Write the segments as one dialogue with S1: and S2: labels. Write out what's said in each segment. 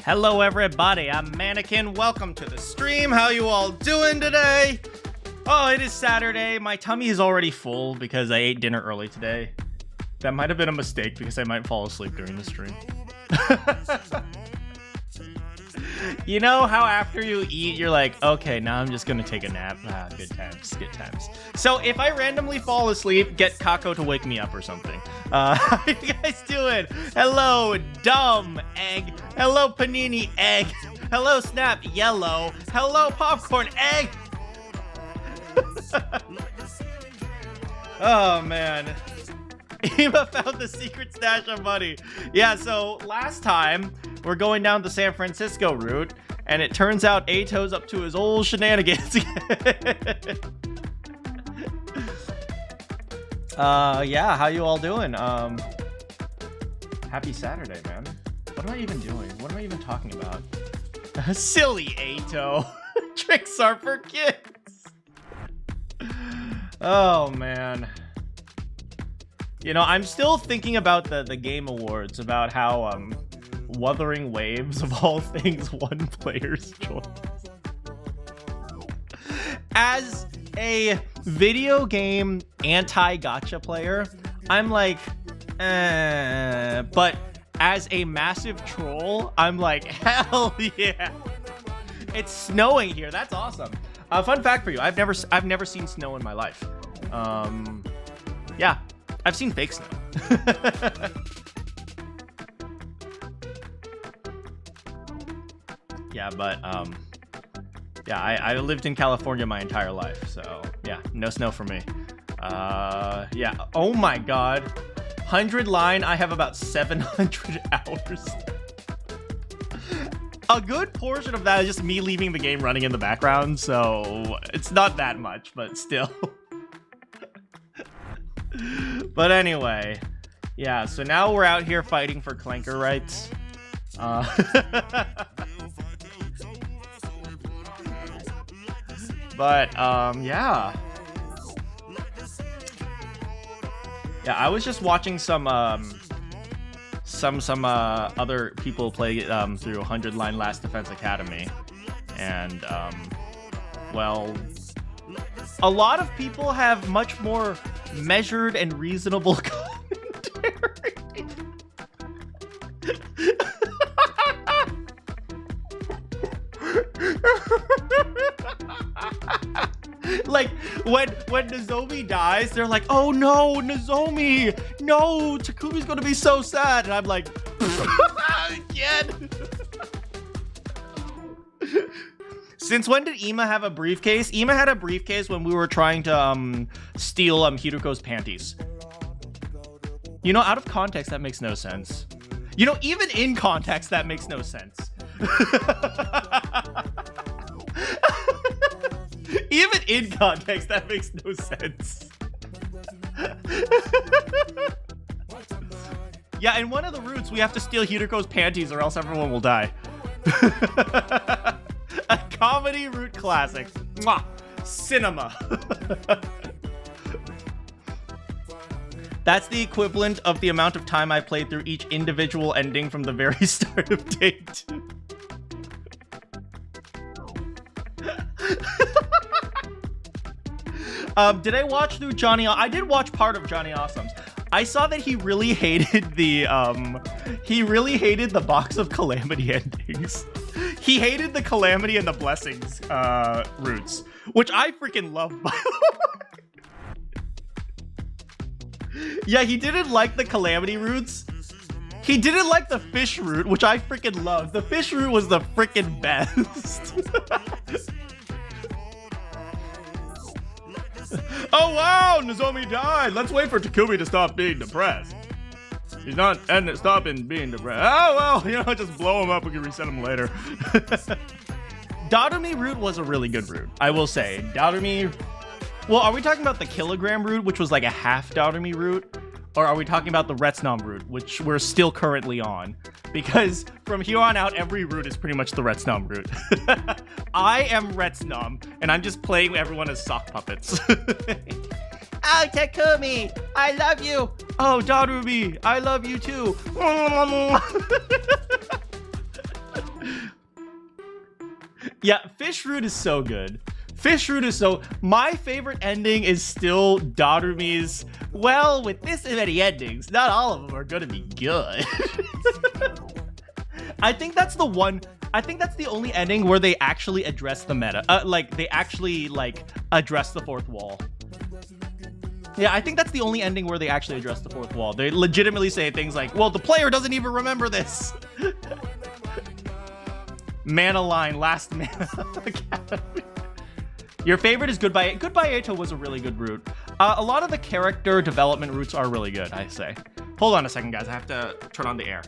S1: Hello everybody, I'm Manakyn. Welcome to the stream. How you all doing today? Oh, it is Saturday. My tummy is already full because I ate dinner early today. That might have been a mistake because I might fall asleep during the stream. You know how after you eat, you're like, okay, now I'm just gonna take a nap. Ah, good times, good times. So if I randomly fall asleep, get Kako to wake me up or something. How you guys doing? Hello, dumb egg. Hello, panini egg. Hello, snap yellow. Hello, popcorn egg. Oh, man. Ema found the secret stash of money. Yeah, so last time we're going down the San Francisco route, and it turns out Ato's up to his old shenanigans again. Yeah, how you all doing? Happy Saturday, man. What am I even doing? What am I even talking about? Silly Ato. Tricks are for kids. Oh, man. You know, I'm still thinking about the Game Awards, about how, Wuthering Waves, of all things, won Player's Choice. As a video game anti-gacha player, I'm like, but as a massive troll, I'm like, hell yeah. It's snowing here. That's awesome. Fun fact for you, I've never seen snow in my life. Yeah. I've seen fake snow. Yeah, but yeah, I lived in California my entire life, so yeah, no snow for me. Yeah. Oh my god. 100 line, I have about 700 hours. A good portion of that is just me leaving the game running in the background, so it's not that much, but still. But anyway, yeah, so now we're out here fighting for clanker rights. But yeah. Yeah, I was just watching some other people play through 100 Line Last Defense Academy, and well, a lot of people have much more measured and reasonable commentary. Like when Nozomi dies, they're like, "Oh no, Nozomi! No, Takumi's gonna be so sad," and I'm like, "Again." Since when did Ema have a briefcase? Ema had a briefcase when we were trying to steal Hiruko's panties. You know, out of context, that makes no sense. You know, even in context, that makes no sense. Even in context, that makes no sense. Yeah, in one of the routes, we have to steal Hiruko's panties or else everyone will die. A comedy route classic. Mwah! Cinema. That's the equivalent of the amount of time I played through each individual ending from the very start of day 2. Did I watch through Johnny? I did watch part of Johnny Awesome's. I saw that he really hated the Box of Calamity endings. He hated the Calamity and the Blessings routes, which I freaking love, by the way. Yeah, he didn't like the Calamity routes. He didn't like the fish route, which I freaking loved. The fish route was the freaking best. Oh wow, Nozomi died. Let's wait for Takumi to stop being depressed. He's not stopping being depressed. Oh well, you know, just blow him up. We can reset him later. Darumi route was a really good route, I will say. Darumi. Well, are we talking about the kilogram route, which was like a half Darumi route? Or are we talking about the Retsnam route, which we're still currently on? Because from here on out, every route is pretty much the Retsnam route. I am Retsnam, and I'm just playing everyone as sock puppets. Oh, Takumi, I love you. Oh, Darumi, I love you too. Yeah, Fish Root is so good. Fish Root is so... My favorite ending is still Darumi's... Well, with this many endings, not all of them are gonna be good. I think that's the one... I think that's the only ending where they actually address the meta. Like, they actually, like, address the fourth wall. Yeah, I think that's the only ending where they actually address the fourth wall. They legitimately say things like, well, the player doesn't even remember this. Mana line, last mana academy. Your favorite is Goodbye. Goodbye Eito was a really good route. A lot of the character development routes are really good, I say. Hold on a second, guys. I have to turn on the air.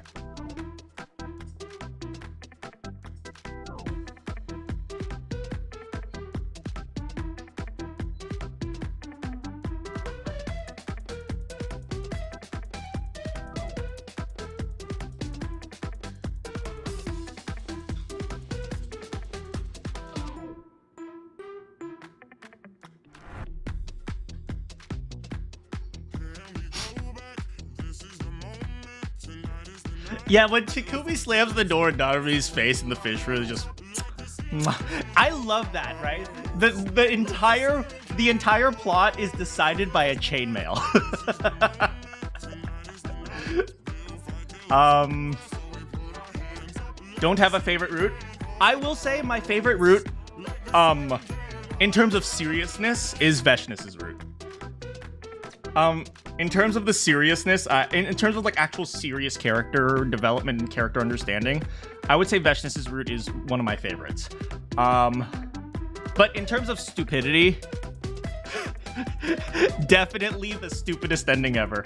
S1: Yeah, when Takumi slams the door in Narumi's face in the fish room, is just... I love that, right? The entire plot is decided by a chainmail. Don't have a favorite route. I will say my favorite route, in terms of seriousness, is Veshness's route. In terms of the seriousness, in terms of like actual serious character development and character understanding, I would say Veshness's route is one of my favorites. But in terms of stupidity, definitely the stupidest ending ever.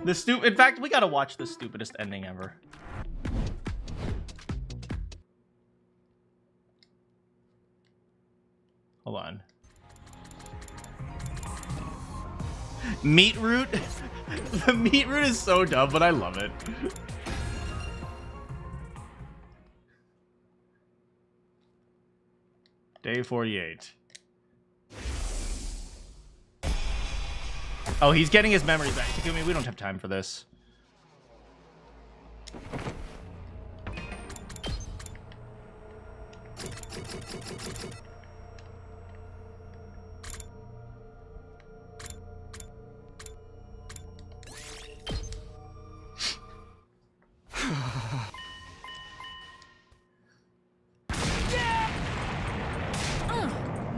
S1: In fact, we gotta watch the stupidest ending ever. Hold on. Meat root? The meat root is so dumb, but I love it. Day 48. Oh, he's getting his memories back. Takumi, we don't have time for this.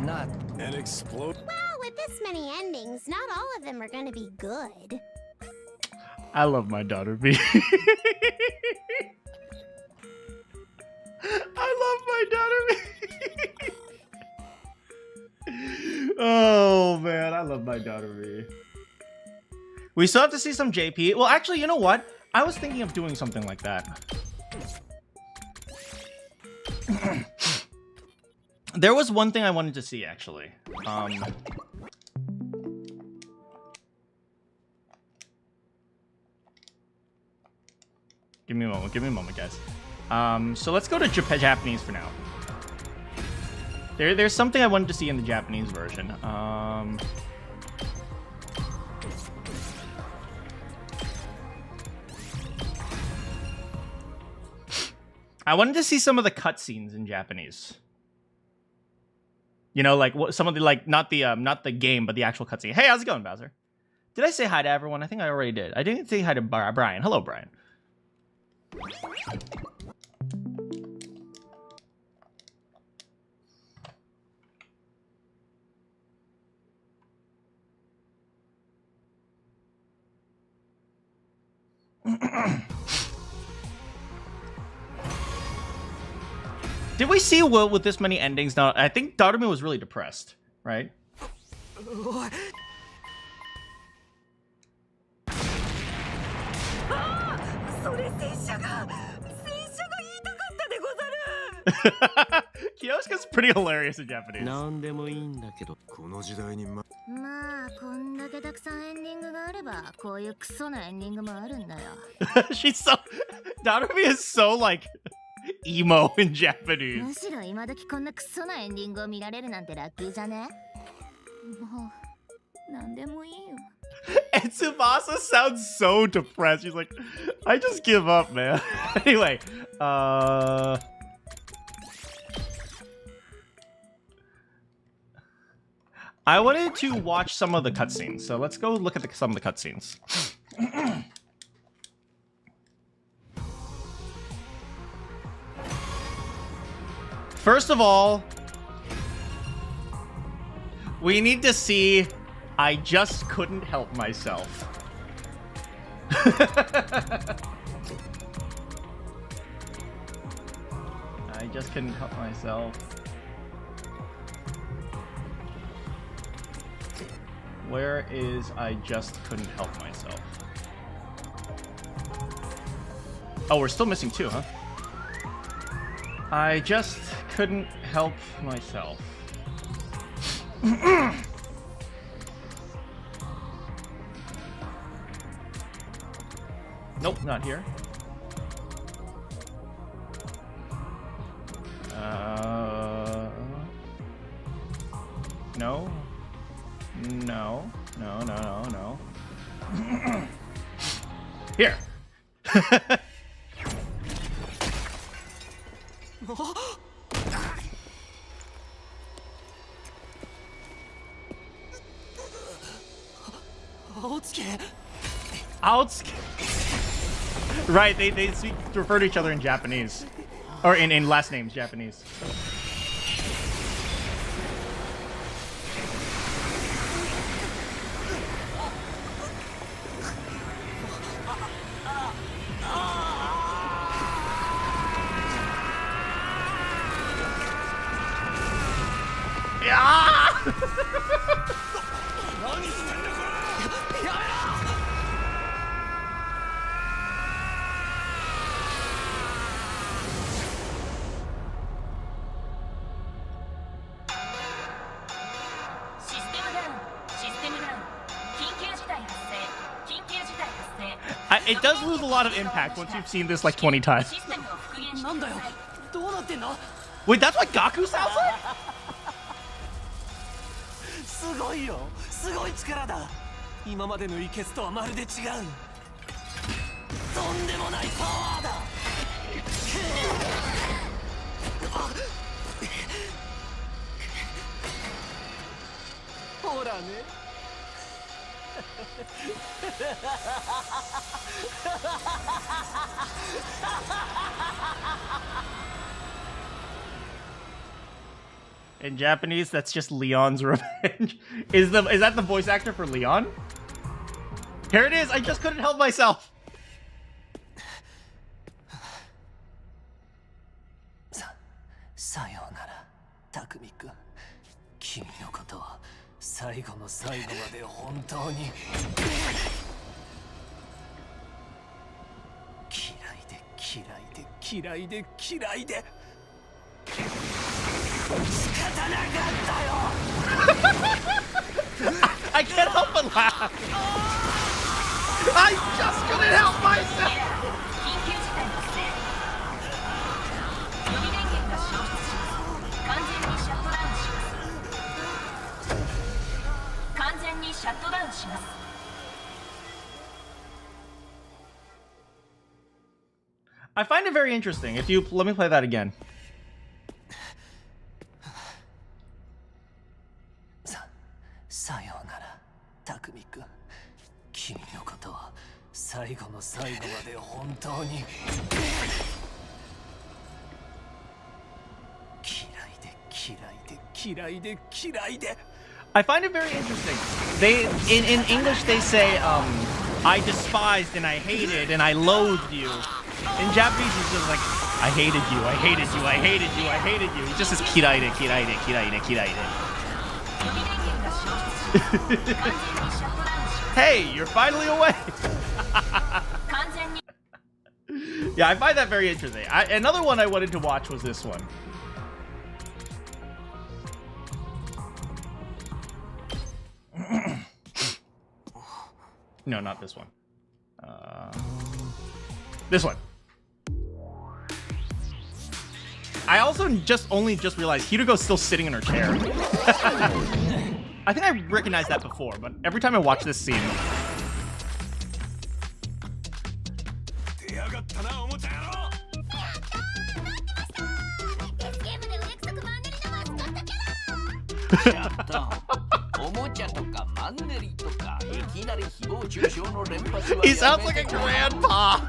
S2: Not an explode.
S3: Well, with this many endings, not all of them are gonna be good.
S1: I love my daughter B. I love my daughter B. Oh man, I love my daughter B. We still have to see some JP. Well, actually, you know what? I was thinking of doing something like that. There was one thing I wanted to see, actually. Give me a moment, guys. So let's go to Japanese for now. There's something I wanted to see in the Japanese version. I wanted to see some of the cutscenes in Japanese. You know, like what some of the not the game, but the actual cutscene. Hey, how's it going, Bowser? Did I say hi to everyone? I think I already did. I didn't say hi to Brian. Hello, Brian. Did we see Will with this many endings? Now, I think Darumi was really depressed, right? Kyosuke's pretty hilarious in Japanese. She's so... Darumi is so, like, emo in Japanese. And Tsubasa sounds so depressed. She's like, I just give up, man. Anyway, I wanted to watch some of the cutscenes, so let's go look at some of the cutscenes. First of all, we need to see I just couldn't help myself. I just couldn't help myself. Where is I just couldn't help myself? Oh, we're still missing 2, huh? I just couldn't help myself. Nope, not here. No. No. No, no, no, no. Here. Outsk. Right, they refer to each other in Japanese. Or in last names, Japanese. It does lose a lot of impact once you've seen this like 20 times. Wait, that's what Gaku sounds like?
S2: すごいよ、すごい力だ。今までのイケスとはまるで違う。とんでもないパワーだ。ほらね。
S1: In Japanese, that's just Leon's revenge. Is that the voice actor for Leon? Here it is. I just couldn't help myself.
S2: さようなら、タクミ君。君のことは最後の最後まで本当に嫌いで嫌いで仕方なかったよ。
S1: I can't help but laugh. I just couldn't help myself. I find it very interesting. If you let me play that again.
S2: さようなら、タクミ君。君のことは最後の最後まで本当に嫌いで。
S1: I find it very interesting. They in English they say I despised and I hated and I loathed you. In Japanese it's just like I hated you, I hated you, I hated you, I hated you. It just says kiraide. Hey, you're finally awake. Yeah, I find that very interesting. Another one I wanted to watch was this one. No, not this one. This one. I also only just realized Hiruko's still sitting in her chair. I think I recognized that before, but every time I watch this scene... He sounds like a grandpa.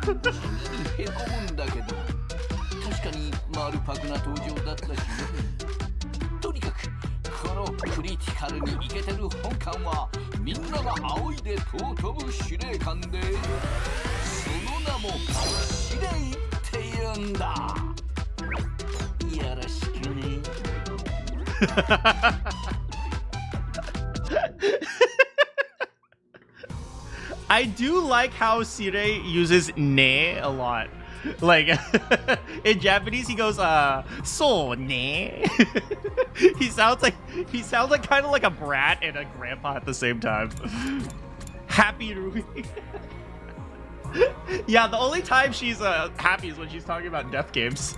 S1: I do like how Sirei uses ne a lot. Like in Japanese, he goes so ne. he sounds like kind of like a brat and a grandpa at the same time. Happy Rui. Yeah, the only time she's happy is when she's talking about death games.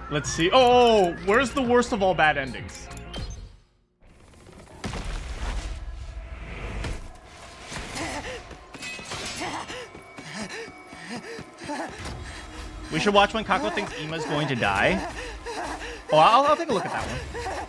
S1: Let's see. Oh, where's the worst of all bad endings? We should watch when Kako thinks Ima's going to die. Oh, I'll take a look at that one.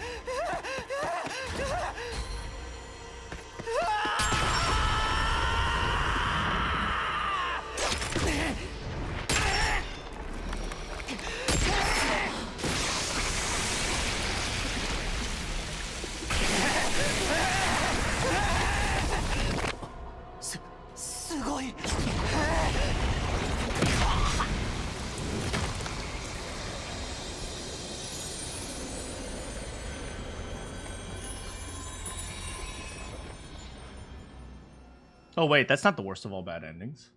S1: Oh wait, that's not the worst of all bad endings.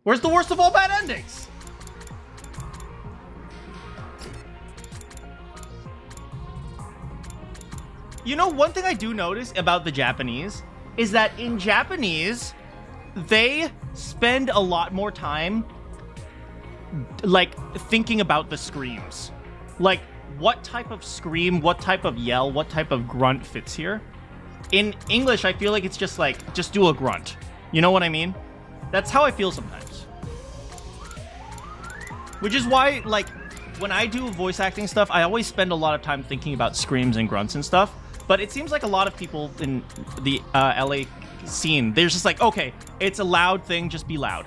S1: Where's the worst of all bad endings? You know, one thing I do notice about the Japanese is that in Japanese, they spend a lot more time like thinking about the screams. Like what type of scream, what type of yell, what type of grunt fits here. In English, I feel like it's just like, just do a grunt. You know what I mean? That's how I feel sometimes. Which is why, like, when I do voice acting stuff, I always spend a lot of time thinking about screams and grunts and stuff. But it seems like a lot of people in the LA scene, they're just like, okay, it's a loud thing, just be loud.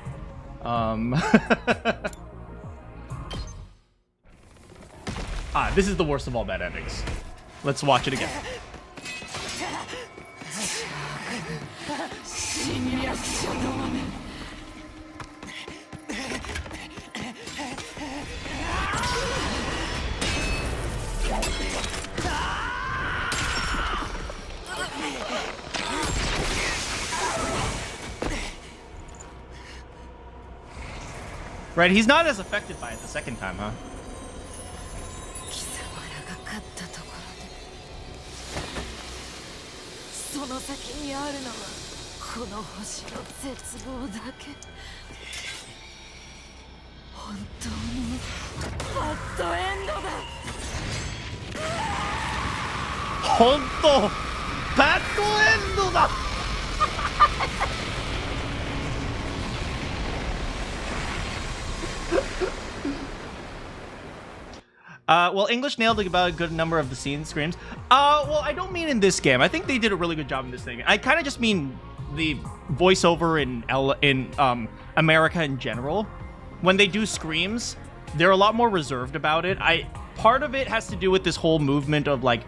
S1: This is the worst of all bad endings. Let's watch it again. Right, he's not as affected by it the second time, huh? Honto, bad end da. Well, English nailed about a good number of the scene screams. Well, I don't mean in this game. I think they did a really good job in this thing. I kind of just mean the voiceover in America in general. When they do screams, they're a lot more reserved about it. Part of it has to do with this whole movement of like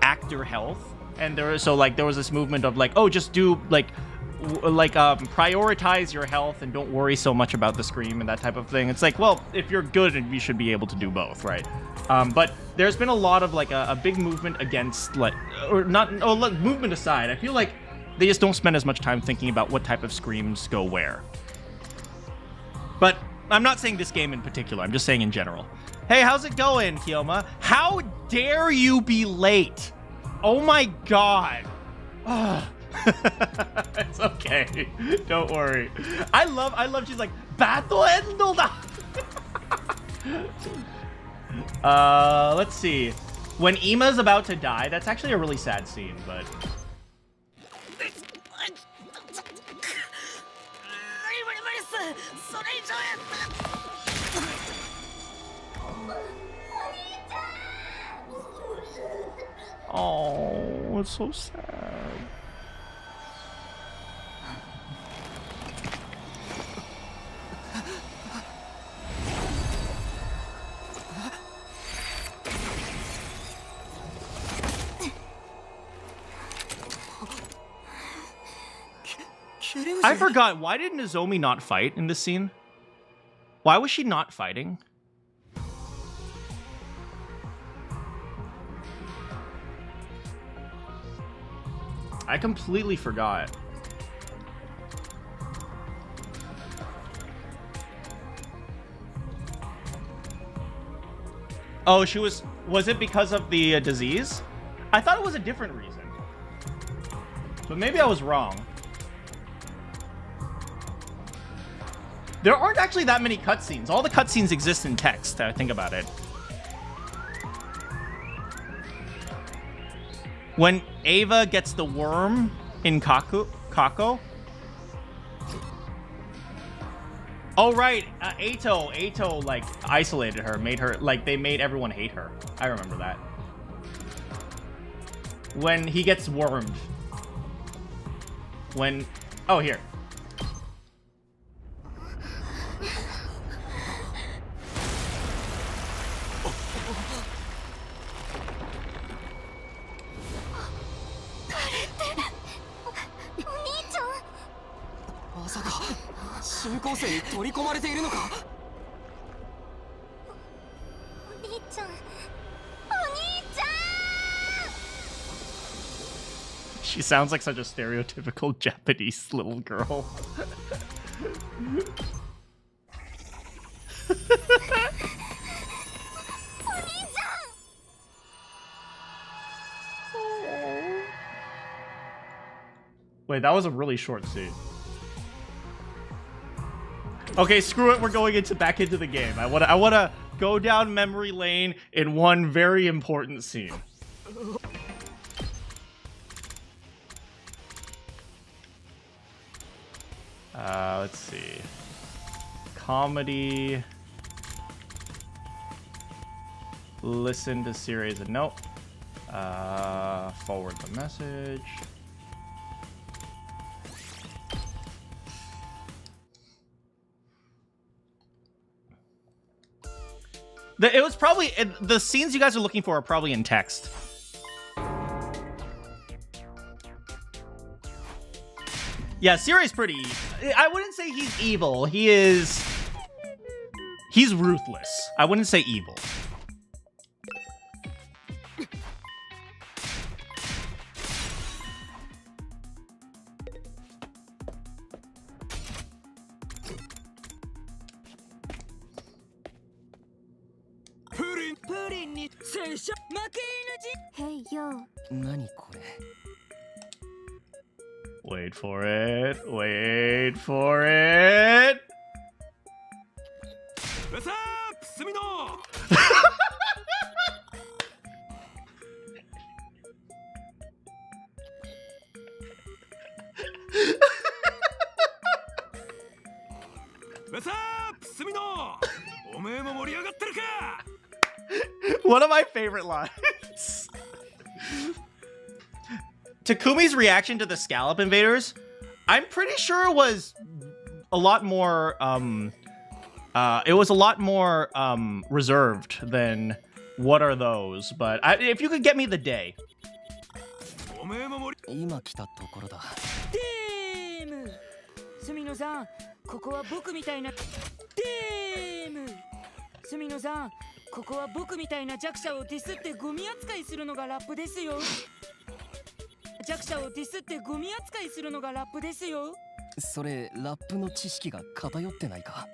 S1: actor health, and there was this movement of like, oh, just do prioritize your health and don't worry so much about the scream and that type of thing. It's like, well, if you're good, you should be able to do both, right? But there's been a lot of like a big movement against movement aside, I feel like they just don't spend as much time thinking about what type of screams go where. But I'm not saying this game in particular, I'm just saying in general. Hey, how's it going, Kiyoma? How dare you be late? Oh my god. Ugh. It's okay. Don't worry. I love she's like battle ended. Let's see. When Ima's about to die, that's actually a really sad scene, but oh, it's so sad. I forgot, why did Nozomi not fight in this scene? Why was she not fighting? I completely forgot. Oh, was it because of the disease? I thought it was a different reason. But maybe I was wrong. There aren't actually that many cutscenes. All the cutscenes exist in text, I think about it. When Ava gets the worm in Kako. Oh, right. Ato, like, isolated her, made her, like, they made everyone hate her. I remember that. When he gets wormed. When, oh, here. She sounds like such a stereotypical Japanese little girl. Wait, that was a really short scene. Okay, screw it. We're going back into the game. I wanna go down memory lane in one very important scene. Let's see. Comedy. Listen to Sirei's a note. Forward the message. It was probably the scenes you guys are looking for are probably in text. Yeah, Sirei's pretty. I wouldn't say he's evil. He's ruthless. I wouldn't say evil.
S3: Hey, yo.
S1: Wait for it. Wait for it.
S4: What's up, Sumino? What's up, Sumino?
S1: One of my favorite lines. Takumi's reaction to the scallop invaders, I'm pretty sure it was a lot more reserved than what are those, but if you could get me the day.
S2: 今来たところだ。
S5: デーム、スミノさん、ここは僕みたいな。デーム、スミノさん、ここは僕みたいな弱者をディスってゴミ扱いするのがラップですよ。弱者をディスってゴミ扱いするのがラップですよ。
S2: それラップの知識が偏ってないか。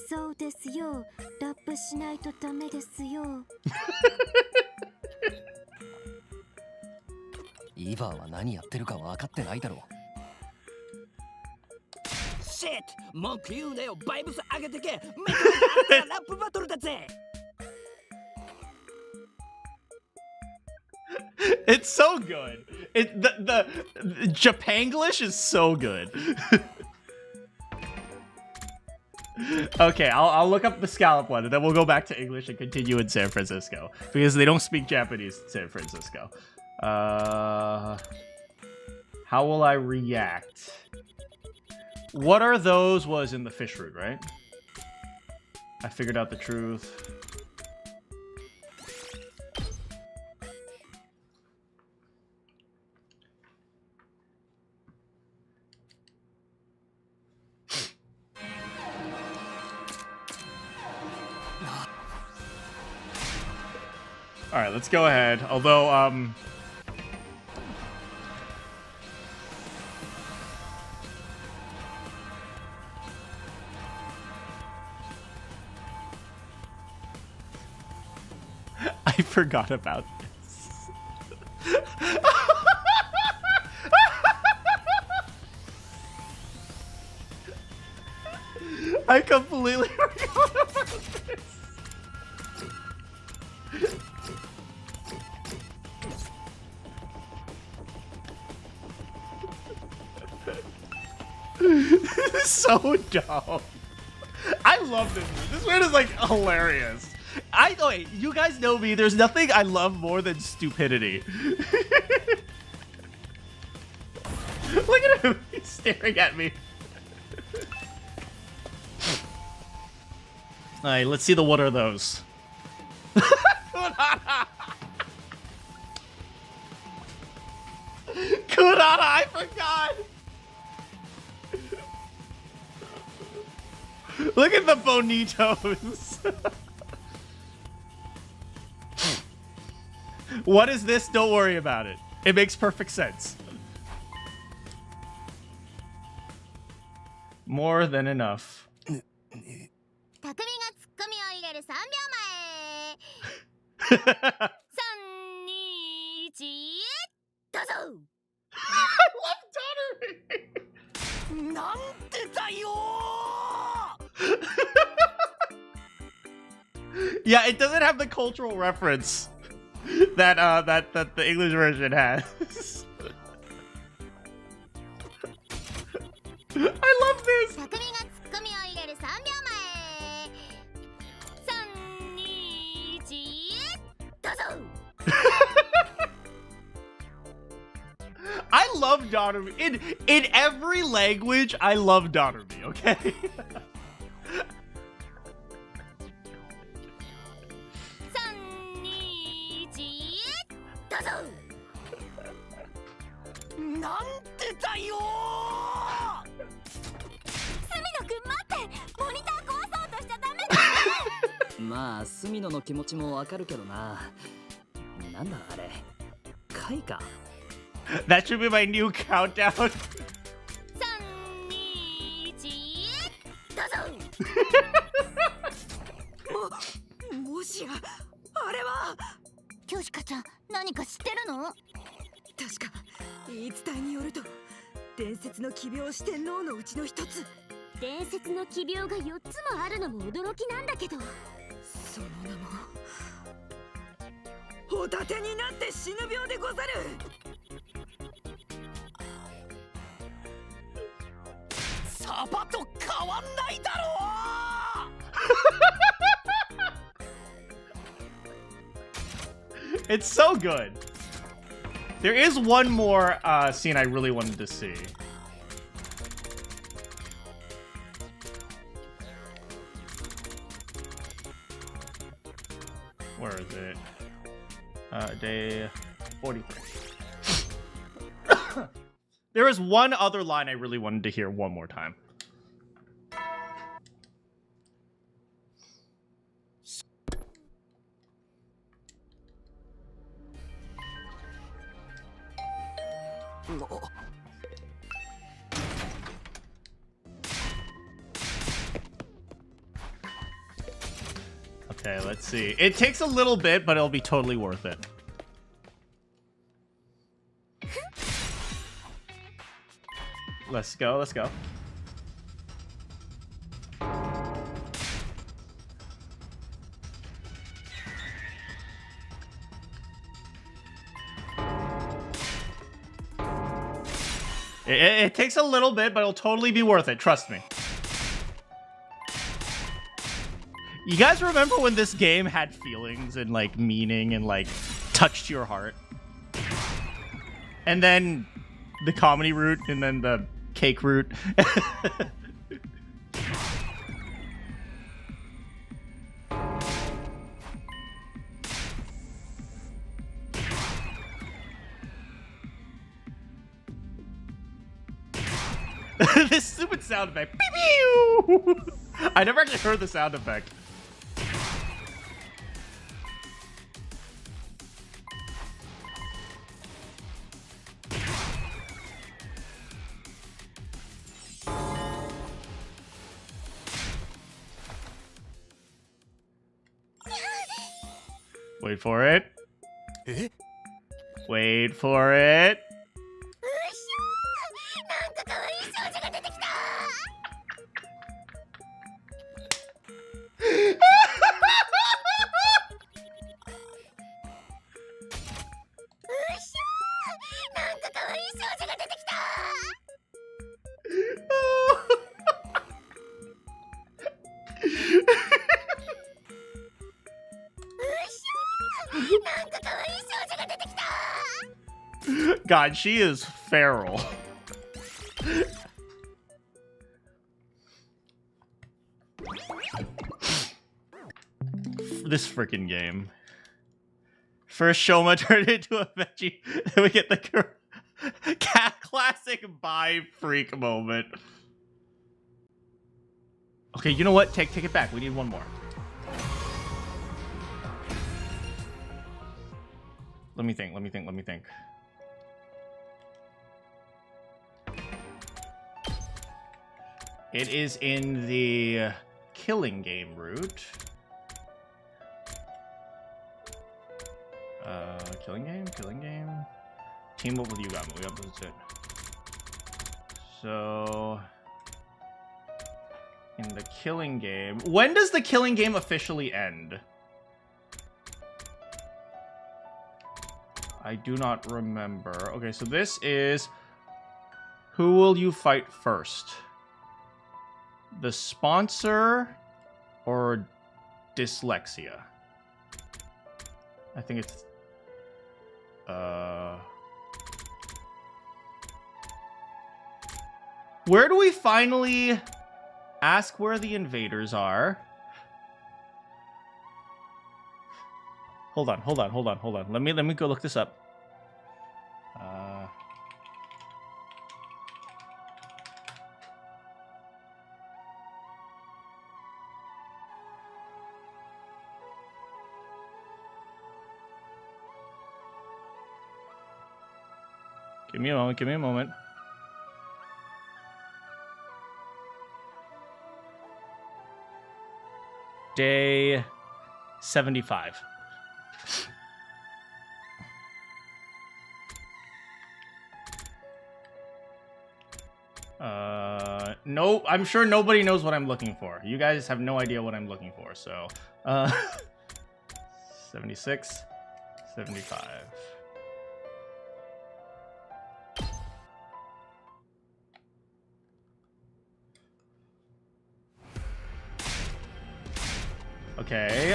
S3: そうですよ。ラップしないとダメですよ。
S2: いリバーは何やってるか分かってないだろう。
S6: シット、文句言うなよ。バイブス上げてけ。メタルラップバトルだぜ。
S1: It's so good. The Japanglish is so good. Okay, I'll look up the scallop one, and then we'll go back to English and continue in San Francisco because they don't speak Japanese in San Francisco. How will I react? What are those? Was in the fish root, right? I figured out the truth. All right, let's go ahead. Although, I forgot about this. I completely forgot about this. This is so dumb. I love this weird. This weird is like hilarious. Wait, you guys know me. There's nothing I love more than stupidity. Look at him. He's staring at me. Alright, let's see the what are those. Kurara! Kurara, I forgot! Look at the bonitos. What is this? Don't worry about it. It makes perfect sense. More than enough.
S3: 匠がツッコミを入れる3秒前。3、2、1、どうぞ。
S1: I love Donnery.
S6: なんてだよ。
S1: Yeah, it doesn't have the cultural reference that that the English version has. I love this.
S3: 匠がツッコミを入れる3秒前。3、2、1、どうぞ。
S1: I love Donnery. In every language, I love Donnery, okay?
S3: 3、2、1、どうぞ。
S6: なんてだよ。
S3: 角野くん待って。モニター壊そうとしちゃダメだ。
S2: まあ隅野の気持ちもわかるけどな。なんだあれ、貝か。
S1: That should be my new countdown.
S3: 3、2、1、どうぞ。
S5: もしやあれは
S3: 京子ちゃん、何か知ってるの？
S5: 確か言い伝えによると伝説の奇病四天王のうちの一つ。
S3: 伝説の奇病が4つもあるのも驚きなんだけど。
S5: その名もホタテになって死ぬ病でござる。
S6: サバと変わんないだろう。
S1: It's so good. There is one more scene I really wanted to see. Where is it? Day 43. There is one other line I really wanted to hear one more time. Okay, let's see. It takes a little bit, but it'll be totally worth it. Let's go, let's go. It takes a little bit, but it'll totally be worth it. Trust me. You guys remember when this game had feelings and like meaning and like touched your heart? And then the comedy route and then the cake route. This stupid sound effect. Pew, pew! I never actually heard the sound effect. Wait for it. Wait for it.
S3: うっしゃー、なんか可愛い少女が出てきた。うっしゃー、なんか可愛い少女が出てきた。なんか可愛い少女が出てきた。
S1: God, she is feral. This freaking game. First Shoma turned into a veggie. Then we get the classic bye freak moment. Okay, you know what? Take it back. We need one more. Let me think. It is in the killing game route. Killing game. Team up with you, got me. Yep, that's it. So, in the killing game, when does the killing game officially end? I do not remember. Okay, so this is who will you fight first? The sponsor or dyslexia? I think it's where do we finally ask where the invaders are? Hold on. Let me go look this up. Give me a moment. Day 75. No, I'm sure nobody knows what I'm looking for. You guys have no idea what I'm looking for, so 76, 75. Okay,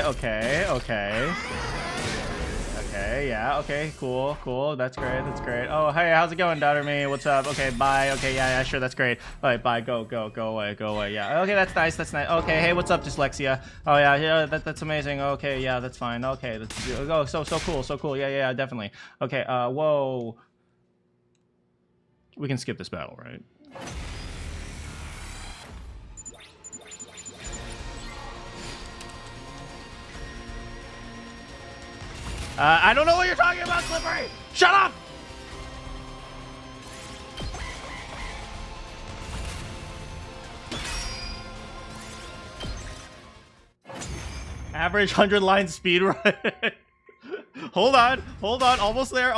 S1: yeah, okay, cool, that's great. Oh, hey, how's it going, daughter me? What's up? Okay, bye. Okay, yeah, sure, that's great. All right, bye, go away, yeah. Okay, that's nice. Okay, hey, what's up, dyslexia? Oh, yeah, that's amazing. Okay, yeah, that's fine. Okay, oh, so cool, yeah, definitely. Okay, whoa. We can skip this battle, right? I don't know what you're talking about, Slippery! Shut up! Average 100-line speed run. Hold on. Almost there.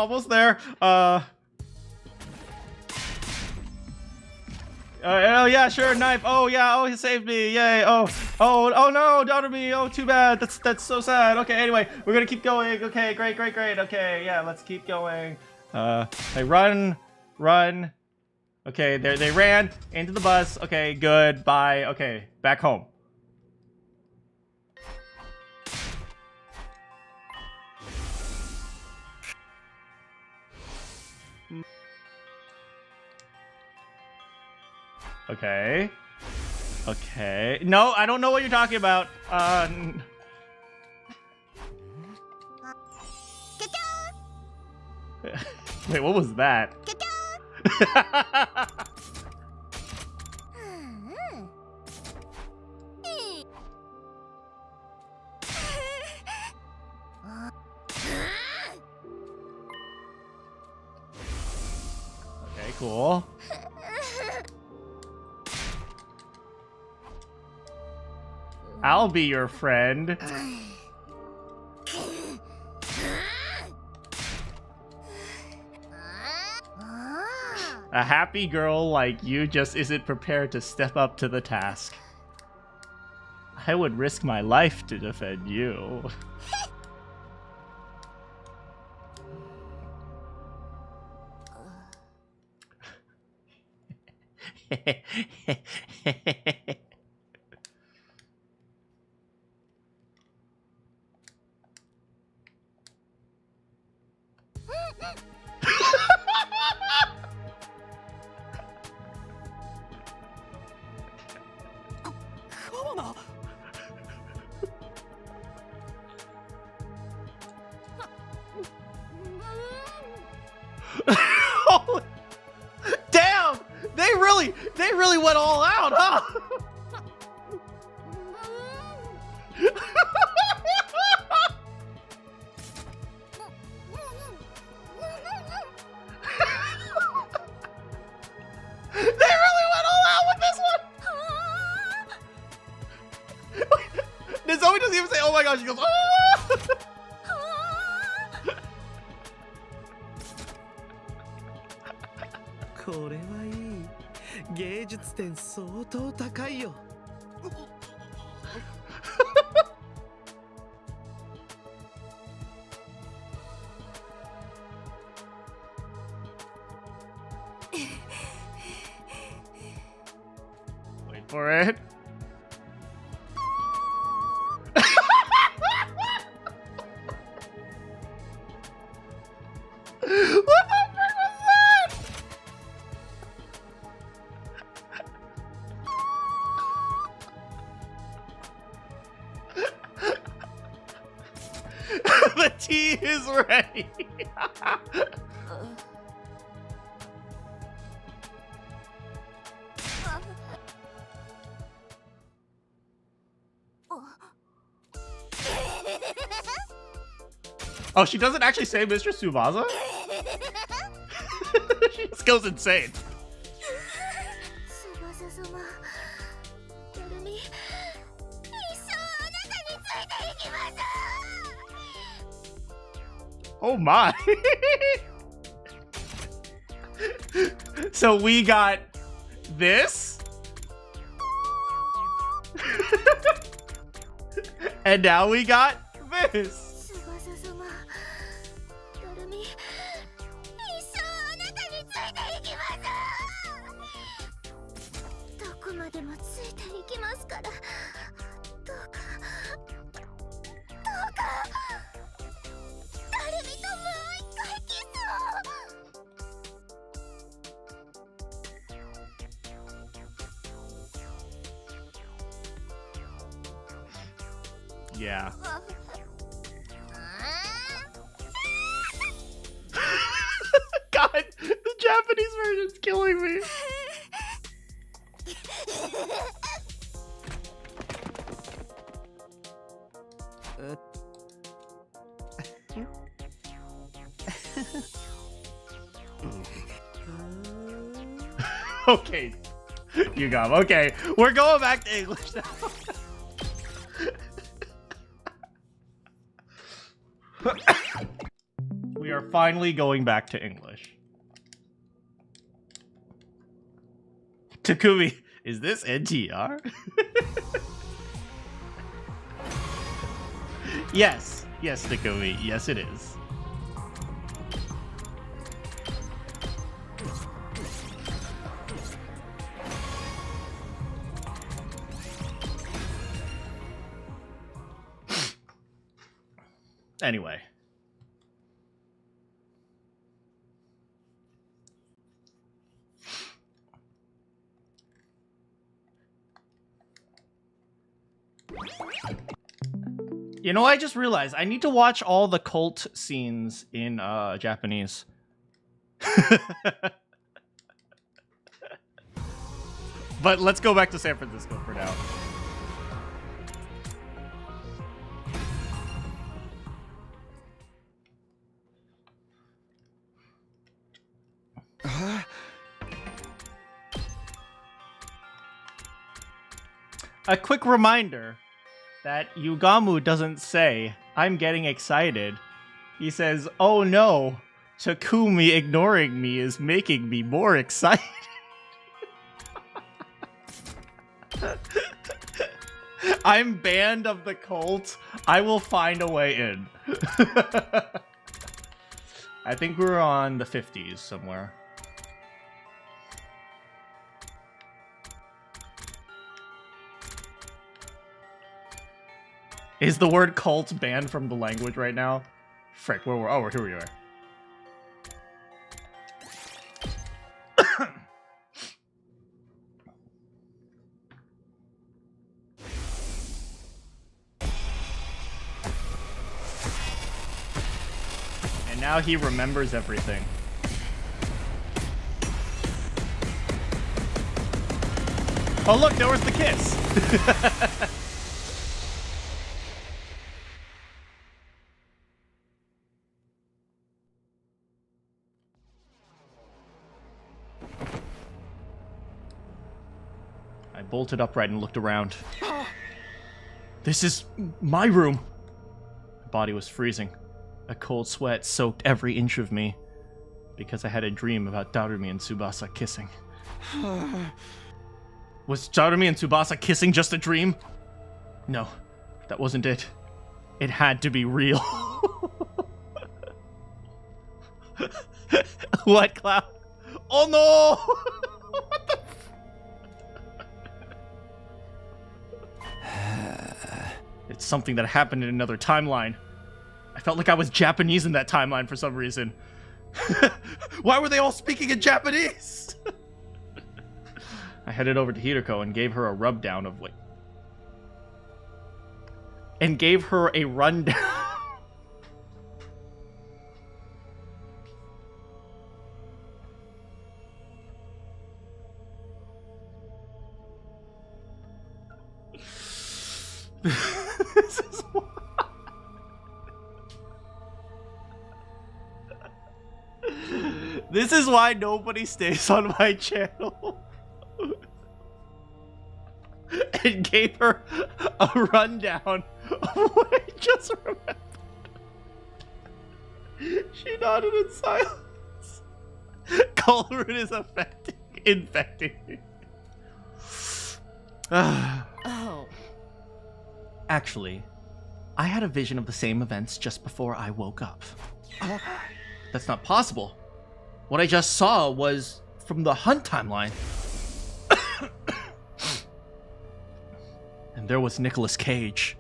S1: Oh yeah, sure, knife. Oh yeah, oh he saved me. Yay. Oh no, Daughter-me. Oh, too bad. That's so sad. Okay, anyway, we're gonna keep going. Okay, great. Okay, yeah, let's keep going. Hey, run. Okay, there they ran into the bus. Okay, good. Bye. Okay, back home. Okay. No, I don't know what you're talking about. Wait, what was that? Okay, cool. I'll be your friend. A happy girl like you just isn't prepared to step up to the task. I would risk my life to defend you. Damn! They really went all out, huh? They really went all out with this one. Nozomi doesn't even say, "Oh my gosh," she goes, "Oh!"
S6: これはいい。芸術点相当高いよ。
S1: Wait for it. What the frick was that? The tea is ready. Oh, she doesn't actually say Mr. Tsubasa? She just goes insane.
S3: 翼様、ドルミ、一生あなたについていきます。
S1: Oh my. So we got this. And now we got this.
S3: 翼様、ドルミ、一生あなたについていきます。どこまでもついていきますから、どうか、どうか、ドルミともう一回キスを。
S1: Yeah. God, the Japanese version's killing me. Okay, you got him. Okay, we're going back to English now. We are finally going back to English. Takumi, is this NTR? Yes. Yes, Takumi. Yes, it is. Anyway. You know, I just realized I need to watch all the cult scenes in Japanese. But let's go back to San Francisco for now. A quick reminder that Yugamu doesn't say, "I'm getting excited." He says, "Oh no, Takumi ignoring me is making me more excited." I'm banned of the cult. I will find a way in. I think we're on the 50s somewhere. Is the word cult banned from the language right now? Frick, where were... Oh, here we are. And now he remembers everything. Oh look, there was the kiss! I bolted upright and looked around. This is my room! My body was freezing. A cold sweat soaked every inch of me because I had a dream about Darumi and Tsubasa kissing. Was Darumi and Tsubasa kissing just a dream? No, that wasn't it. It had to be real. What, Cloud? Oh no! What the It's something that happened in another timeline. I felt like I was Japanese in that timeline for some reason. Why were they all speaking in Japanese? I headed over to Hiroko and gave her a rub down of what? And gave her a rundown. This is This is why nobody stays on my channel. And gave her a rundown of what I just remembered. She nodded in silence. Colruyt is infecting me.
S5: Oh.
S1: Actually, I had a vision of the same events just before I woke up. That's not possible. What I just saw was from the Hunt timeline. And there was Nicolas Cage.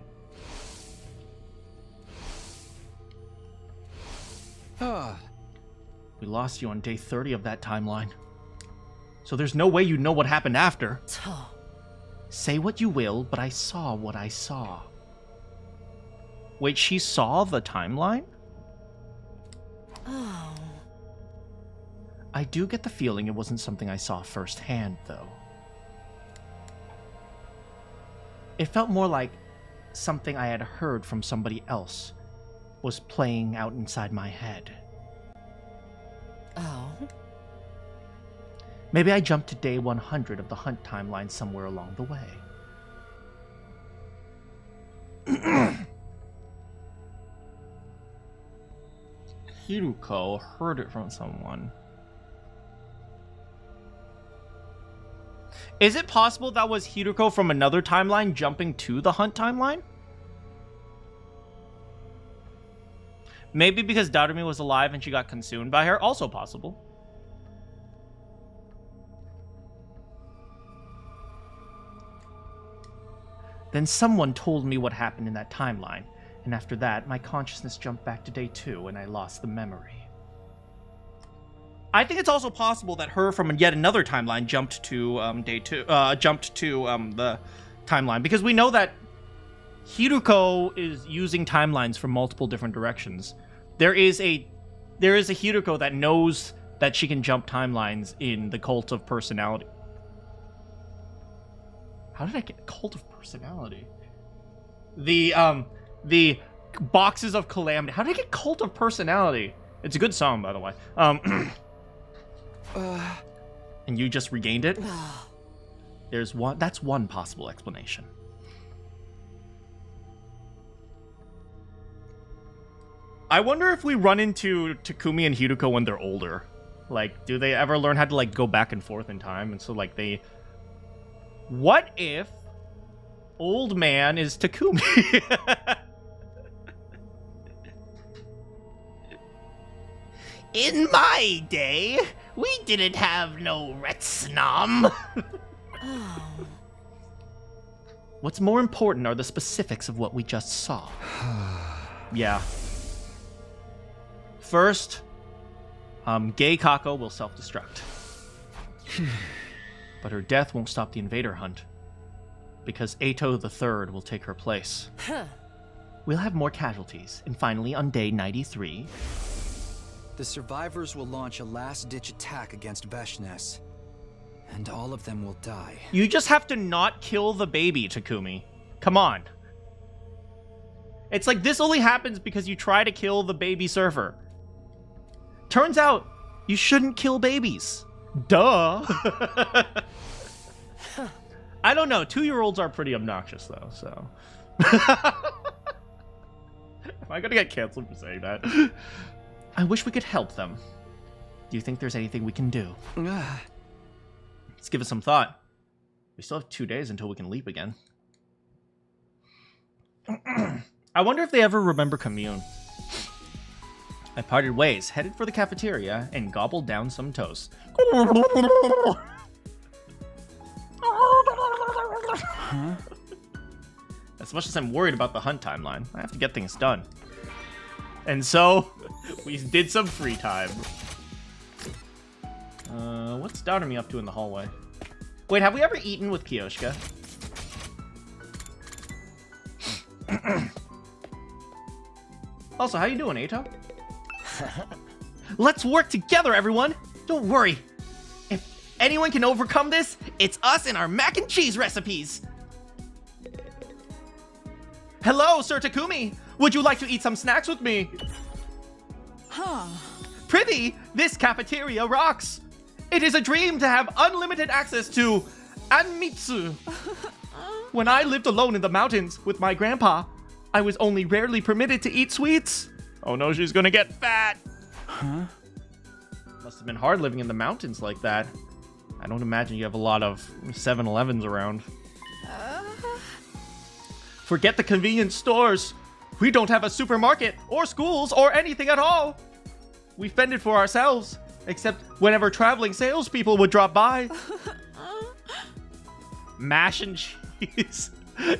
S1: We lost you on day 30 of that timeline. So there's no way you know what happened after. Say what you will, but I saw what I saw. Wait, she saw the timeline?
S5: Oh.
S1: I do get the feeling it wasn't something I saw firsthand, though. It felt more like something I had heard from somebody else was playing out inside my head.
S5: Oh.
S1: Maybe I jumped to day 100 of the Hunt timeline somewhere along the way. Hiruko heard it from someone. Is it possible that was Hiruko from another timeline jumping to the Hunt timeline? Maybe because Darumi was alive and she got consumed by her. Also possible. Then someone told me what happened in that timeline. And after that, my consciousness jumped back to day 2 and I lost the memory. I think it's also possible that her from yet another timeline jumped to day 2, the timeline, because we know that Hiruko is using timelines from multiple different directions. There is a Hiruko that knows that she can jump timelines in the Cult of Personality. How did I get Cult of Personality? The Boxes of Calamity. How did I get Cult of Personality? It's a good song, by the way. And you just regained it? That's one possible explanation. I wonder if we run into Takumi and Hiruko when they're older. Like, do they ever learn how to, like, go back and forth in time? And so, like, they... What if old man is Takumi? In my day, we didn't have no Retsnam. What's more important are the specifics of what we just saw. Yeah. First, Gay Kako will self-destruct. But her death won't stop the invader hunt, because Eito III will take her place. We'll have more casualties, and finally, on day 93...
S7: The survivors will launch a last-ditch attack against Veshness, and all of them will die.
S1: You just have to not kill the baby, Takumi. Come on. It's like this only happens because you try to kill the baby surfer. Turns out, you shouldn't kill babies. Duh. I don't know. 2-year-olds are pretty obnoxious, though, so... Am I gonna get canceled for saying that? I wish we could help them. Do you think there's anything we can do? Let's give it some thought. We still have 2 days until we can leap again. I wonder if they ever remember Commune. I parted ways, headed for the cafeteria, and gobbled down some toast.
S7: Huh?
S1: As much as I'm worried about the hunt timeline, I have to get things done. And so, we did some free time. What's Darumi up to in the hallway? Wait, have we ever eaten with Kiyoshika? Also, how you doing, Eito? Let's work together, everyone! Don't worry. If anyone can overcome this, it's us and our mac and cheese recipes! Hello, Sir Takumi! Would you like to eat some snacks with me?
S5: Huh.
S1: Prithee, this cafeteria rocks! It is a dream to have unlimited access to Anmitsu. When I lived alone in the mountains with my grandpa, I was only rarely permitted to eat sweets. Oh no, she's gonna get fat!
S7: Huh?
S1: Must have been hard living in the mountains like that. I don't imagine you have a lot of 7-Elevens around. Forget the convenience stores. We don't have a supermarket or schools or anything at all. We fended for ourselves, except whenever traveling salespeople would drop by. Mash and cheese.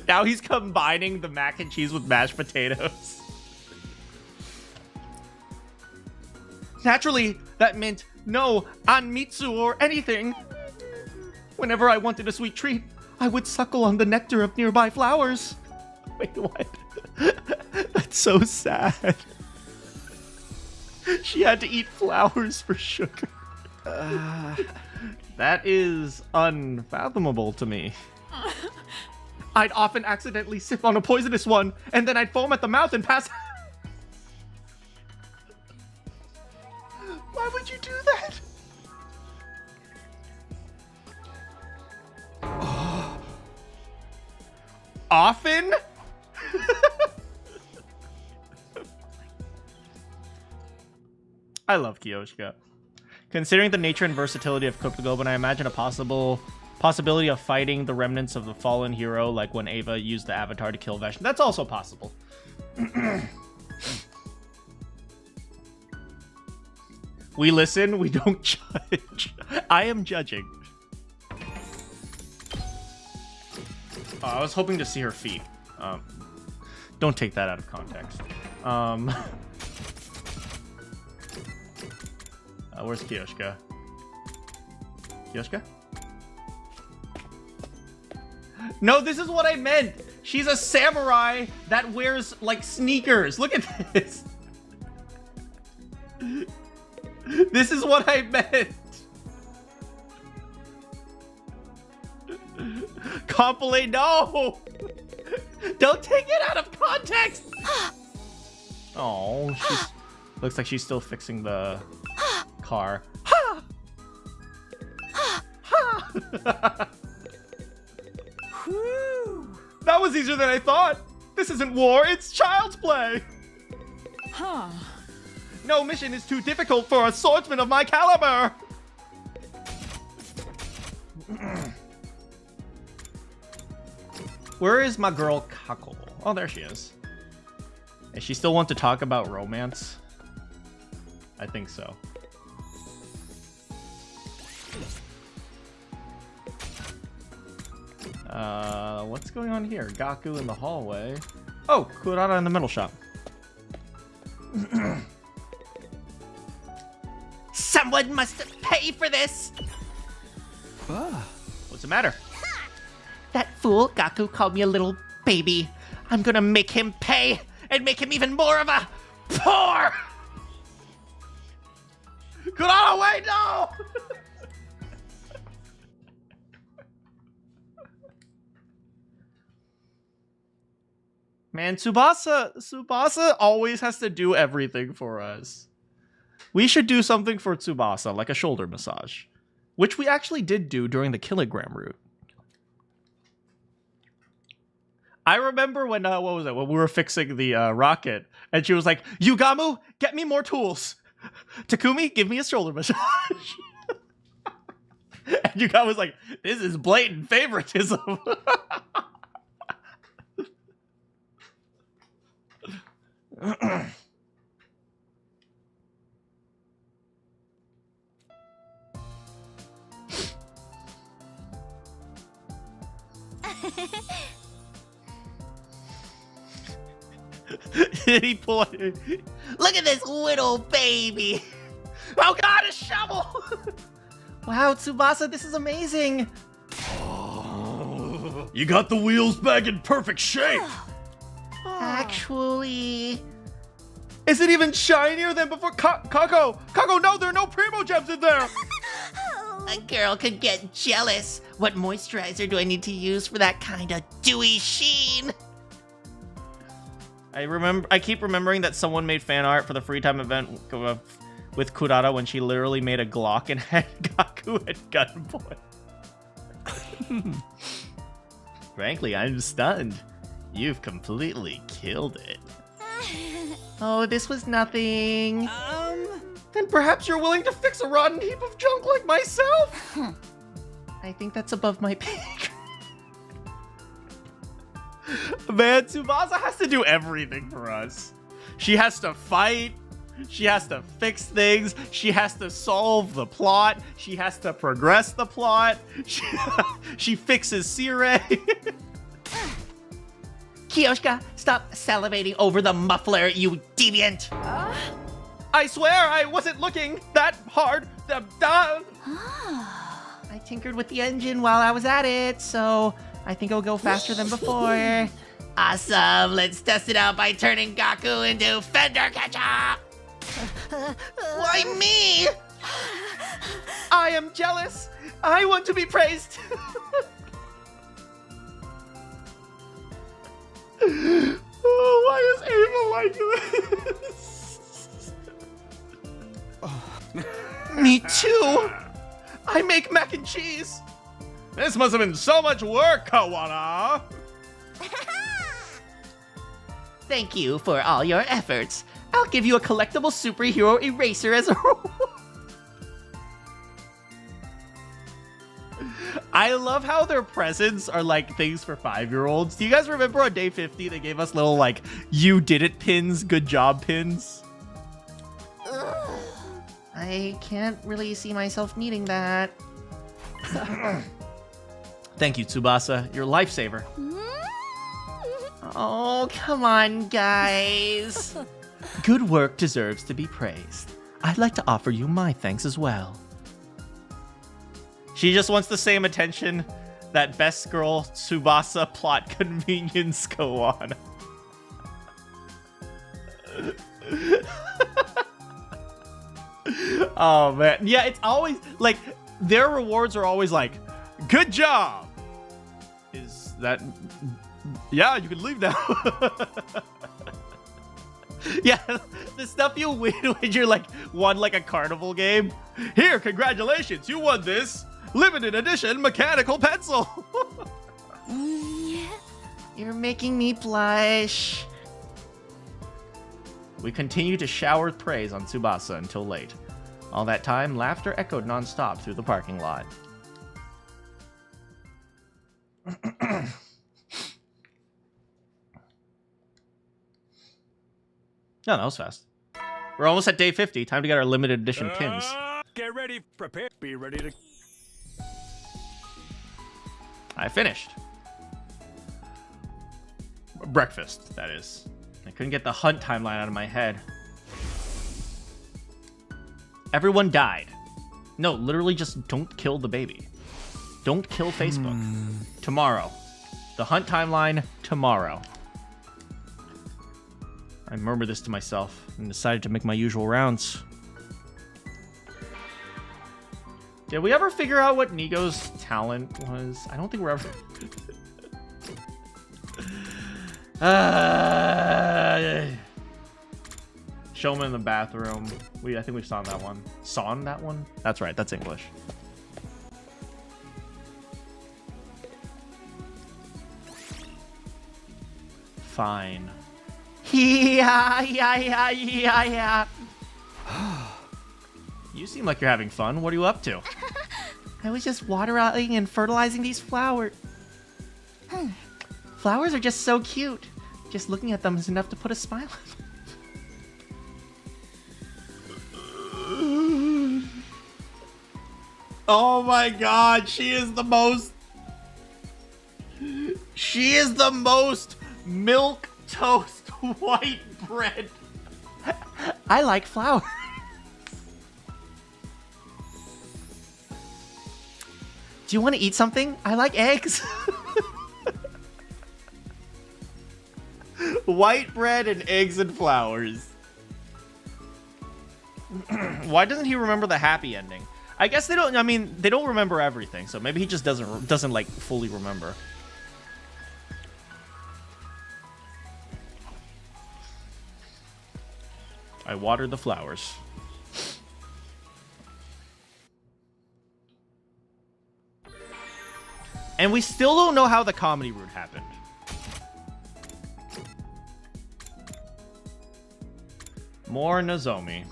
S1: Now he's combining the mac and cheese with mashed potatoes. Naturally, that meant no anmitsu or anything. Whenever I wanted a sweet treat, I would suckle on the nectar of nearby flowers. Wait, what? That's so sad. She had to eat flowers for sugar. That is unfathomable to me. I'd often accidentally sip on a poisonous one, and then I'd foam at the mouth and pass. Why would you do that? Often? I love Kiyoshika. Considering the nature and versatility of Kokugo, I imagine a possible Possibility of fighting the remnants of the fallen hero, like when Ava used the avatar to kill Vesh. That's also possible. We listen, we don't judge. I am judging. Oh, I was hoping to see her feet. Don't take that out of context. Where's Kiyoshika? Kiyoshika? No, this is what I meant. She's a samurai that wears, like, sneakers. Look at this. This is what I meant. Compilate, no! Don't take it out of context! Oh, she's... Looks like she's still fixing the car. Ha! Ha! That was easier than I thought! This isn't war, it's child's play!
S5: Huh.
S1: No mission is too difficult for a swordsman of my caliber! Where is my girl Kako? Oh, there she is. Does she still want to talk about romance? I think so. What's going on here? Gaku in the hallway. Oh, Kurara in the middle shop. Someone must pay for this! What's the matter? That fool Gaku called me a little baby. I'm gonna make him pay and make him even more of a poor! Kurara, wait, no! Man, Tsubasa always has to do everything for us. We should do something for Tsubasa, like a shoulder massage, which we actually did do during the kilogram route. I remember when, what was it? When we were fixing the rocket, and she was like, Yugamu, get me more tools. Takumi, give me a shoulder massage. And Yugamu was like, this is blatant favoritism. Did he pull it? Look at this little baby. Oh god, a shovel. Wow, Tsubasa, this is amazing.
S4: You got the wheels back in perfect shape.
S1: Actually, is it even shinier than before? Kako, no, there are no Primo Gems in there.
S8: A girl could get jealous. What moisturizer do I need to use for that kind of dewy sheen?
S1: I keep remembering that someone made fan art for the free time event with Kurara when she literally made a Glock and had Gaku at gunpoint. Frankly, I'm stunned. You've completely killed it. Oh, this was nothing. Then perhaps you're willing to fix a rotten heap of junk like myself? I think that's above my pay grade. Man, Tsubasa has to do everything for us. She has to fight. She has to fix things. She has to solve the plot. She has to progress the plot. She fixes Sirei.
S8: Kiyoshika, stop salivating over the muffler, you deviant!
S1: I swear I wasn't looking that hard.
S8: I tinkered with the engine while I was at it, so I think it'll go faster than before. Awesome, let's test it out by turning Gaku into Fender Ketchup!
S1: Why me? I am jealous. I want to be praised. Oh, why is Ava like this? Me too. I make mac and cheese. This must have been so much work, Kawana.
S8: Thank you for all your efforts. I'll give you a collectible superhero eraser as a reward.
S1: I love how their presents are like things for 5-year-olds. Do you guys remember on day 50 they gave us little like "you did it" pins, good job pins?
S8: I can't really see myself needing that.
S1: Thank you, Tsubasa. You're a lifesaver.
S8: Oh, come on, guys.
S1: Good work deserves to be praised. I'd like to offer you my thanks as well. She just wants the same attention that best girl Tsubasa plot convenience go on. Oh man, yeah, it's always like their rewards are always like, good job. Is that? Yeah, you can leave now. Yeah, the stuff you win when you're like won like a carnival game. Here, congratulations, you won this limited edition mechanical pencil.
S8: You're making me blush.
S1: We continue to shower praise on Tsubasa until late. All that time, laughter echoed nonstop through the parking lot. No, that was fast. We're almost at day 50. Time to get our limited edition pins.
S4: Get ready, prepare, be ready to.
S1: I finished. Breakfast, that is. I couldn't get the hunt timeline out of my head. Everyone died. No, literally just don't kill the baby. Don't kill Facebook. Tomorrow. The hunt timeline, tomorrow. I murmured this to myself and decided to make my usual rounds. Did we ever figure out what Nigo's talent was? I don't think we're ever... Show him in the bathroom. I think we've saw that one. Saw that one? That's right, that's English. Fine.
S8: Yeah.
S1: You seem like you're having fun. What are you up to?
S8: I was just watering and fertilizing these flowers. Flowers are just so cute. Just looking at them is enough to put a smile on them.
S1: Oh my god, she is the most... She is the most milk toast white bread.
S8: I like flowers. Do you want to eat something? I like eggs.
S1: White bread and eggs and flowers. Why doesn't he remember the happy ending? I guess they don't. I mean, they don't remember everything, so maybe he just doesn't like fully remember. I watered the flowers. And we still don't know how the comedy route happened. More Nozomi.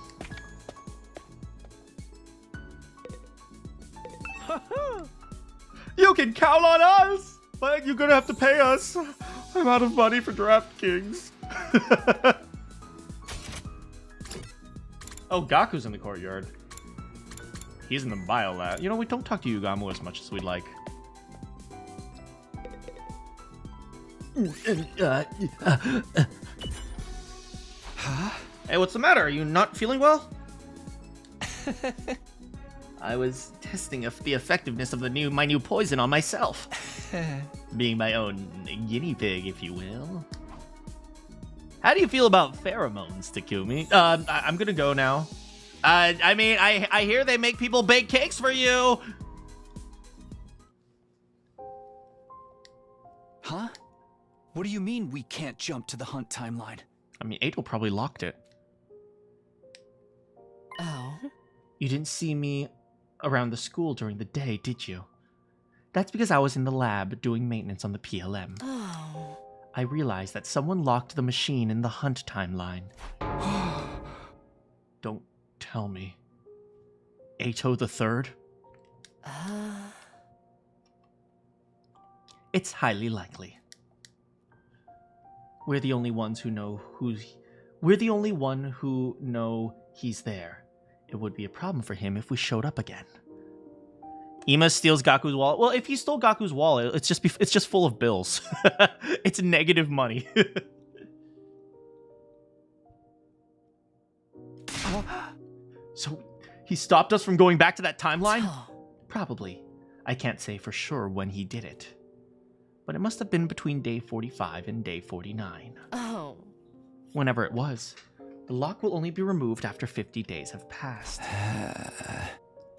S1: You can count on us, but you're gonna have to pay us. I'm out of money for DraftKings. Oh, Gaku's in the courtyard. He's in the bio lab. You know, we don't talk to Yugamu as much as we'd like. Hey, what's the matter? Are you not feeling well? I was testing the effectiveness of my new poison on myself. Being my own guinea pig, if you will. How do you feel about pheromones, Takumi? I'm gonna go now. I mean, I hear they make people bake cakes for you.
S7: Huh? What do you mean we can't jump to the hunt timeline?
S1: I mean, Eito probably locked it.
S2: Oh?
S8: You didn't see me around the school during the day, did you? That's because I was in the lab doing maintenance on the PLM.
S5: Oh.
S8: I realized that someone locked the machine in the hunt timeline. Don't tell me. Eito the Third?
S1: It's highly likely. We're the only one who know he's there. It would be a problem for him if we showed up again. Ima steals Gaku's wallet. Well, if he stole Gaku's wallet, it's just full of bills. It's negative money. So he stopped us from going back to that timeline? Probably. I can't say for sure when he did it. But it must have been between day 45 and day 49.
S9: Oh.
S1: Whenever it was. The lock will only be removed after 50 days have passed.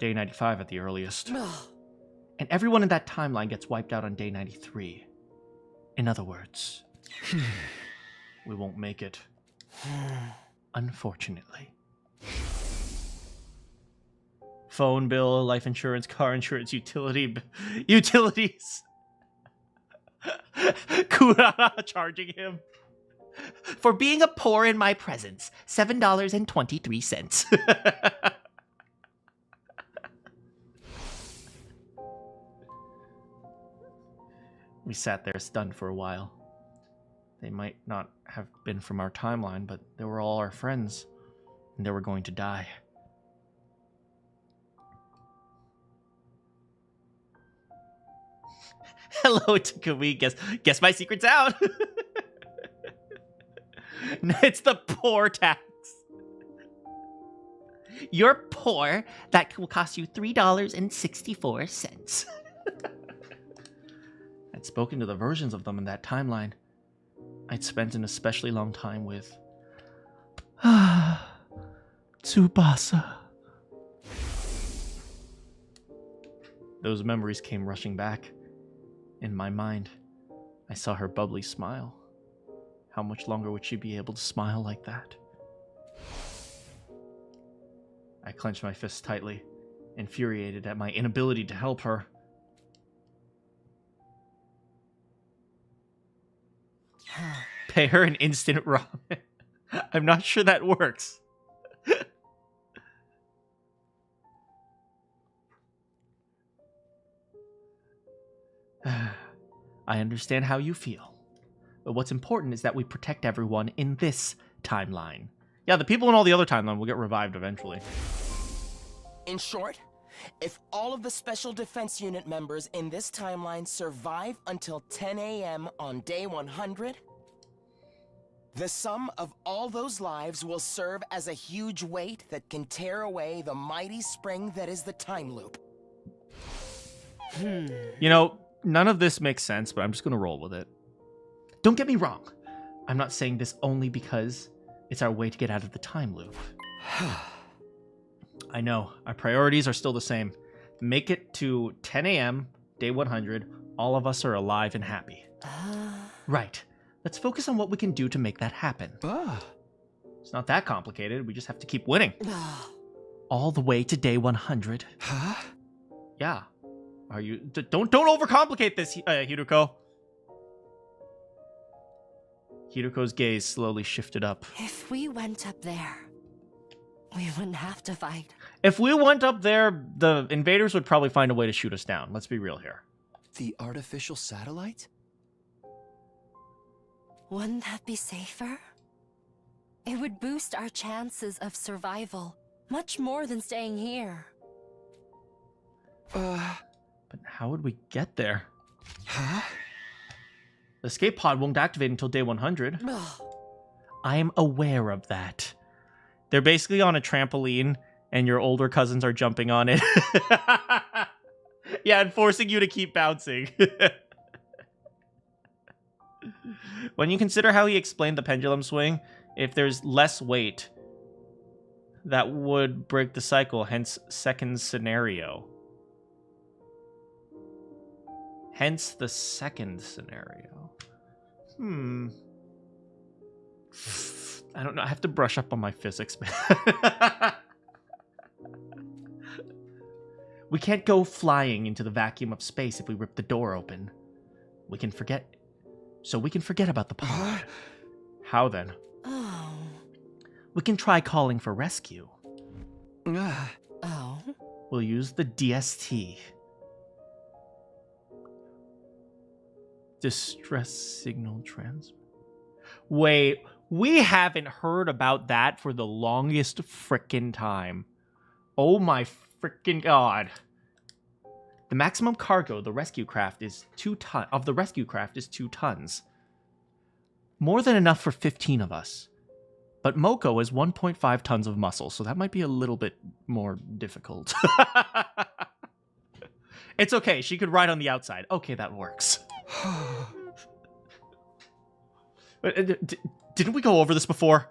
S1: Day 95 at the earliest. And everyone in that timeline gets wiped out on day 93. In other words, we won't make it. Unfortunately. Phone bill, life insurance, car insurance, utilities. Kurara charging him. For being a poor in my presence, $7.23. We sat there stunned for a while. They might not have been from our timeline, but they were all our friends, and they were going to die. Hello, Takumi. Guess my secret's out. It's the poor tax. You're poor. That will cost you $3.64. I'd spoken to the versions of them in that timeline. I'd spent an especially long time with Tsubasa. Those memories came rushing back. In my mind, I saw her bubbly smile. How much longer would she be able to smile like that? I clenched my fists tightly, infuriated at my inability to help her. Pay her an instant ramen. I'm not sure that works. I understand how you feel. But what's important is that we protect everyone in this timeline. Yeah, the people in all the other timelines will get revived eventually.
S6: In short, if all of the Special Defense Unit members in this timeline survive until 10 a.m. on day 100, the sum of all those lives will serve as a huge weight that can tear away the mighty spring that is the time loop.
S1: You know, none of this makes sense, but I'm just going to roll with it. Don't get me wrong. I'm not saying this only because it's our way to get out of the time loop. I know, our priorities are still the same. Make it to 10 a.m., day 100, all of us are alive and happy. Right. Let's focus on what we can do to make that happen. It's not that complicated, we just have to keep winning. All the way to day 100. Yeah. Are you... Don't overcomplicate this, Hiruko. Hiruko's gaze slowly shifted up.
S9: If we went up there, we wouldn't have to fight.
S1: If we went up there, the invaders would probably find a way to shoot us down. Let's be real here.
S7: The artificial satellite?
S9: Wouldn't that be safer? It would boost our chances of survival much more than staying here.
S1: But how would we get there? The escape pod won't activate until day 100. I am aware of that. They're basically on a trampoline, and your older cousins are jumping on it. Yeah, and forcing you to keep bouncing. When you consider how he explained the pendulum swing, if there's less weight, that would break the cycle, hence second scenario. Hence the second scenario. I don't know. I have to brush up on my physics, man. We can't go flying into the vacuum of space if we rip the door open. We can forget. So we can forget about the pod. How then?
S9: Oh.
S1: We can try calling for rescue.
S9: Oh?
S1: We'll use the DST. Distress signal transmit. Wait, we haven't heard about that for the longest frickin' time. Oh my frickin' god. The maximum cargo the rescue craft is 2 tons. More than enough for 15 of us. But Moko is 1.5 tons of muscle, so that might be a little bit more difficult. It's okay, she could ride on the outside. Okay, that works. Didn't we go over this before?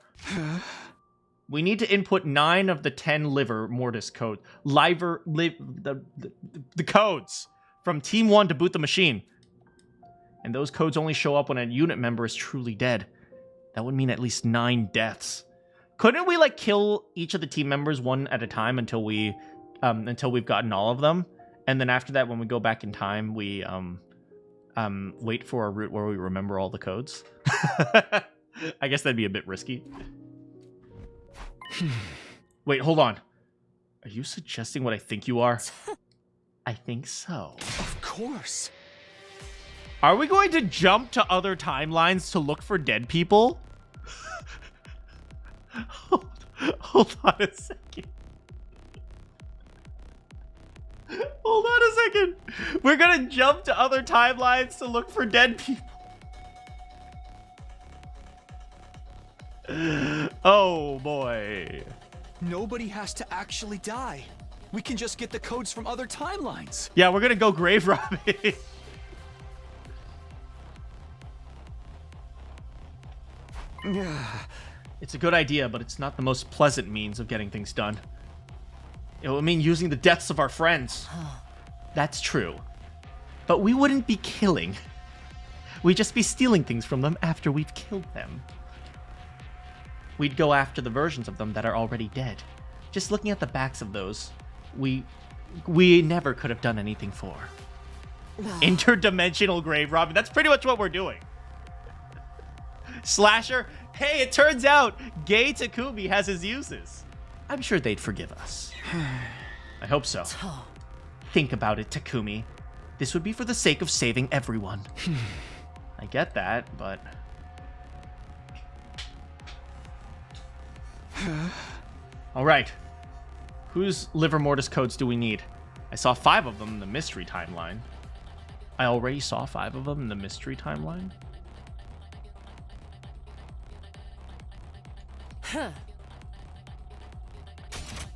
S1: We need to input 9 of the 10 liver mortis code. The codes from Team 1 to boot the machine. And those codes only show up when a unit member is truly dead. That would mean at least 9 deaths. Couldn't we, like, kill each of the team members one at a time until we've gotten all of them? And then after that, when we go back in time, we, wait for a route where we remember all the codes? I guess that'd be a bit risky. Wait, hold on. Are you suggesting what I think you are? I think so.
S6: Of course.
S1: Are we going to jump to other timelines to look for dead people? Hold on a second. Hold on a second. We're gonna jump to other timelines to look for dead people. Oh boy.
S7: Nobody has to actually die. We can just get the codes from other timelines.
S1: Yeah, we're gonna go grave robbing. It's a good idea, but it's not the most pleasant means of getting things done. It would mean using the deaths of our friends. That's true. But we wouldn't be killing. We'd just be stealing things from them after we've killed them. We'd go after the versions of them that are already dead. Just looking at the backs of those, we never could have done anything for. Interdimensional grave robbing. That's pretty much what we're doing. Slasher. Hey, it turns out gay Takumi has his uses. I'm sure they'd forgive us. I hope so. Think about it, Takumi. This would be for the sake of saving everyone. I get that, but... Alright. Whose liver mortis codes do we need? I saw 5 of them in the mystery timeline. I already saw 5 of them in the mystery timeline?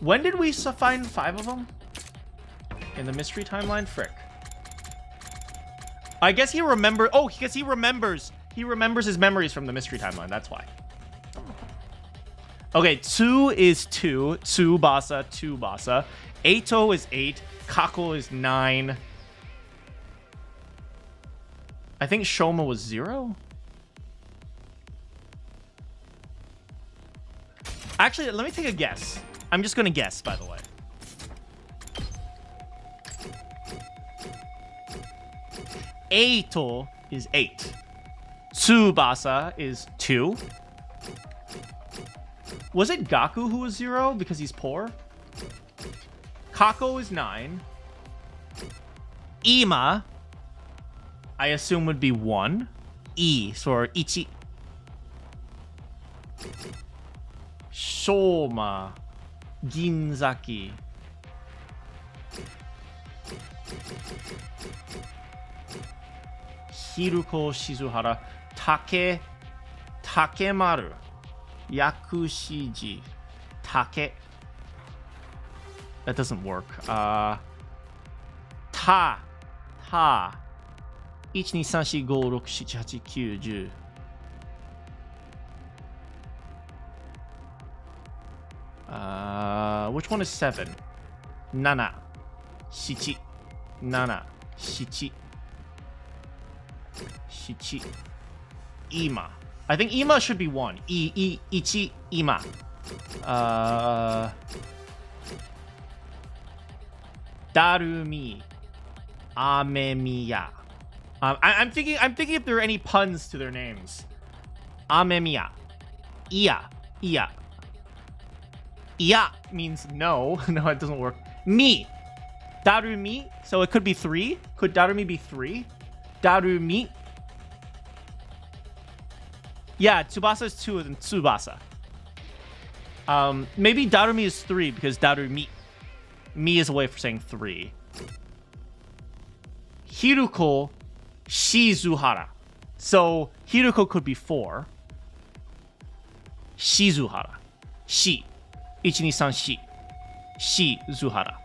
S1: When did we find 5 of them? In the mystery timeline? Frick. I guess he remembers... Oh, because he remembers. He remembers his memories from the mystery timeline. That's why. Okay, 2 is 2. Tsubasa. Eito is 8. Kako is 9. I think Shoma was 0? Actually, let me take a guess. I'm just gonna guess, by the way. Eito is 8. Tsubasa is 2. Was it Gaku who was 0 because he's poor? Kako is 9. Ima, I assume, would be 1. So Ichi. Shoma. Ginzaki. Hiruko Shizuhara. Takemaru. Yakushiji. Take. That doesn't work. Ta. 1, 2, 3, 4, 5, 6, 7, 8, 9, 10. Which one is 7? 7. 7. 7. 7. Ima. I think Ima should be 1. Ichi, Ima. Darumi. Amemiya. I'm thinking if there are any puns to their names. Amemiya. Iya. Iya means no. No, it doesn't work. Mi. Darumi. So it could be 3. Could Darumi be 3? Darumi. Yeah, Tsubasa is 2 and Tsubasa. Maybe Darumi is 3 because Darumi. Mi is a way for saying 3. Hiruko Shizuhara. So Hiruko could be 4. Shizuhara. Shi. 1, 2, 3, shi. Shizuhara.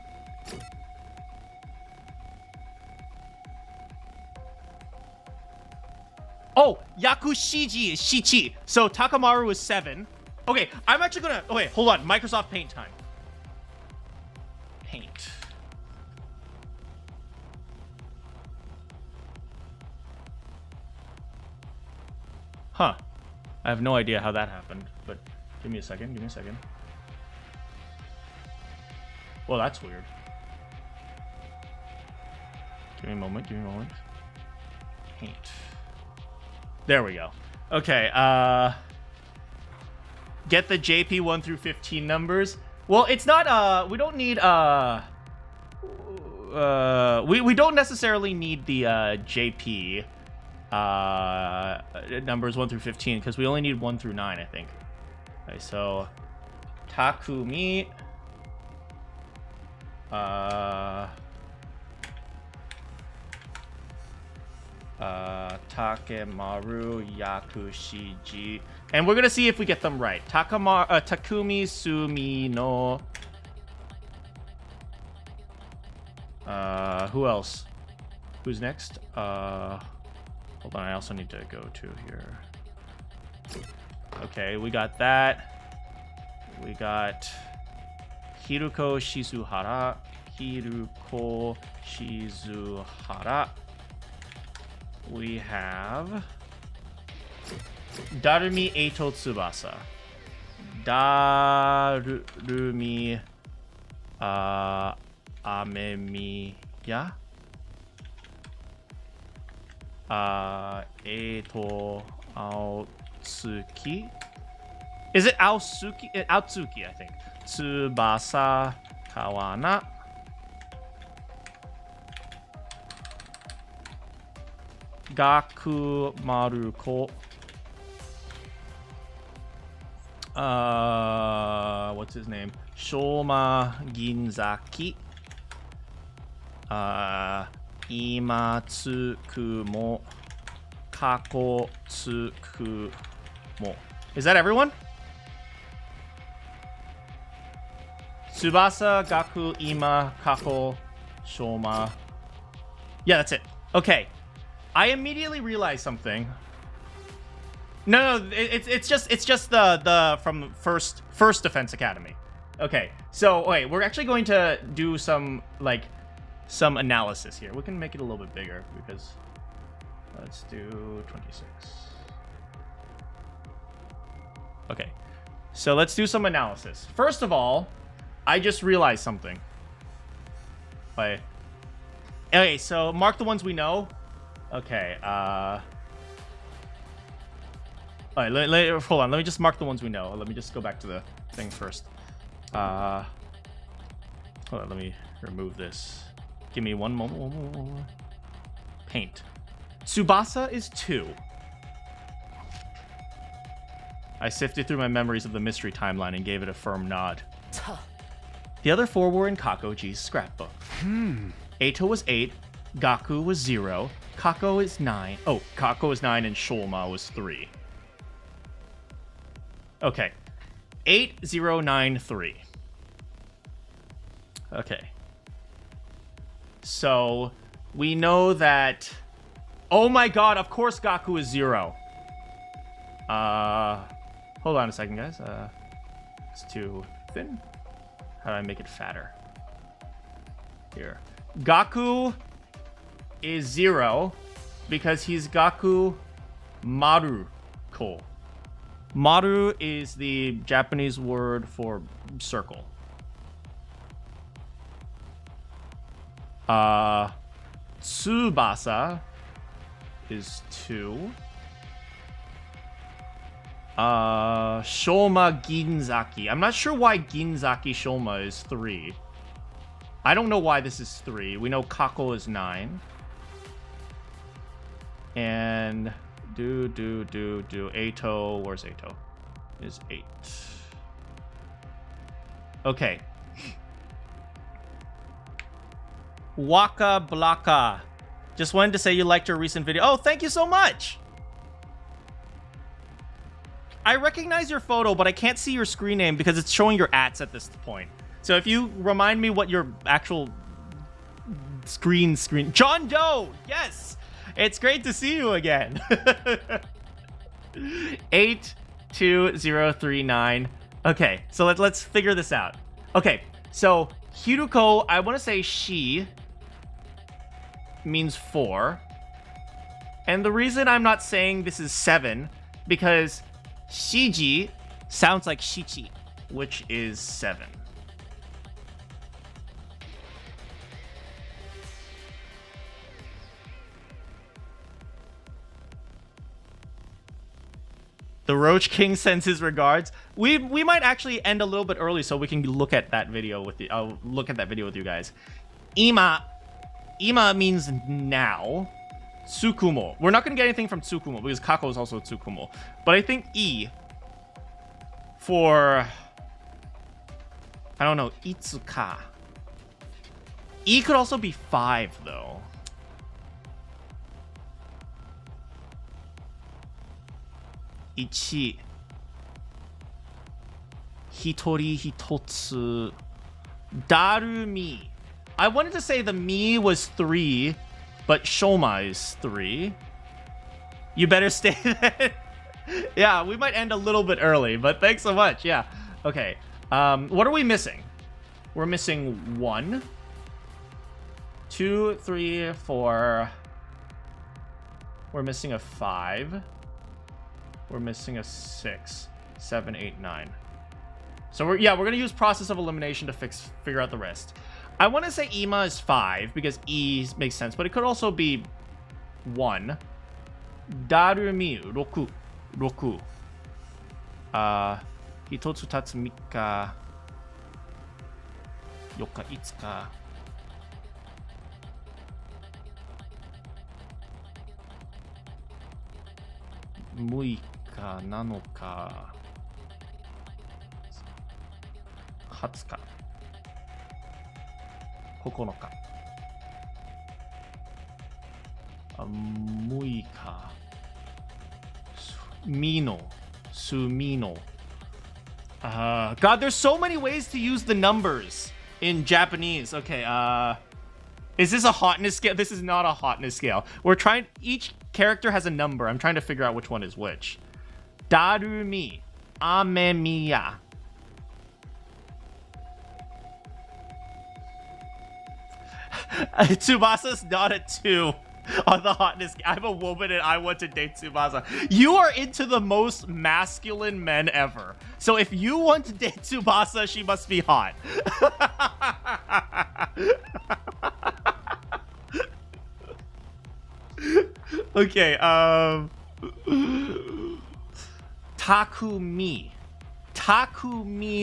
S1: Oh, Yakushiji is Shichi. So Takamaru is 7. Okay, I'm actually gonna... Okay, hold on. Microsoft Paint time. Paint. Huh. I have no idea how that happened, but give me a second. Give me a second. Well, that's weird. Give me a moment. Give me a moment. Paint. There we go. Okay, get the JP 1 through 15 numbers. Well, it's not, we don't need, we don't necessarily need the, JP, numbers 1 through 15, because we only need 1 through 9, I think. Okay, so, Takumi, Takemaru, Yakushiji, and we're gonna see if we get them right. Takumi Sumino. Who else? Who's next? Hold on, I also need to go to here. Okay, we got that. We got Hiruko Shizuhara. Hiruko Shizuhara. We have Darumi Eito Tsubasa. Darumi Amemiya. Eito Aotsuki. Is it Aotsuki? Aotsuki, I think. Tsubasa Kawana. Gaku Maruko. What's his name? Shoma Ginzaki. Imatsukumo. Kakotsukumo. Is that everyone? Tsubasa, Gaku, Ima, Kako, Shoma. Yeah, that's it. Okay. I immediately realized something. No, it's just the from first Defense Academy. Okay, so wait, we're actually going to do some analysis here. We can make it a little bit bigger because let's do 26. Okay, so let's do some analysis. First of all, I just realized something. Wait. Okay, so mark the ones we know. Okay, all right, hold on. Let me just mark the ones we know. Let me just go back to the thing first. Hold on, let me remove this. Give me one moment. Paint. Tsubasa is 2. I sifted through my memories of the mystery timeline and gave it a firm nod. The other 4 were in Kakoji's scrapbook. Eito was 8. Gaku was 0. Kako is 9. Oh, Kako is 9 and Shoma was 3. Okay. 8093. Okay. So, we know that... Oh my god, of course Gaku is 0. Hold on a second, guys. It's too thin. How do I make it fatter? Here. Gaku is 0 because he's Gaku Maruko. Maru is the Japanese word for circle. Tsubasa is 2. Shoma Ginzaki. I'm not sure why Ginzaki Shoma is 3. I don't know why this is 3. We know Kako is 9. And Ato, where's Ato? Is 8. Okay. Waka Blaka. Just wanted to say you liked your recent video. Oh, thank you so much. I recognize your photo, but I can't see your screen name because it's showing your ats at this point. So if you remind me what your actual screen. John Doe, yes. It's great to see you again. 82039. Okay, so let's figure this out. Okay, so Hiruko, I want to say she means 4. And the reason I'm not saying this is 7, because Shiji sounds like Shichi, which is 7. The Roach King sends his regards. We might actually end a little bit early so we can look at that video with you. I'll look at that video with you guys. Ima means now. Tsukumo. We're not gonna get anything from Tsukumo because Kako is also Tsukumo. But I think I for, I don't know, Itsuka. I could also be 5 though. Ichi. Hitori hitotsu. Darumi. I wanted to say the mi was 3, but Shoma is 3. You better stay there. Yeah, we might end a little bit early, but thanks so much. Yeah. Okay. What are we missing? We're missing 1, 2, 3, 4. We're missing a 5. We're missing a 6, 7, 8, 9. So we're gonna use process of elimination to figure out the rest. I want to say Ima is 5 because E makes sense, but it could also be 1. Darumi 6. 6. Hitotsu tatsu mikka. 4日5日。6日7日20日9日6日Mino Sumino. God, there's so many ways to use the numbers in Japanese. Okay, is this a hotness scale? This is not a hotness scale. We're trying, each character has a number. I'm trying to figure out which one is which. Darumi, Amemiya. Tsubasa's not a 2 on the hotness. I'm a woman and I want to date Tsubasa. You are into the most masculine men ever. So if you want to date Tsubasa, she must be hot. Okay, Takumi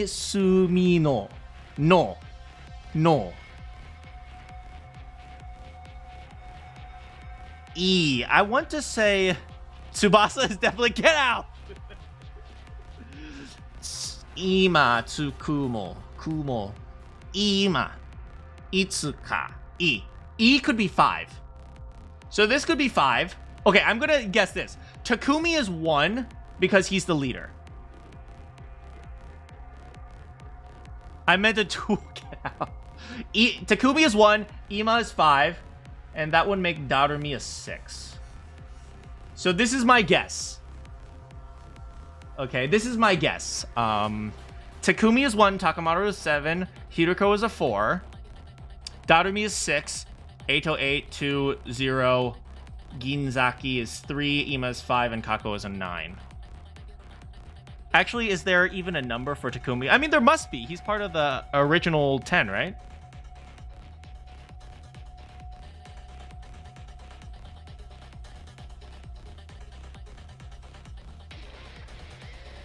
S1: Sumino. No. E. I want to say Tsubasa is definitely get out. Ima Tsukumo. Kumo. Ima. Itsuka. E. E could be 5. So this could be 5. Okay, I'm gonna guess this. Takumi is 1 because he's the leader. I meant to 2 get out. Takumi is 1, Ima is 5, and that would make Darumi a 6. So this is my guess. Okay, this is my guess. Takumi is 1, Takamaru is 7, Hiruko is a 4, Darumi is 6, Ato 8, 2, 0, Ginzaki is 3, Ima is 5, and Kako is a 9. Actually, is there even a number for Takumi? I mean, there must be. He's part of the original 10, right?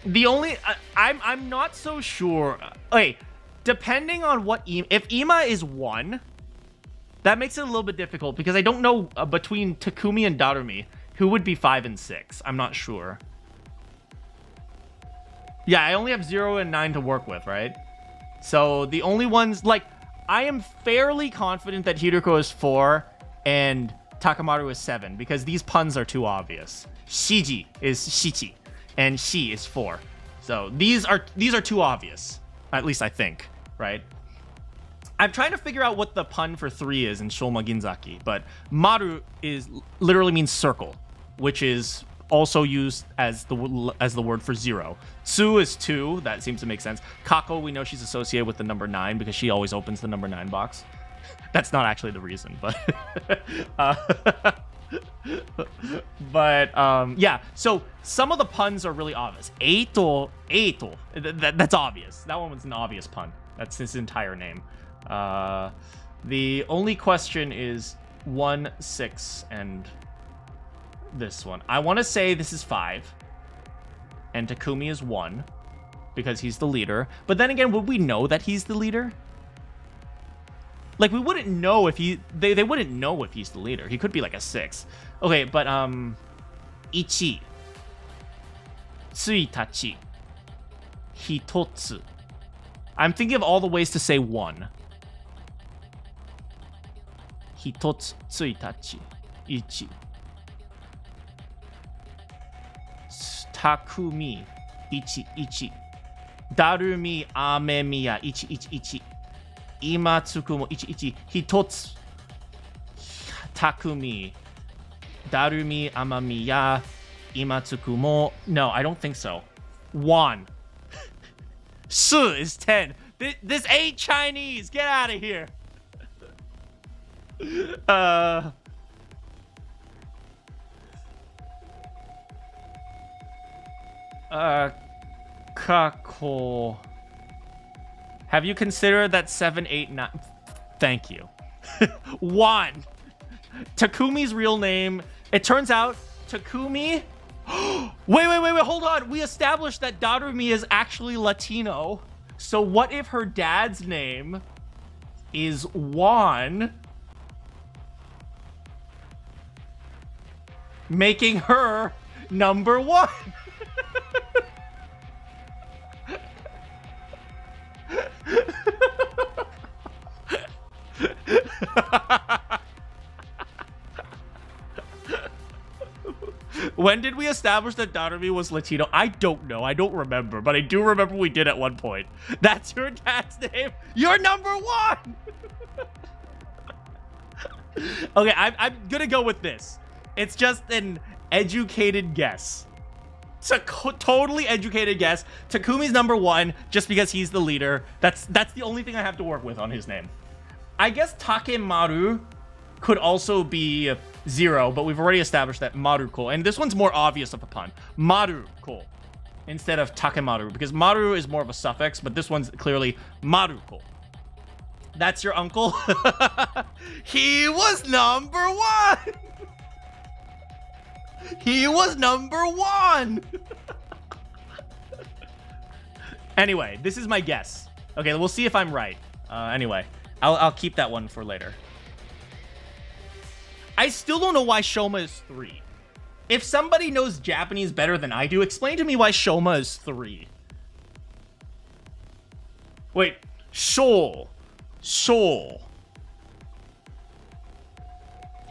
S1: The only I'm not so sure. Okay, depending on what if Ima is 1, that makes it a little bit difficult because I don't know between Takumi and Darumi Who would be 5 and 6? I'm not sure. Yeah, I only have 0 and 9 to work with, right? So the only ones, like, I am fairly confident that Hiruko is 4 and Takamaru is 7 because these puns are too obvious. Shiji is Shichi and Shi is 4. So these are too obvious. At least I think, right? I'm trying to figure out what the pun for 3 is in Shoma Ginzaki, but Maru literally means circle, which is also used as the word for 0. Tsu is 2. That seems to make sense. Kako, we know she's associated with the number 9 because she always opens the number 9 box. That's not actually the reason, but yeah. So some of the puns are really obvious. Eito. That's obvious. That one was an obvious pun. That's his entire name. The only question is 1, 6, and this one. I want to say this is 5, and Takumi is 1 because he's the leader. But then again, would we know that he's the leader? Like, we wouldn't know if they wouldn't know if he's the leader. He could be like a 6. Okay, but ichi, tsuitachi, hitotsu. I'm thinking of all the ways to say 1. Hitotsu, tsuitachi, ichi. Takumi, ichi, ichi. Darumi, amemiya, ichi, ichi, ichi. Imatsuku mo ichi, ichi. Hitotsu. Takumi. Darumi, amamiya. Imatsuku mo. No, I don't think so. 1. Su is 10. This ain't Chinese. Get out of here. Kako. Have you considered that 7, 8, 9? Thank you. 1. Takumi's real name. It turns out Takumi. Wait, hold on. We established that Darumi is actually Latino. So what if her dad's name is Juan, making her number 1? When did we establish that Darumi was Latino? I don't know. I don't remember, but I do remember we did at one point. That's your dad's name. You're number 1. Okay, I'm gonna go with this. It's just an educated guess. It's a totally educated guess. Takumi's number 1 just because he's the leader. That's the only thing I have to work with on his name. I guess Takemaru could also be 0, but we've already established that Maruko. And this one's more obvious of a pun. Maruko instead of Takemaru, because Maru is more of a suffix, but this one's clearly Maruko. That's your uncle? He was number 1! He was number 1! Anyway, this is my guess. Okay, we'll see if I'm right. Anyway, I'll keep that one for later. I still don't know why Shoma is 3. If somebody knows Japanese better than I do, explain to me why Shoma is 3. Wait, Shou. So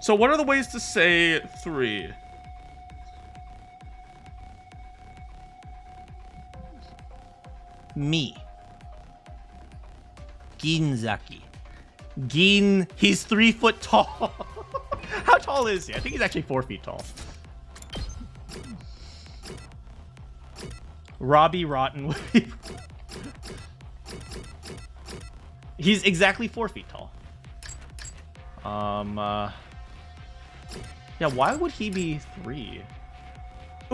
S1: what are the ways to say 3? Me. Ginzaki. He's 3 foot tall. How tall is he? I think he's actually 4 feet tall. Robbie Rotten. He's exactly 4 feet tall. Yeah, why would he be 3?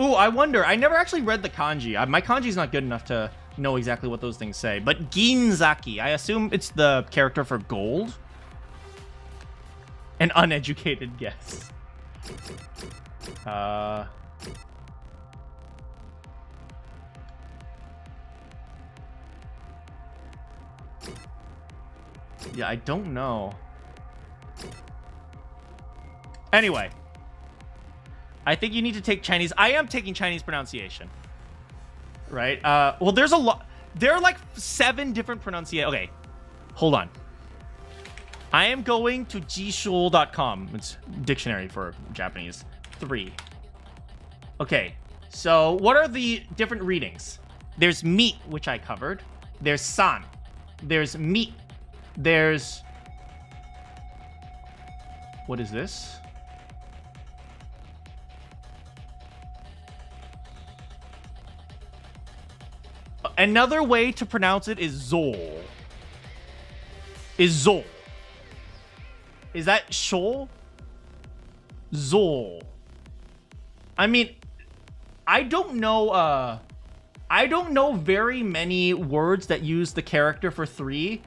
S1: Ooh, I wonder. I never actually read the kanji. My kanji's not good enough to know exactly what those things say. But Ginzaki, I assume it's the character for gold? An uneducated guess. Yeah, I don't know. Anyway, I think you need to take Chinese. I am taking Chinese pronunciation. Right? Well, there's a lot. There are like 7 different pronunciations. Okay, hold on. I am going to jishul.com. It's dictionary for Japanese. 3. Okay, so what are the different readings? There's meat, which I covered. There's san. There's meat. There's... What is this? Another way to pronounce it is Zol. Is Zol. Is that Shol? Zol. I mean, I don't know very many words that use the character for 3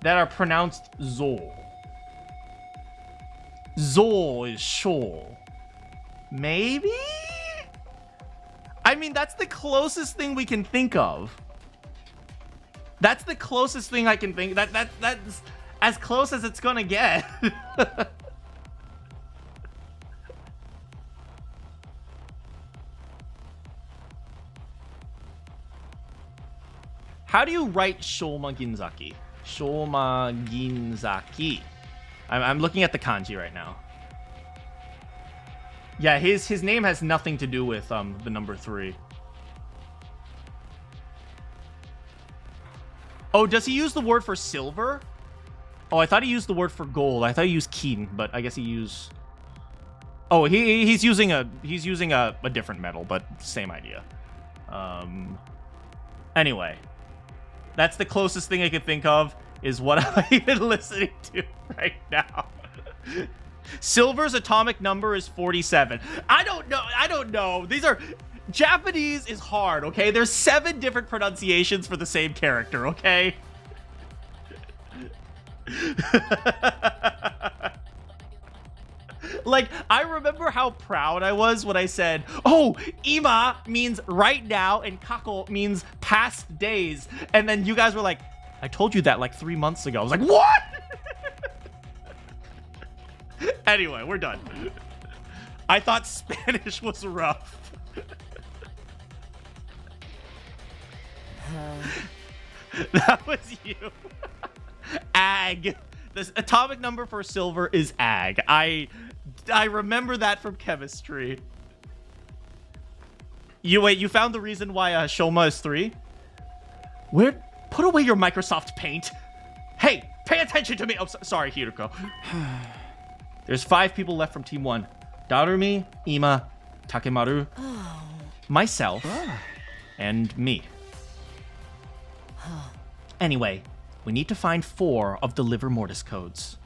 S1: that are pronounced Zol. Zol is Shol. Maybe? I mean, that's the closest thing we can think of. That's the closest thing I can think. That's as close as it's gonna get. How do you write Shoma Ginzaki? Shoma Ginzaki. I'm looking at the kanji right now. Yeah, his name has nothing to do with the number 3. Oh, does he use the word for silver? Oh, I thought he used the word for gold. I thought he used kin, but I guess he used... Oh, he's using a different metal, but same idea. Anyway, that's the closest thing I could think of is what I'm even listening to right now. Silver's atomic number is 47. I don't know. These are... Japanese is hard, okay? There's 7 different pronunciations for the same character, okay? Like, I remember how proud I was when I said, oh, ima means right now and kako means past days. And then you guys were like, I told you that like 3 months ago. I was like, what? Anyway, we're done. I thought Spanish was rough. That was you. Ag. The atomic number for silver is ag. I remember that from chemistry. You found the reason why Shoma is 3? Where? Put away your Microsoft Paint. Hey, pay attention to me. Oh, sorry, Hiruko. There's 5 people left from Team 1. Darumi, Ima, Takemaru, myself, and me. Anyway, we need to find 4 of the Liver Mortis codes.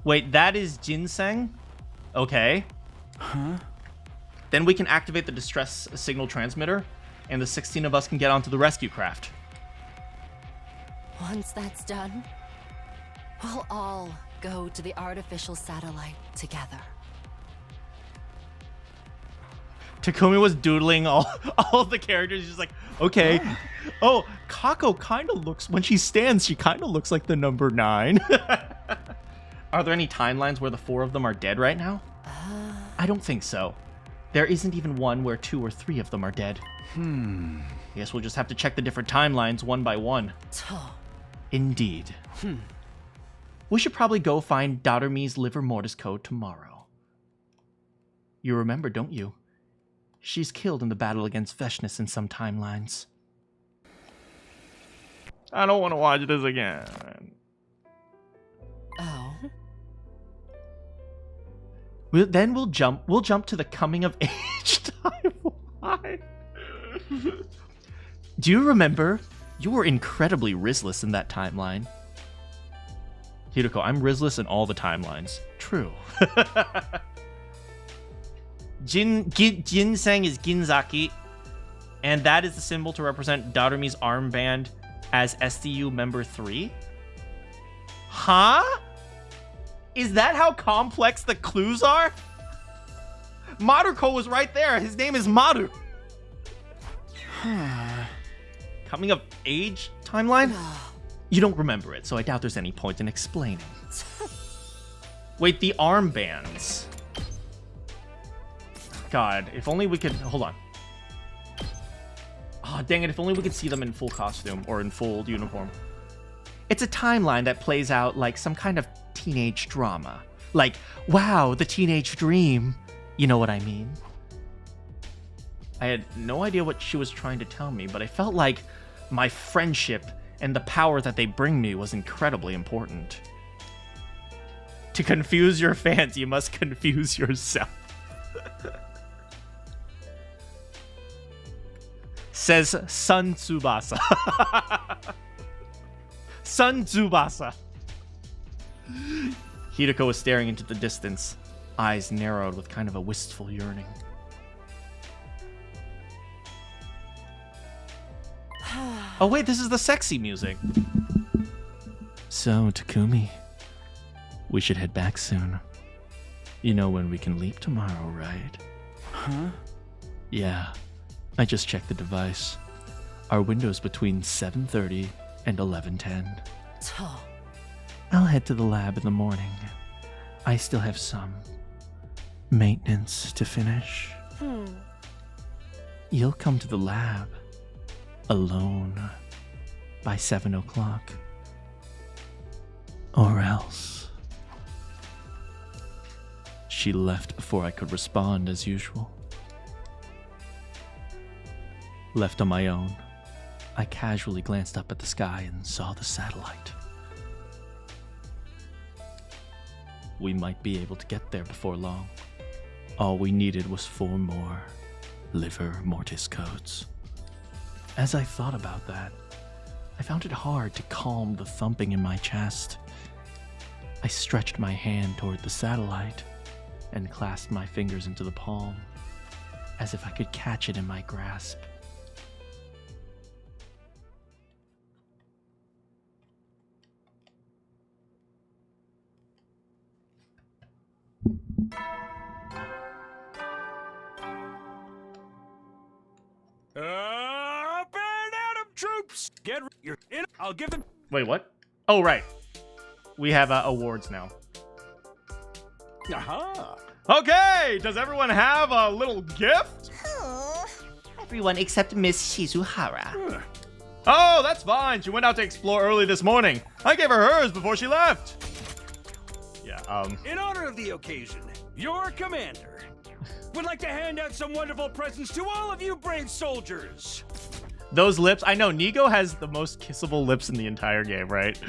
S1: Wait, that is ginseng? Okay. Huh? Then we can activate the distress signal transmitter, and the 16 of us can get onto the rescue craft.
S9: Once that's done, we'll all go to the artificial satellite together.
S1: Takumi was doodling all the characters. He's just like, okay. Oh, Kako kind of looks, when she stands, she kind of looks like the number 9. Are there any timelines where the 4 of them are dead right now? I don't think so. There isn't even one where 2 or 3 of them are dead. I guess we'll just have to check the different timelines one by one. Indeed. We should probably go find Darumi's Liver Mortis code tomorrow. You remember, don't you? She's killed in the battle against Veshness in some timelines. I don't want to watch this again.
S9: Oh?
S1: Then we'll jump to the coming of age timeline. Do you remember? You were incredibly Rizless in that timeline. Hiruko, I'm Rizless in all the timelines. True. Ginseng is Ginzaki, and that is the symbol to represent Darumi's armband as SDU member 3. Huh? Is that how complex the clues are? Maruko was right there. His name is Maru. Coming of age timeline? You don't remember it, so I doubt there's any point in explaining. Wait, the armbands. God, if only we could... Hold on. Oh, dang it, if only we could see them in full costume or in full uniform. It's a timeline that plays out like some kind of teenage drama. Like, wow, the teenage dream. You know what I mean? I had no idea what she was trying to tell me, but I felt like my friendship and the power that they bring me was incredibly important. To confuse your fans, you must confuse yourself. Says Sun Tsubasa. Sun Tsubasa. Hideko was staring into the distance, eyes narrowed with kind of a wistful yearning. Oh wait, this is the sexy music. So, Takumi, we should head back soon. You know when we can leap tomorrow, right?
S4: Huh?
S1: Yeah, I just checked the device. Our window's between 7:30 and 11:10. I'll head to the lab in the morning. I still have some maintenance to finish. You'll come to the lab alone by 7 o'clock. Or else. She left before I could respond as usual. Left on my own, I casually glanced up at the sky and saw the satellite. We might be able to get there before long. All we needed was 4 more liver mortis codes. As I thought about that, I found it hard to calm the thumping in my chest. I stretched my hand toward the satellite and clasped my fingers into the palm, as if I could catch it in my grasp.
S4: Up and Adam troops! Get you're in. I'll give them.
S1: Wait, what? Oh, right. We have awards now.
S4: Aha!
S1: Okay, does everyone have a little gift?
S8: Everyone except Miss Shizuhara.
S1: Oh, that's fine. She went out to explore early this morning. I gave her hers before she left. Yeah,
S4: In honor of the occasion, your commander would like to hand out some wonderful presents to all of you brave soldiers.
S1: those lips. I know Nigo has the most kissable lips in the entire game, right?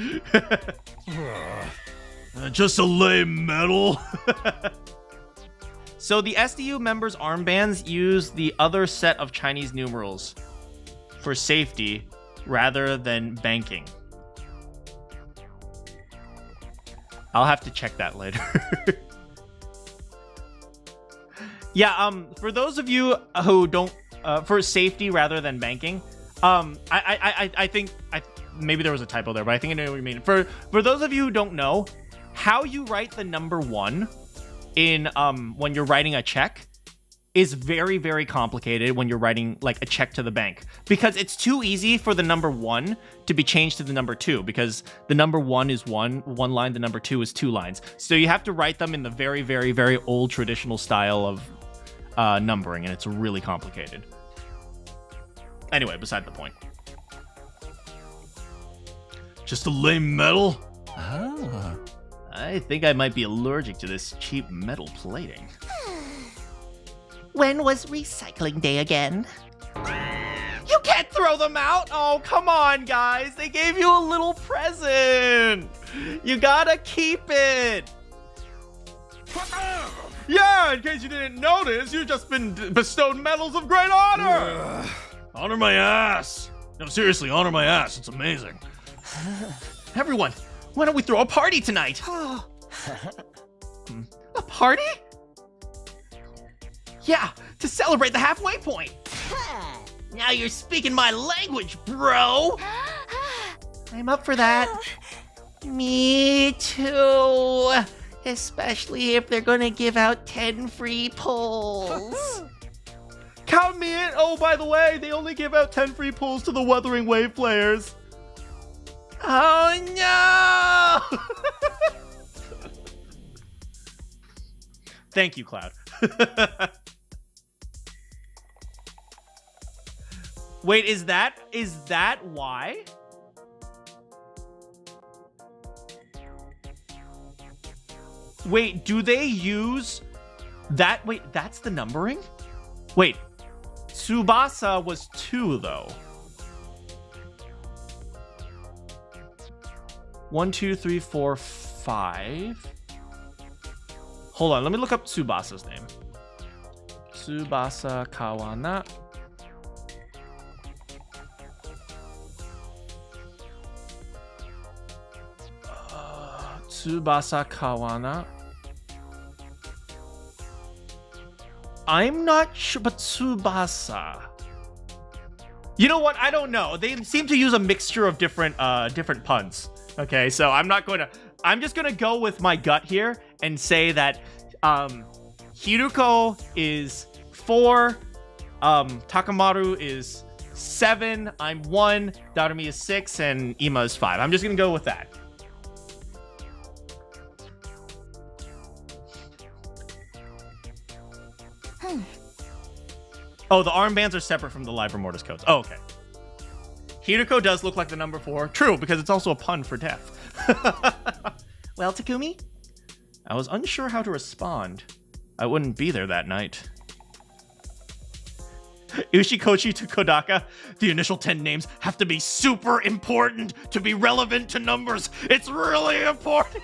S1: Just a lame medal. So the SDU members' armbands use the other set of Chinese numerals for safety rather than banking. I'll have to check that later. Yeah, for those of you who don't, for safety rather than banking, I think maybe there was a typo there, but I think I know what you mean. For those of you who don't know, how you write the number 1 in when you're writing a check is very, very complicated when you're writing like a check to the bank, because it's too easy for the number 1 to be changed to the number 2, because the number 1 is one line, the number 2 is 2 lines. So you have to write them in the very, very, very old traditional style of numbering, and it's really complicated. Anyway, beside the point. Just a lame metal? Ah. I think I might be allergic to this cheap metal plating.
S8: When was recycling day again? You can't throw them out!
S1: Oh, come on, guys. They gave you a little present. You gotta keep it. Yeah, in case you didn't notice, you've just been bestowed medals of great honor. Honor my ass. No, seriously, honor my ass. It's amazing. Everyone, why don't we throw a party tonight?
S8: A party?
S1: Yeah, to celebrate the halfway point.
S8: Now you're speaking my language, bro! I'm up for that. Me too. Especially if they're gonna give out 10 free pulls.
S1: Count me in. Oh, by the way, they only give out 10 free pulls to the Wuthering Wave players.
S8: Oh no!
S1: Thank you, Cloud. Wait, is that why? Wait, do they use that? Wait, that's the numbering? Wait, Tsubasa was 2 though. 1, 2, 3, 4, 5. Hold on, let me look up Tsubasa's name. Tsubasa Kawana. Tsubasa Kawana. I'm not sure, but Tsubasa. You know what? I don't know. They seem to use a mixture of different puns. Okay, so I'm just gonna go with my gut here and say that Hiruko is 4, Takamaru is 7, I'm 1, Darumi is 6, and Ima is 5. I'm just gonna go with that. Oh, the armbands are separate from the Libra Mortis codes. Oh, okay. Hiruko does look like the number 4. True, because it's also a pun for death. Well, Takumi, I was unsure how to respond. I wouldn't be there that night. Ushikoshi to Kodaka. The initial 10 names have to be super important to be relevant to numbers. It's really important.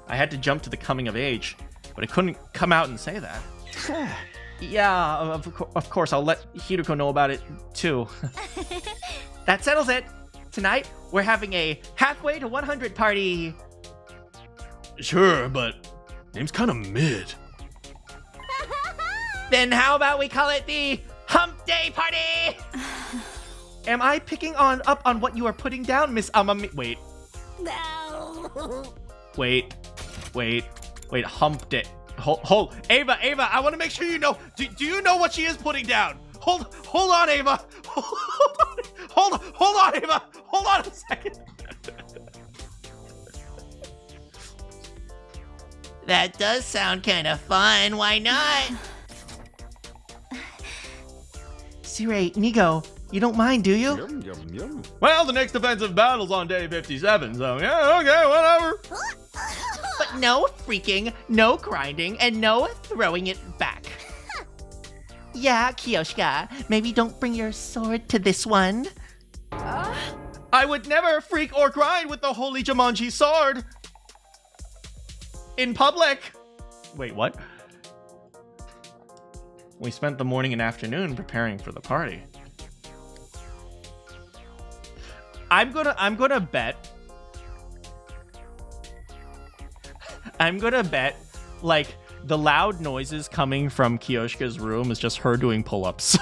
S1: I had to jump to the coming of age, but I couldn't come out and say that. Yeah, of course, I'll let Hiruko know about it, too. That settles it. Tonight, we're having a halfway to 100 party.
S4: Sure, but name's kind of mid.
S8: Then how about we call it the Hump Day Party?
S1: Am I picking up on what you are putting down, Miss Amami? Wait.
S3: No.
S1: Wait, Hump Day. Hold, Ava, I want to make sure you know. Do you know what she is putting down? Hold on, Ava. Hold on, Ava. Hold on a second.
S8: That does sound kind of fun. Why not? Sirei, Nigo, you don't mind, do you?
S4: Yum, yum, yum.
S1: Well, the next defensive battle's on day 57, so yeah, okay, whatever.
S8: But no freaking, no grinding, and no throwing it back. Yeah, Kiyoshika, maybe don't bring your sword to this one.
S1: I would never freak or grind with the holy Jumanji sword. In public. Wait, what? We spent the morning and afternoon preparing for the party. I'm gonna bet, like, the loud noises coming from Kiyoshika's room is just her doing pull-ups.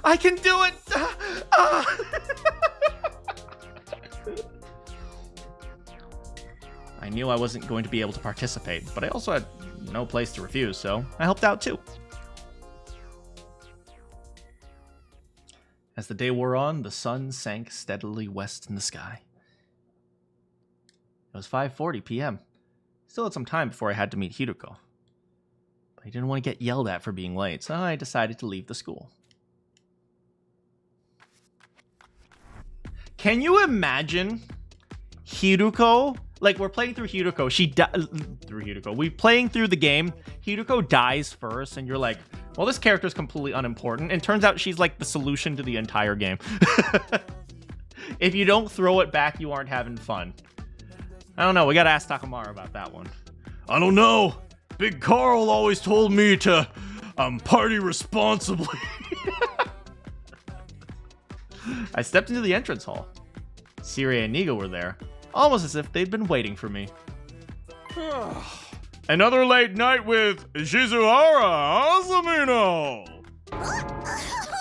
S1: I can do it! I knew I wasn't going to be able to participate, but I also had no place to refuse, so I helped out too. As the day wore on, the sun sank steadily west in the sky. It was 5:40 p.m. Still had some time before I had to meet Hiruko. But I didn't want to get yelled at for being late, so I decided to leave the school. Can you imagine Hiruko? Like, we're playing through Hiruko. We playing through the game. Hiruko dies first, and you're like, well, this character's completely unimportant. And turns out she's like the solution to the entire game. If you don't throw it back, you aren't having fun. I don't know. We gotta ask Takamaru about that one.
S4: I don't know. Big Carl always told me to party responsibly.
S1: I stepped into the entrance hall. Sirei and Nigo were there, almost as if they'd been waiting for me.
S4: Another late night with Shizuhara, Sumino.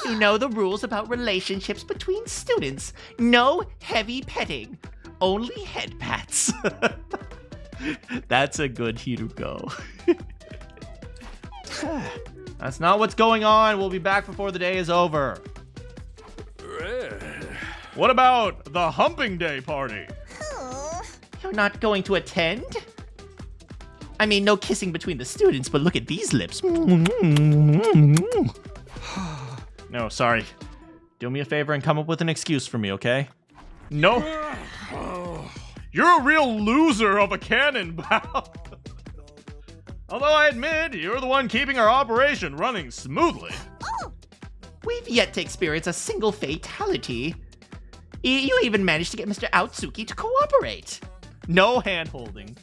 S8: You know the rules about relationships between students. No heavy petting. Only head pats.
S1: That's a good Hiruko. That's not what's going on. We'll be back before the day is over. What about the humping day party?
S8: You're not going to attend? I mean, no kissing between the students, but look at these lips.
S1: No, sorry. Do me a favor and come up with an excuse for me, okay? No. You're a real loser of a cannon, pal. Although I admit, you're the one keeping our operation running smoothly.
S8: We've yet to experience a single fatality. You even managed to get Mr. Outsuki to cooperate.
S1: No hand-holding.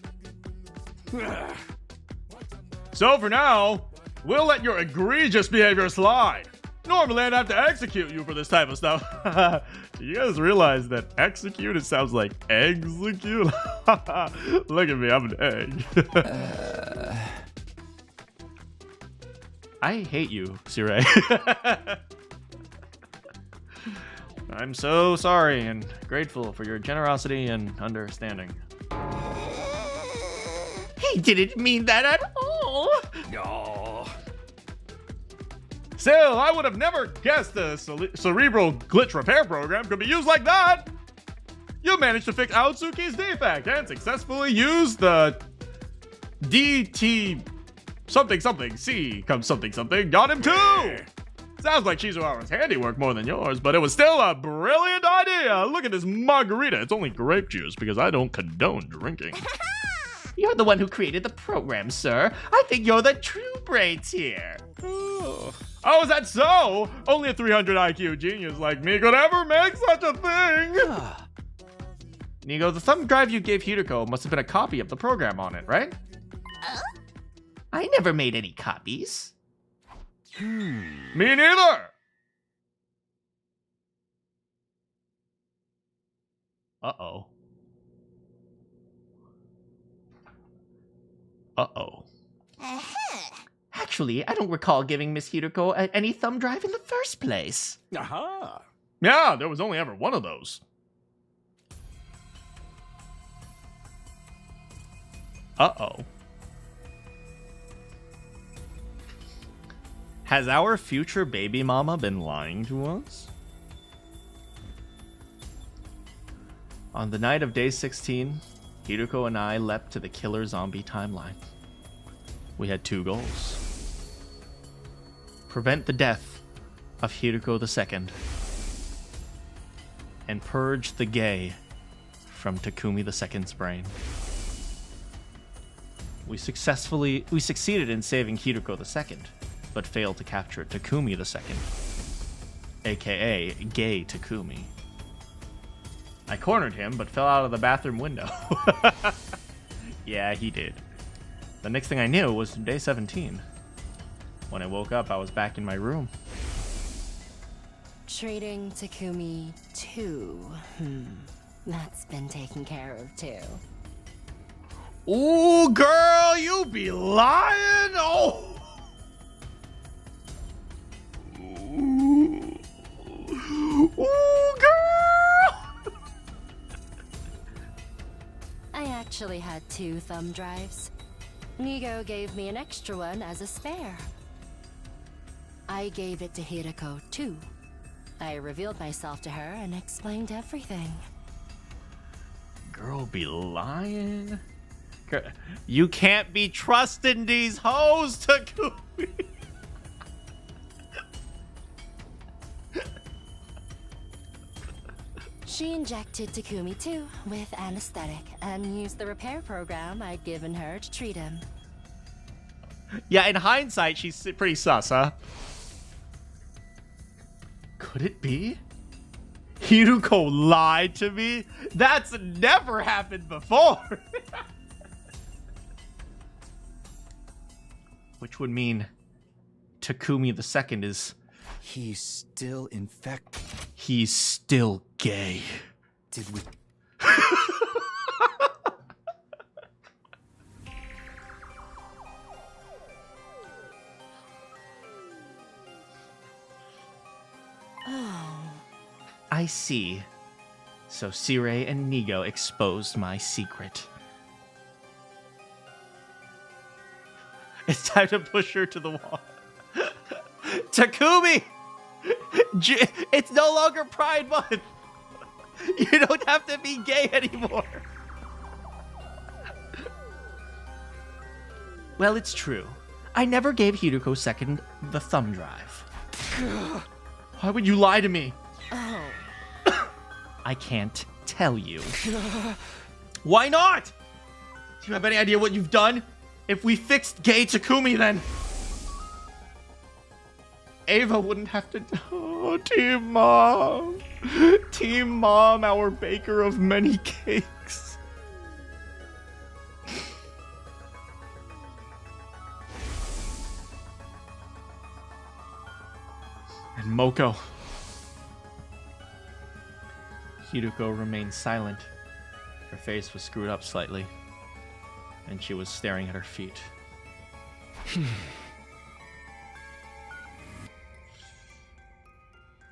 S1: So for now, we'll let your egregious behavior slide. Normally I'd have to execute you for this type of stuff. Do you guys realize that execute, it sounds like execute? Look at me, I'm an egg. I hate you, Sirei. I'm so sorry and grateful for your generosity and understanding.
S8: He didn't mean that at all.
S4: No.
S1: Still, I would have never guessed the cerebral glitch repair program could be used like that. You managed to fix Aotsuki's defect and successfully used the DT something something C comes something something got him too. Sounds like Shizuhara's handiwork more than yours, but it was still a brilliant idea. Look at this margarita. It's only grape juice because I don't condone drinking.
S8: You're the one who created the program, sir. I think you're the true brains here.
S1: Oh, is that so? Only a 300 IQ genius like me could ever make such a thing. Nigo, the thumb drive you gave Hideko must have been a copy of the program on it, right?
S8: I never made any copies.
S1: Me neither. Uh-oh. Uh-oh.
S8: Actually, I don't recall giving Miss Hideko any thumb drive in the first place.
S4: Aha.
S1: Yeah, there was only ever one of those. Uh-oh. Has our future baby mama been lying to us? On the night of day 16, Hideko and I leapt to the killer zombie timeline. We had two goals. Prevent the death of Hideko II and purge the gay from Takumi II's brain. We succeeded in saving Hideko II, but failed to capture Takumi II, aka Gay Takumi. I cornered him, but fell out of the bathroom window. Yeah, he did. The next thing I knew was day 17. When I woke up, I was back in my room.
S9: Treating Takumi too. That's been taken care of too.
S1: Ooh, girl, you be lying? Oh! Ooh, girl!
S9: I actually had 2 thumb drives. Nigo gave me an extra one as a spare. I gave it to Hideko too. I revealed myself to her and explained everything.
S1: Girl be lying? You can't be trusting these hoes, Takumi.
S9: She injected Takumi too with anesthetic and used the repair program I'd given her to treat him.
S1: Yeah, in hindsight, she's pretty sus, huh? Could it be? Hideko lied to me? That's never happened before! Which would mean Takumi II is...
S7: He's still infected.
S1: He's still gay.
S7: Did we...
S8: I see. So Sirei and Nigo exposed my secret.
S1: It's time to push her to the wall. Takumi! It's no longer Pride Month! You don't have to be gay anymore! Well, it's true. I never gave Hideko second the thumb drive. Why would you lie to me?
S5: Oh.
S1: I can't tell you. Why not? Do you have any idea what you've done? If we fixed gay Takumi, then Ava wouldn't have to. Oh, Team Mom. Team Mom, our baker of many cakes. And Moko. Hideko remained silent. Her face was screwed up slightly, and she was staring at her feet.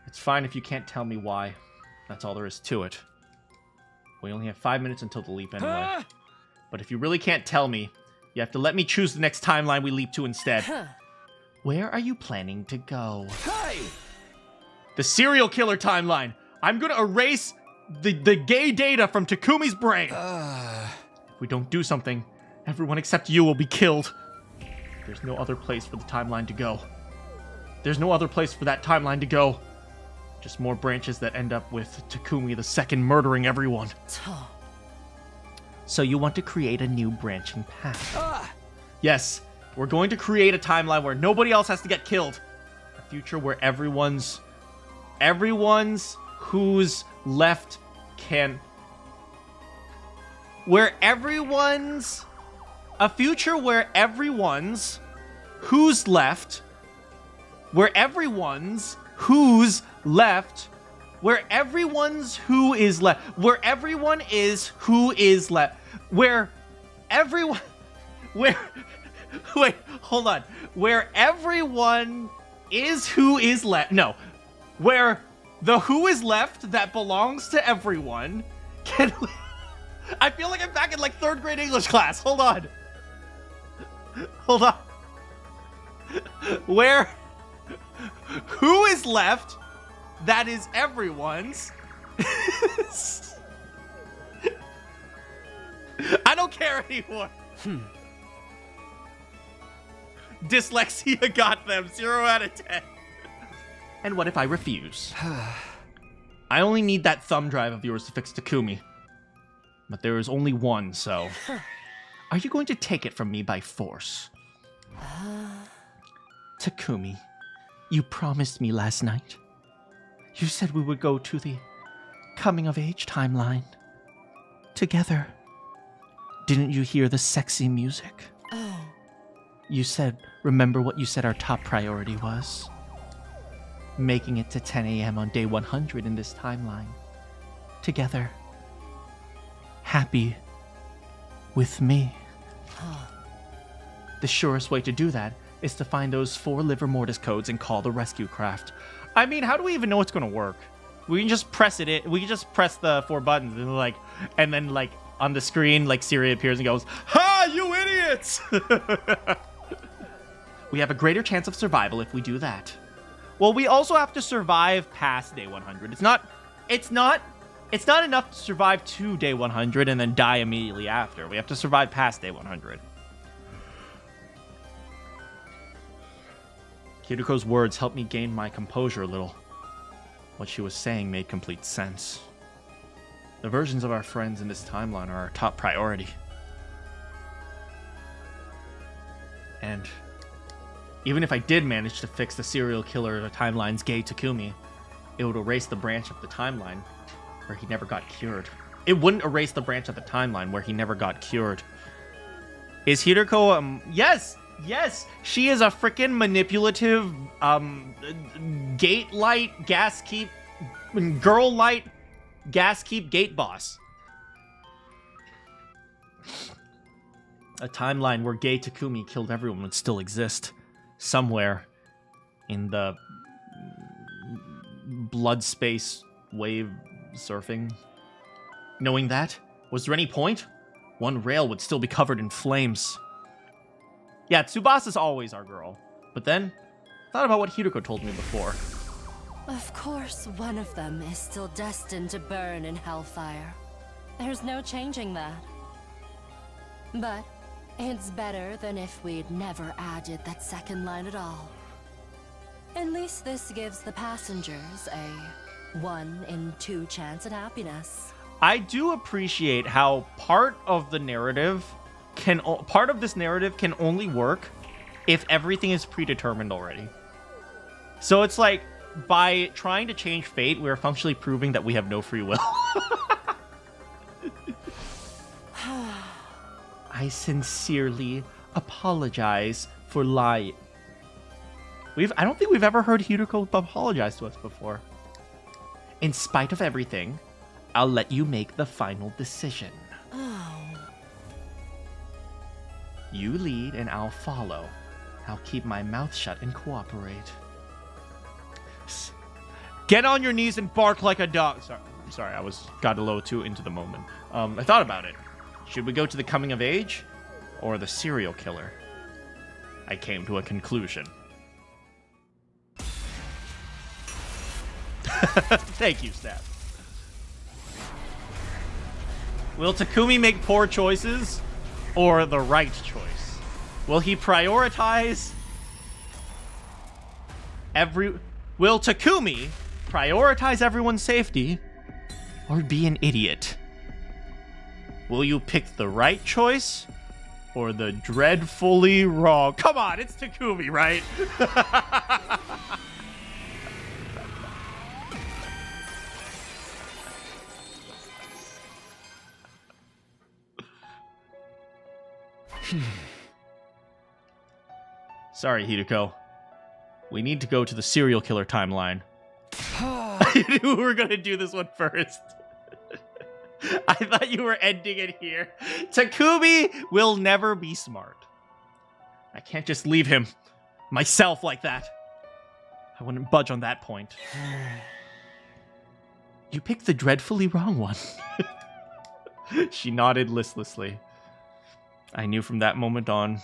S1: It's fine if you can't tell me why. That's all there is to it. We only have 5 minutes until the leap anyway. But if you really can't tell me, you have to let me choose the next timeline we leap to instead. Where are you planning to go?
S4: Hey!
S1: The serial killer timeline! I'm gonna erase the gay data from Takumi's brain! If we don't do something, everyone except you will be killed. There's no other place for the timeline to go. There's no other place for that timeline to go. Just more branches that end up with Takumi the Second murdering everyone. So you want to create a new branching path? Yes, we're going to create a timeline where nobody else has to get killed. A future where everyone's who's left can... A future where everyone's who's left... Where everyone's who's left... Where everyone's who is left... Where everyone is who is left... Where everyone... Where... Wait, hold on. Where everyone is who is left... No. Where the who is left that belongs to everyone can... I feel like I'm back in like 3rd grade English class. Hold on. Hold on. Where who is left that is everyone's... I don't care anymore. Dyslexia got them. 0 out of 10. And what if I refuse? I only need that thumb drive of yours to fix Takumi. But there is only one, so... Are you going to take it from me by force? Takumi, you promised me last night. You said we would go to the coming-of-age timeline. Together. Didn't you hear the sexy music?
S5: Oh.
S8: You said, remember what you said our top priority was? Making it to 10 a.m. on day 100 in this timeline. Together. Happy. With me. The surest way to do that is to find those 4 liver mortis codes and call the rescue craft. I mean, how do we even know it's gonna work? We can just press it. We can just press the 4 buttons and then on the screen, Sirei appears and goes, "Ha, you idiots!" We have a greater chance of survival if we do that.
S1: Well, we also have to survive past day 100. It's not enough to survive to day 100 and then die immediately after. We have to survive past day 100. Hideko's words helped me gain my composure a little. What she was saying made complete sense. The versions of our friends in this timeline are our top priority. And even if I did manage to fix the serial killer of the timeline's gay Takumi, it would erase the branch of the timeline where he never got cured. It wouldn't erase the branch of the timeline where he never got cured. Is Hideko, Yes! She is a freaking manipulative, gate light, gas keep, girl light, gas keep gate boss. A timeline where gay Takumi killed everyone would still exist. Somewhere in the blood space wave surfing. Knowing that, was there any point? One rail would still be covered in flames. Yeah, Tsubasa's always our girl. But then, thought about what Hideko told me before.
S9: Of course, one of them is still destined to burn in hellfire. There's no changing that. But It's better than if we'd never added that second line at all. At least this gives the passengers a 1 in 2 chance at happiness.
S1: I do appreciate how part of this narrative can only work if everything is predetermined already. So it's like, by trying to change fate, we're functionally proving that we have no free will. I sincerely apologize for lying. I don't think we've ever heard Hideko apologize to us before. In spite of everything, I'll let you make the final decision. You lead and I'll follow. I'll keep my mouth shut and cooperate. Get on your knees and bark like a dog. Sorry, I got a little too into the moment. I thought about it. Should we go to the coming of age or the serial killer? I came to a conclusion. Thank you, Steph. Will Takumi make poor choices or the right choice? Will he prioritize Will Takumi prioritize everyone's safety or be an idiot? Will you pick the right choice or the dreadfully wrong? Come on, it's Takumi, right? Sorry, Hideko. We need to go to the serial killer timeline. I knew we were going to do this one first. I thought you were ending it here. Takumi will never be smart. I can't just leave him myself like that. I wouldn't budge on that point. You picked the dreadfully wrong one. She nodded listlessly. I knew from that moment on,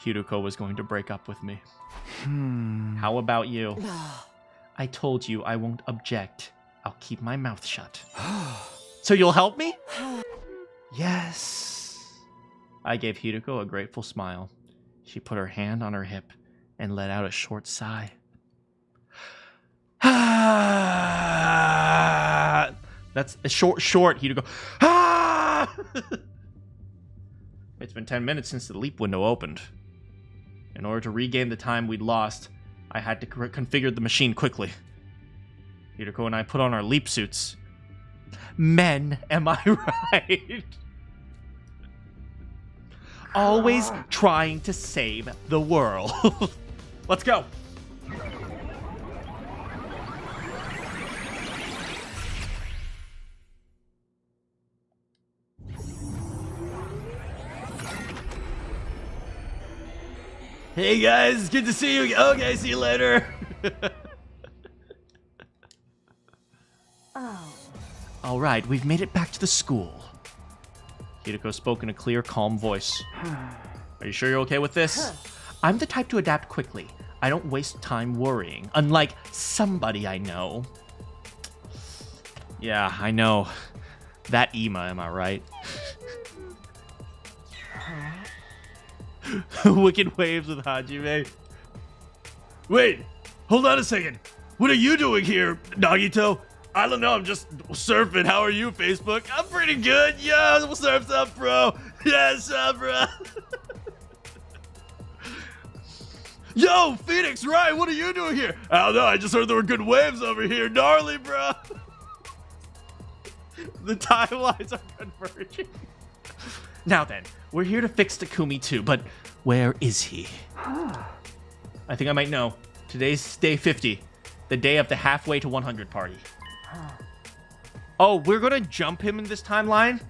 S1: Hideko was going to break up with me. How about you? I told you I won't object. I'll keep my mouth shut. So you'll help me? Yes. I gave Hideko a grateful smile. She put her hand on her hip and let out a short sigh. That's a short, Hideko. It's been 10 minutes since the leap window opened. In order to regain the time we'd lost, I had to configure the machine quickly. Hideko and I put on our leap suits. Men, am I right? Always trying to save the world. Let's go. Hey guys, good to see you. Okay, see you later. All right, we've made it back to the school. Hideko spoke in a clear, calm voice. Are you sure you're okay with this? I'm the type to adapt quickly. I don't waste time worrying, unlike somebody I know. Yeah, I know. That Ima, am I right? Wicked waves with Hajime. Wait, hold on a second. What are you doing here, Nagito? I don't know, I'm just surfing. How are you, Facebook? I'm pretty good. Yeah, surf's up, bro. Yeah, up, bro. Yo, Phoenix, Ryan, what are you doing here? I don't know, I just heard there were good waves over here. Gnarly, bro. The timelines are converging. Now then, we're here to fix Takumi too, but where is he? I think I might know. Today's day 50, the day of the halfway to 100 party. Oh, we're gonna jump him in this timeline,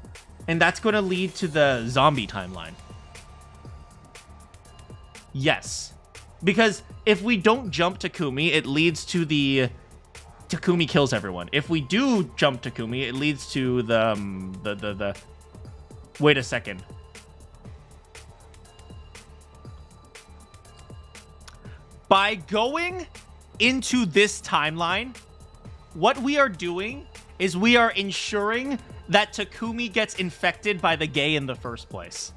S1: and that's gonna lead to the zombie timeline. Yes, because if we don't jump Takumi, it leads to the Takumi kills everyone. If we do jump Takumi, it leads to the wait a second. By going into this timeline, what we are doing is we are ensuring that Takumi gets infected by the gay in the first place.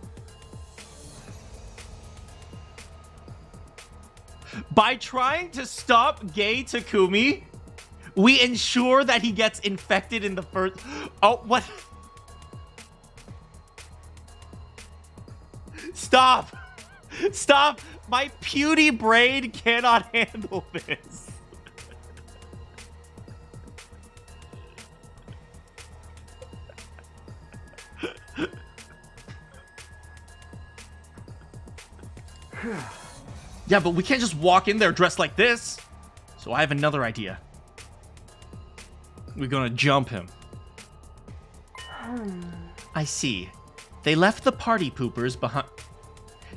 S1: By trying to stop gay Takumi, we ensure that he gets infected in the first... Oh, what? Stop! Stop! My puny brain cannot handle this. Yeah, but we can't just walk in there dressed like this. So I have another idea. We're gonna jump him. I see. They left the party poopers behind.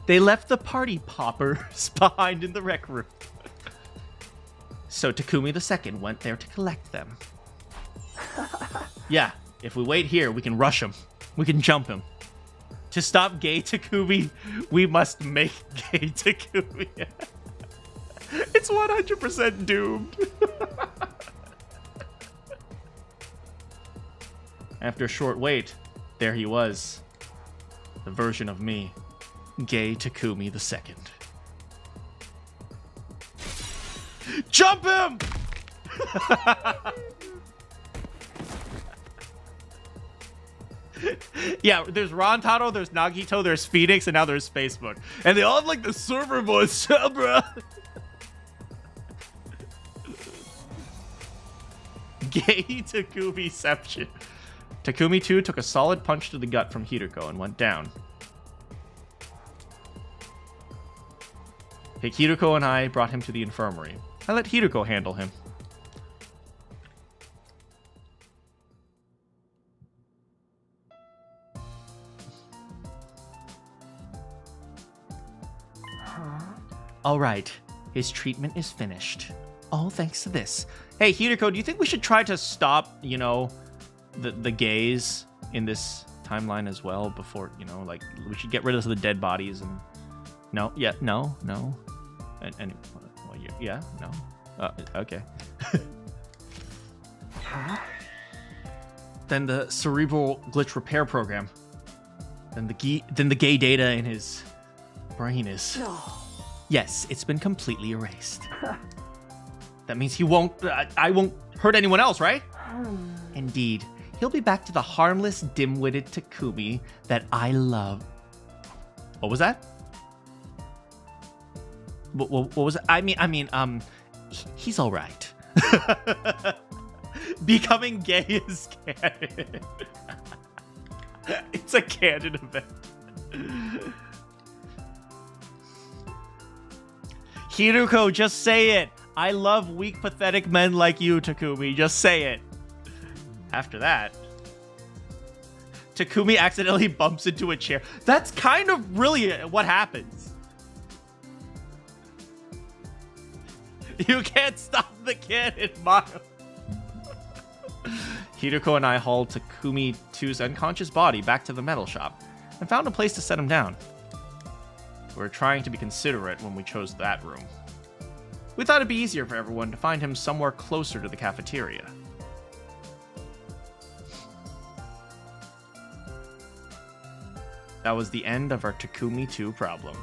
S1: They left the party poppers behind in the rec room. So Takumi II went there to collect them. Yeah, if we wait here, we can rush him. We can jump him. To stop gay Takumi, we must make gay Takumi. It's 100% doomed. After a short wait, there he was. The version of me. Gay Takumi II. Jump him! Yeah, there's Rantaro, there's Nagito, there's Phoenix, and now there's Facebook. And they all have like the server voice, bruh. Gay Takumi-ception. Takumi 2 took a solid punch to the gut from Hiruko and went down. Hiruko and I brought him to the infirmary. I let Hiruko handle him. All right, his treatment is finished. All thanks to this. Hey, Hiruko, do you think we should try to stop, you know, the gays in this timeline as well before, you know, like, we should get rid of the dead bodies and... No? Yeah, no? And well, yeah, no? Okay. Then the cerebral glitch repair program. Then the gay data in his brain is... No. Yes, it's been completely erased. That means he won't... I won't hurt anyone else, right? Indeed. He'll be back to the harmless, dim-witted Takumi that I love. What was that? What was it? I mean, he's all right. Becoming gay is canon. It's a canon event. Hiruko, just say it. I love weak, pathetic men like you, Takumi. Just say it. After that, Takumi accidentally bumps into a chair. That's kind of really what happens. You can't stop the cannon, Miles. Hiruko and I hauled Takumi 2's unconscious body back to the metal shop and found a place to set him down. We were trying to be considerate when we chose that room. We thought it'd be easier for everyone to find him somewhere closer to the cafeteria. That was the end of our Takumi 2 problem.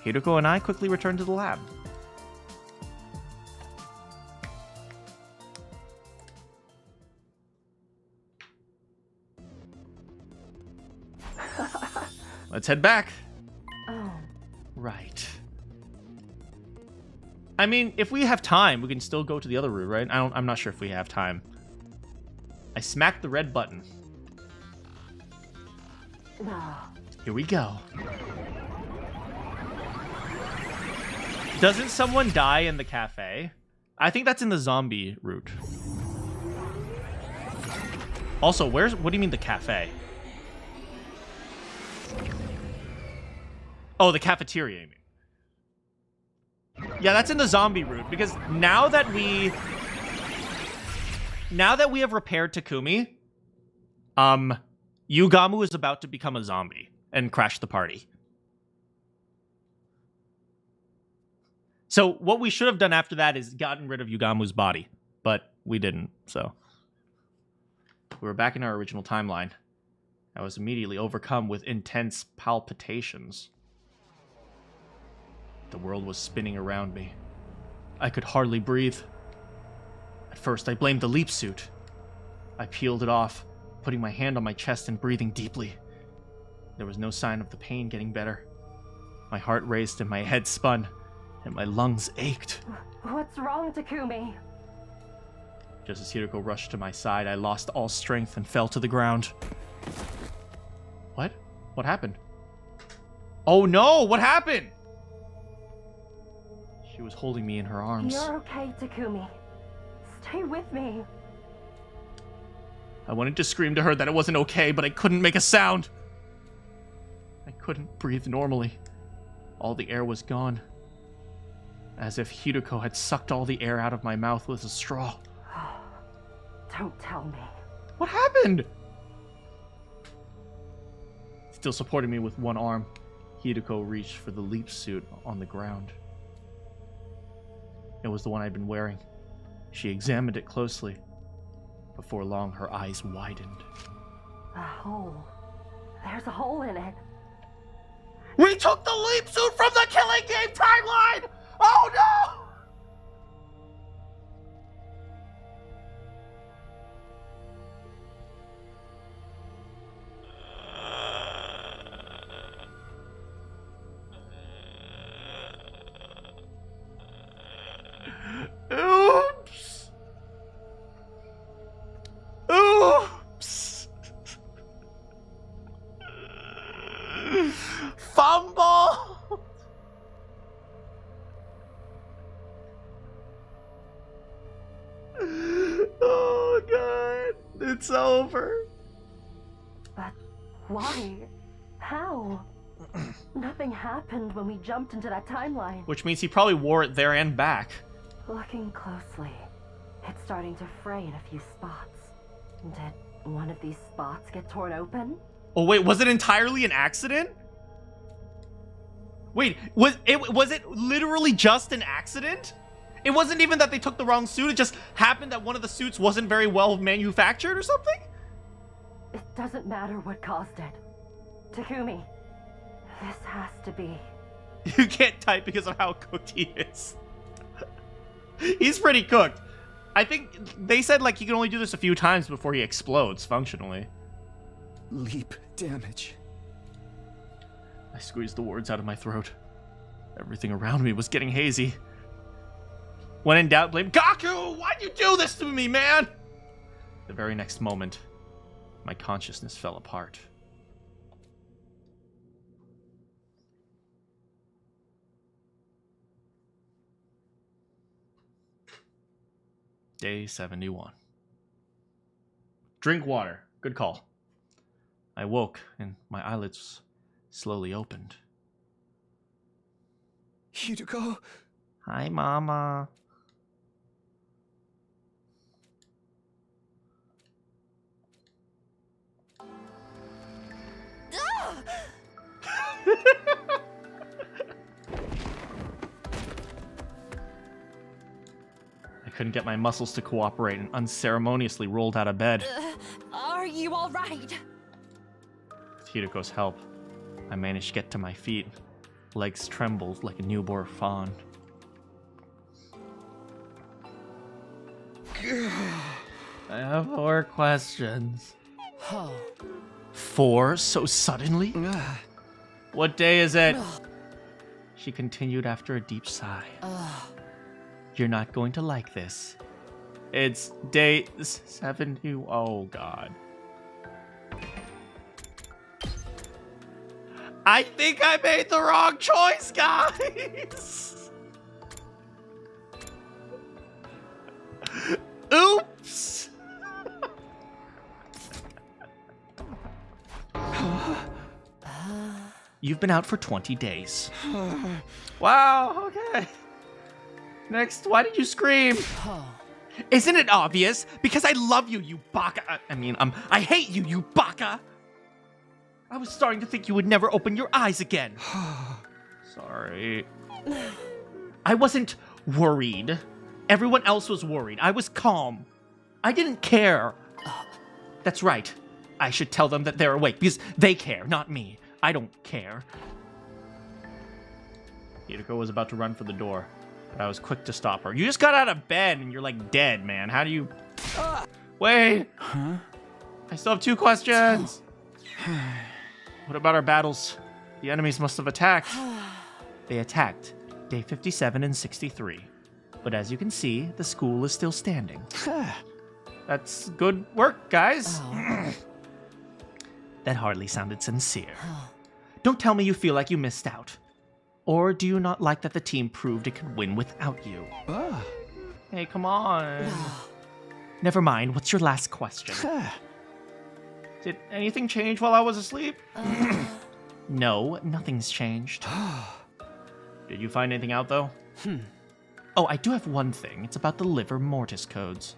S1: Hiruko and I quickly returned to the lab. Let's head back. Oh. Right. I mean, if we have time, we can still go to the other route, right? I'm not sure if we have time. I smacked the red button. Here we go. Doesn't someone die in the cafe? I think that's in the zombie route. Also, what do you mean the cafe? Oh, the cafeteria, you mean. Yeah, that's in the zombie route, because now that we have repaired Takumi, Yugamu is about to become a zombie and crash the party. So what we should have done after that is gotten rid of Yugamu's body, but we didn't, so. We were back in our original timeline. I was immediately overcome with intense palpitations. The world was spinning around me. I could hardly breathe. At first, I blamed the leap suit. I peeled it off, putting my hand on my chest and breathing deeply. There was no sign of the pain getting better. My heart raced and my head spun, and my lungs ached.
S9: What's wrong, Takumi?
S1: Just as Hiroko rushed to my side, I lost all strength and fell to the ground. What? What happened? Oh no! What happened? She was holding me in her arms.
S9: You're okay, Takumi. Stay with me.
S1: I wanted to scream to her that it wasn't okay, but I couldn't make a sound. I couldn't breathe normally. All the air was gone. As if Hiroko had sucked all the air out of my mouth with a straw.
S9: Don't tell me.
S1: What happened? Still supporting me with one arm, Hiroko reached for the leap suit on the ground. It was the one I'd been wearing. She examined it closely. Before long, her eyes widened.
S9: A hole. There's a hole in it.
S8: We took the leap suit from the Killing Game timeline! Oh no! Oops. Oops. Fumble. Oh god, it's over.
S9: But why? How? Nothing happened when we jumped into that timeline.
S1: Which means he probably wore it there and back.
S9: Looking closely, it's starting to fray in a few spots. Did one of these spots get torn open?
S1: Oh wait, was it entirely an accident? Wait, was it literally just an accident? It wasn't even that they took the wrong suit, it just happened that one of the suits wasn't very well manufactured or something?
S9: It doesn't matter what caused it. Takumi, this has to be.
S1: You can't type because of how cooked he is. He's pretty cooked. I think they said like he can only do this a few times before he explodes functionally.
S7: Leap damage.
S1: I squeezed the words out of my throat. Everything around me was getting hazy. When in doubt, blame Gaku! Why'd you do this to me, man? The very next moment, my consciousness fell apart. Day 71. Drink water. Good call. I woke and my eyelids slowly opened.
S7: Hiroko?
S1: Hi, Mama. I couldn't get my muscles to cooperate and unceremoniously rolled out of bed.
S5: Are you all right?
S1: With Hiroko's help, I managed to get to my feet. Legs trembled like a newborn fawn. I have 4 questions. 4 so suddenly? What day is it? She continued after a deep sigh. You're not going to like this. It's day 70. Oh, God. I think I made the wrong choice, guys. Oops. You've been out for 20 days. Wow, okay. Next, why did you scream? Isn't it obvious? Because I love you, you baka. I hate you, you baka. I was starting to think you would never open your eyes again. Sorry. I wasn't worried. Everyone else was worried. I was calm. I didn't care. That's right. I should tell them that they're awake because they care, not me. I don't care. Hideko was about to run for the door, but I was quick to stop her. You just got out of bed and you're like dead, man. How do you... Wait!
S7: Huh?
S1: I still have 2 questions! What about our battles? The enemies must have attacked. They attacked day 57 and 63. But as you can see, the school is still standing. That's good work, guys. That hardly sounded sincere. Don't tell me you feel like you missed out. Or do you not like that the team proved it could win without you? Hey, come on. Never mind, what's your last question? Did anything change while I was asleep? No, nothing's changed. Did you find anything out, though? Oh, I do have one thing. It's about the liver mortis codes.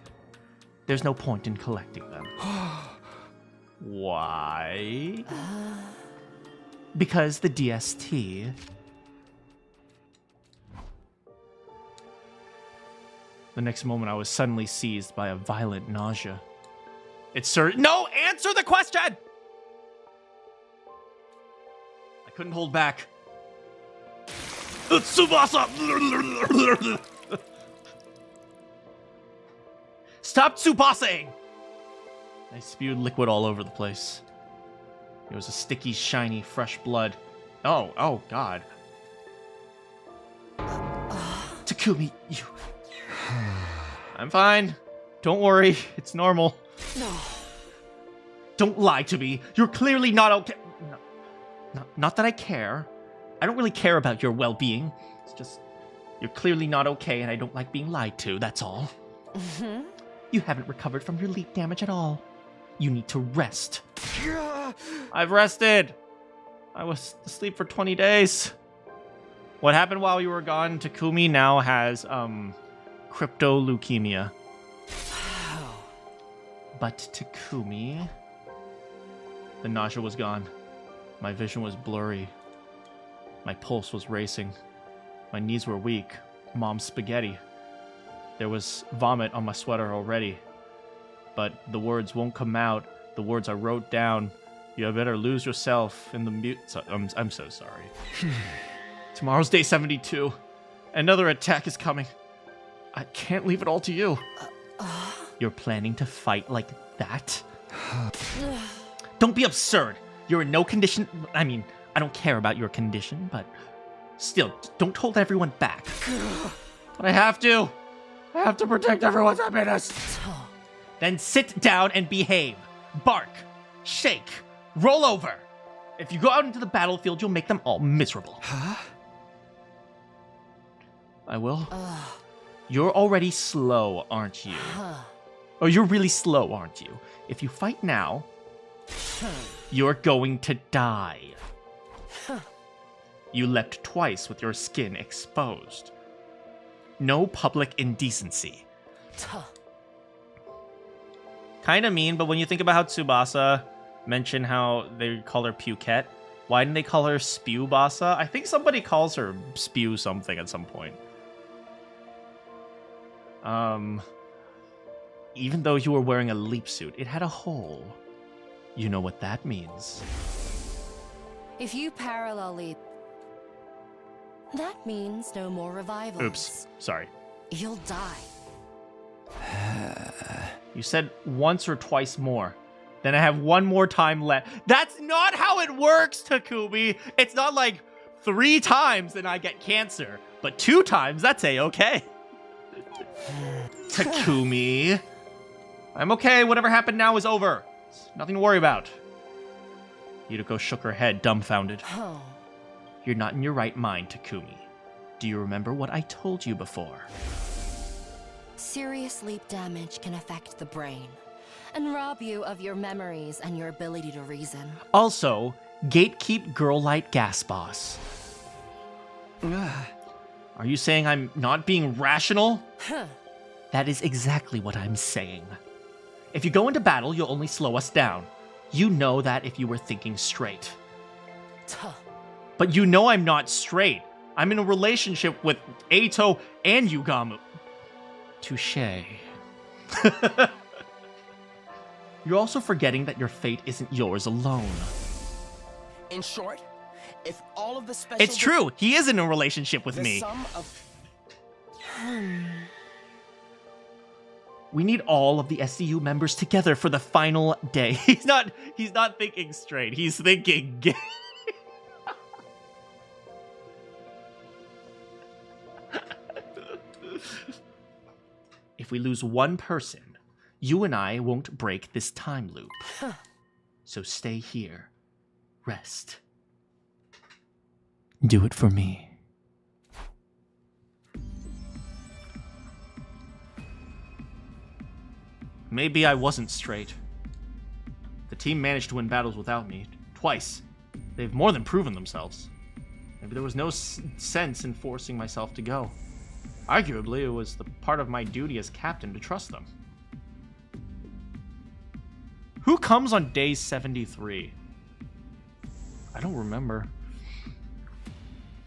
S1: There's no point in collecting them. Why? Because the DST... The next moment, I was suddenly seized by a violent nausea. It's certain. No! Answer the question! I couldn't hold back. Tsubasa! Stop Tsubasa-ing! I spewed liquid all over the place. It was a sticky, shiny, fresh blood. Oh, God. Takumi, you... I'm fine. Don't worry. It's normal. No. Don't lie to me. You're clearly not okay. Not that I care. I don't really care about your well-being. It's just... You're clearly not okay, and I don't like being lied to, that's all. You haven't recovered from your leap damage at all. You need to rest. I've rested. I was asleep for 20 days. What happened while you were gone? Takumi now has, crypto leukemia. But Takumi... The nausea was gone. My vision was blurry. My pulse was racing. My knees were weak. Mom's spaghetti. There was vomit on my sweater already. But the words won't come out. The words I wrote down. You better lose yourself in the mute... I'm so sorry. Tomorrow's day 72. Another attack is coming. I can't leave it all to you. You're planning to fight like that? Don't be absurd. You're in no condition... I mean, I don't care about your condition, but... Still, don't hold everyone back. But I have to. I have to protect everyone's happiness. Then sit down and behave. Bark. Shake. Roll over. If you go out into the battlefield, you'll make them all miserable. I will. You're already slow, aren't you? Oh, you're really slow, aren't you? If you fight now, you're going to die. You leapt twice with your skin exposed. No public indecency. Kinda mean, but when you think about how Tsubasa mentioned how they call her Pukette, why didn't they call her Spewbasa? I think somebody calls her Spew something at some point. Even though you were wearing a leap suit, it had a hole. You know what that means.
S9: If you parallel leap, that means no more revivals.
S1: Oops, sorry.
S9: You'll die.
S1: You said once or twice more. Then I have one more time left. That's not how it works, Takumi. It's not like 3 times and I get cancer, but 2 times, that's A-okay. Takumi. I'm okay. Whatever happened now is over. It's nothing to worry about. Hideko shook her head, dumbfounded. You're not in your right mind, Takumi. Do you remember what I told you before?
S9: Serious leap damage can affect the brain and rob you of your memories and your ability to reason.
S1: Also, gatekeep girl light gas boss. Are you saying I'm not being rational? That is exactly what I'm saying. If you go into battle, you'll only slow us down. You know that if you were thinking straight. But you know I'm not straight. I'm in a relationship with Eito and Yugamu. Touché. You're also forgetting that your fate isn't yours alone.
S6: In short, If all of the special
S1: It's true. He is in a relationship with
S6: the
S1: me.
S6: sum of
S1: We need all of the SCU members together for the final day. He's not thinking straight. He's thinking gay. If we lose one person, you and I won't break this time loop. So stay here. Rest. Do it for me. Maybe I wasn't straight. The team managed to win battles without me. Twice. They've more than proven themselves. Maybe there was no sense in forcing myself to go. Arguably, it was the part of my duty as captain to trust them. Who comes on day 73? I don't remember.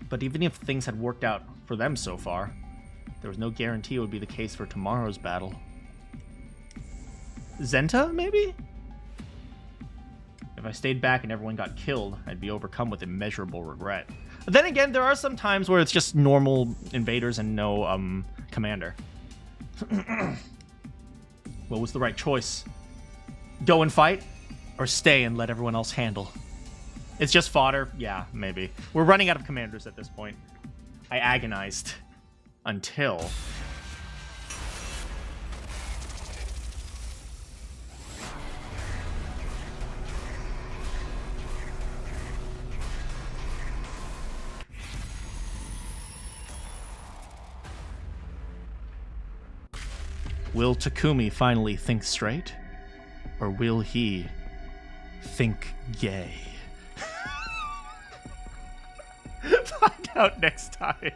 S1: But even if things had worked out for them so far, there was no guarantee it would be the case for tomorrow's battle. Zenta, maybe? If I stayed back and everyone got killed, I'd be overcome with immeasurable regret. But then again, there are some times where it's just normal invaders and no commander. What was the right choice? Go and fight? Or stay and let everyone else handle? It's just fodder? Yeah, maybe. We're running out of commanders at this point. I agonized. Until... Will Takumi finally think straight? Or will he think gay? Find out next time.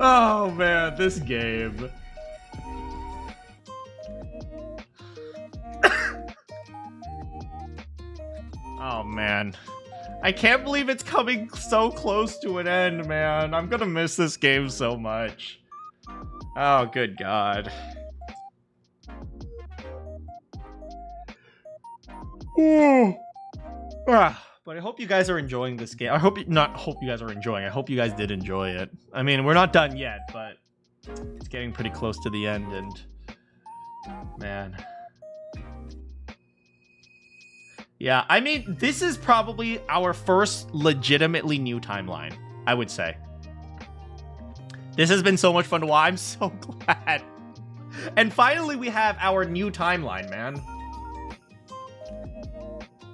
S1: Oh man, this game. Oh man. I can't believe it's coming so close to an end, man. I'm gonna miss this game so much. Oh, good God. But I hope you guys are enjoying this game. I hope you guys are enjoying. I hope you guys did enjoy it. I mean, we're not done yet, but it's getting pretty close to the end, and man. Yeah, I mean, this is probably our first legitimately new timeline, I would say. This has been so much fun to watch. I'm so glad. And finally, we have our new timeline, man.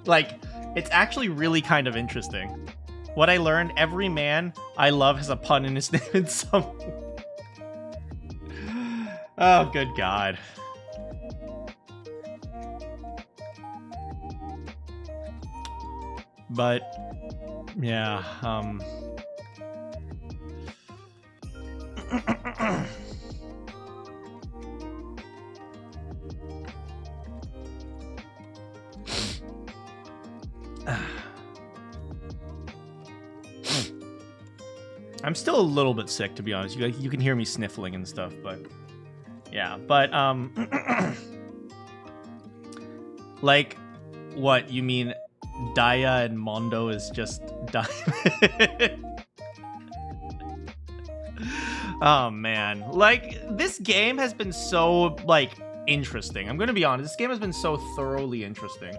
S1: Like, it's actually really kind of interesting. What I learned, every man I love has a pun in his name in some... Oh, good God. But, yeah, I'm still a little bit sick, to be honest. You can hear me sniffling and stuff, but yeah, but like, what you mean? Daya and Mondo is just diamond. Oh man, like this game has been so like interesting. I'm gonna be honest, this game has been so thoroughly interesting.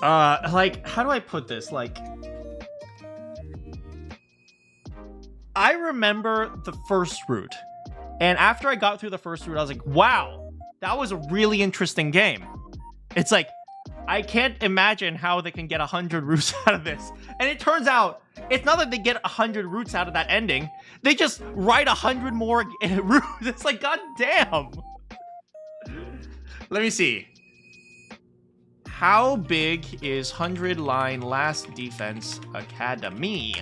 S1: Like, how do I put this? Like, I remember the first route, and after I got through the first route, I was like, wow. That was a really interesting game. It's like, I can't imagine how they can get 100 routes out of this. And it turns out, it's not that they get 100 routes out of that ending. They just write 100 more routes. It's like, god damn. Let me see. How big is 100 Line Last Defense Academy?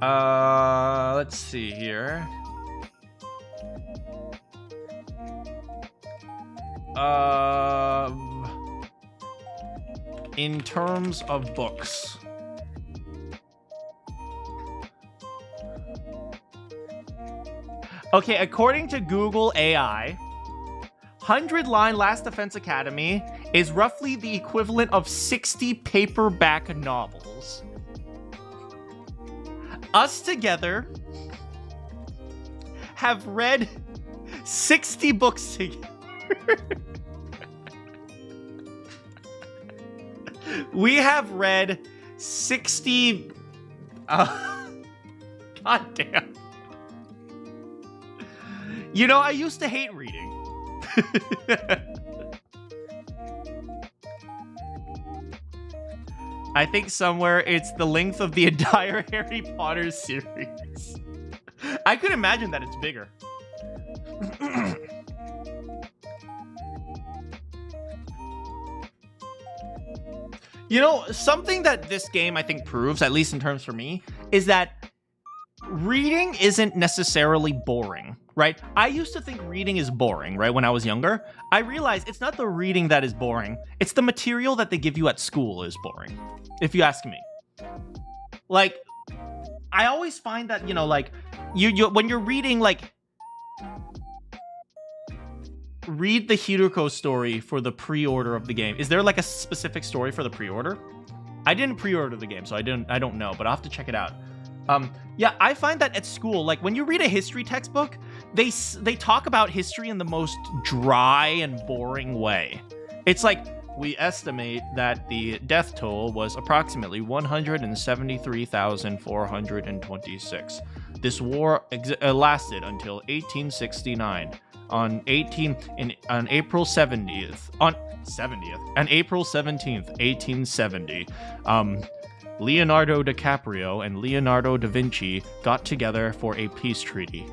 S1: Let's see here. in terms of books. Okay, according to Google AI, 100-line Last Defense Academy is roughly the equivalent of 60 paperback novels. Us together have read 60 books together. We have read 60... God damn. You know, I used to hate reading. I think somewhere it's the length of the entire Harry Potter series. I could imagine that it's bigger. You know, something that this game I think proves, at least in terms for me, is that reading isn't necessarily boring, right? I used to think reading is boring, right? When I was younger, I realized it's not the reading that is boring. It's the material that they give you at school is boring, if you ask me. Like, I always find that, you know, like, you when you're reading, like, read the Hiruko story for the pre-order of the game. Is there like a specific story for the pre-order? I didn't pre-order the game, so I don't know, but I'll have to check it out. Yeah, I find that at school, like when you read a history textbook, they talk about history in the most dry and boring way. It's like, we estimate that the death toll was approximately 173,426. This war lasted until 1869. On April 17th, 1870, Leonardo DiCaprio and Leonardo da Vinci got together for a peace treaty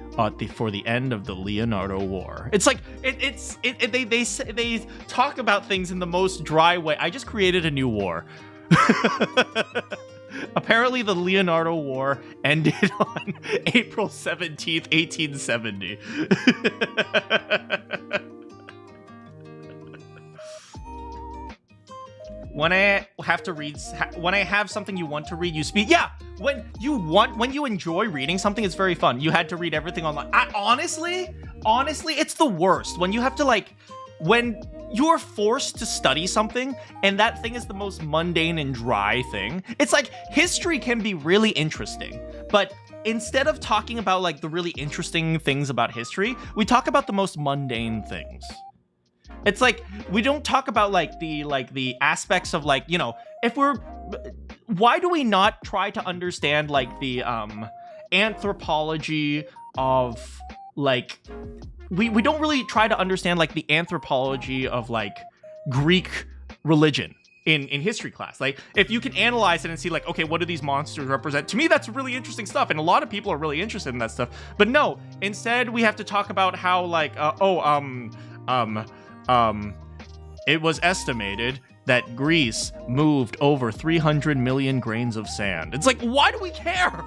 S1: for the end of the Leonardo War. It's like they talk about things in the most dry way. I just created a new war. Apparently, the Leonardo War ended on April 17th, 1870. When I have something you want to read, you speak. Yeah, when you enjoy reading something, it's very fun. You had to read everything online. Honestly, it's the worst when you have to, like, when you're forced to study something and that thing is the most mundane and dry thing. It's like, history can be really interesting, but instead of talking about like the really interesting things about history, we talk about the most mundane things. It's like, we don't talk about like the aspects of, like, you know, why do we not try to understand like the anthropology of, like, we don't really try to understand like the anthropology of like Greek religion in history class. Like, if you can analyze it and see like, okay, what do these monsters represent? To me, that's really interesting stuff, and a lot of people are really interested in that stuff. But no, instead we have to talk about how like it was estimated that Greece moved over 300 million grains of sand. It's like, why do we care?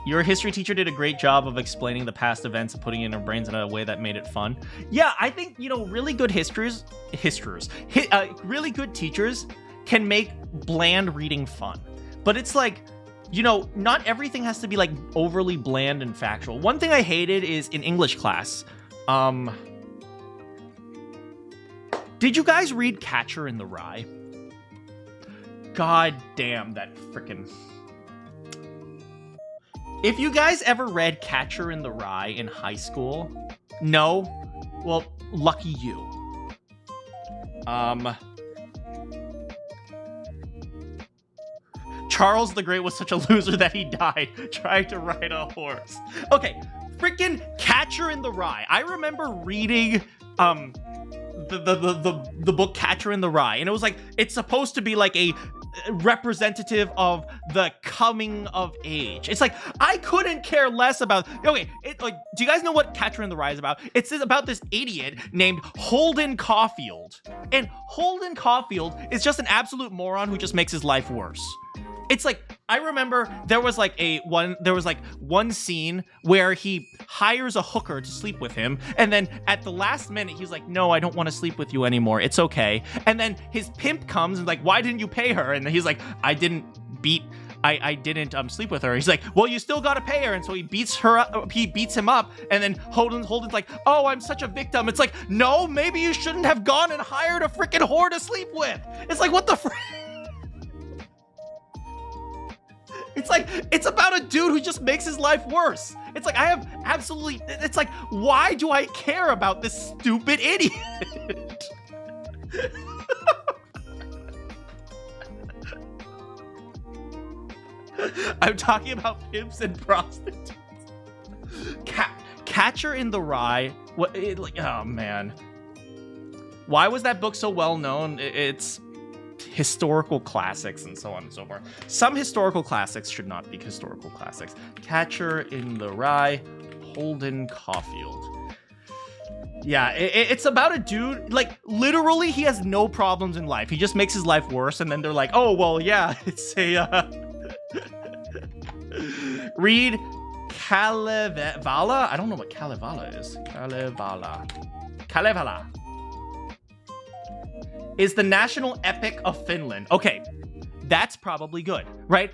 S1: Your history teacher did a great job of explaining the past events and putting it in our brains in a way that made it fun. Yeah, I think, you know, really good really good teachers can make bland reading fun. But it's like, you know, not everything has to be like overly bland and factual. One thing I hated is in English class. Did you guys read Catcher in the Rye? God damn, that frickin'... If you guys ever read Catcher in the Rye in high school, no? Well, lucky you. Charles the Great was such a loser that he died trying to ride a horse. Okay, freaking Catcher in the Rye. I remember reading the book Catcher in the Rye, and it was like, it's supposed to be like a representative of the coming of age. It's like, I couldn't care less about, okay, like, do you guys know what Catcher in the Rye is about? It's about this idiot named Holden Caulfield, and Holden Caulfield is just an absolute moron who just makes his life worse. It's like, I remember there was like one scene where he hires a hooker to sleep with him, and then at the last minute he's like, no, I don't want to sleep with you anymore, it's okay. And then his pimp comes and like, why didn't you pay her? And he's like, I didn't sleep with her. He's like, well, you still gotta pay her. And so he beats her up, he beats him up, and then Holden's like, oh, I'm such a victim. It's like, no, maybe you shouldn't have gone and hired a freaking whore to sleep with. It's like, what the frick? It's like, it's about a dude who just makes his life worse. It's like, I have absolutely, it's like, why do I care about this stupid idiot? I'm talking about pimps and prostitutes. Catcher in the Rye. What? Oh man. Why was that book so well known? It's historical classics and so on and so forth. Some historical classics should not be historical classics. Catcher in the Rye, Holden Caulfield. Yeah, it's about a dude, like, literally he has no problems in life. He just makes his life worse, and then they're like, oh, well, yeah, it's a, read Kalevala? I don't know what Kalevala is. Kalevala is the national epic of Finland. Okay, that's probably good, right?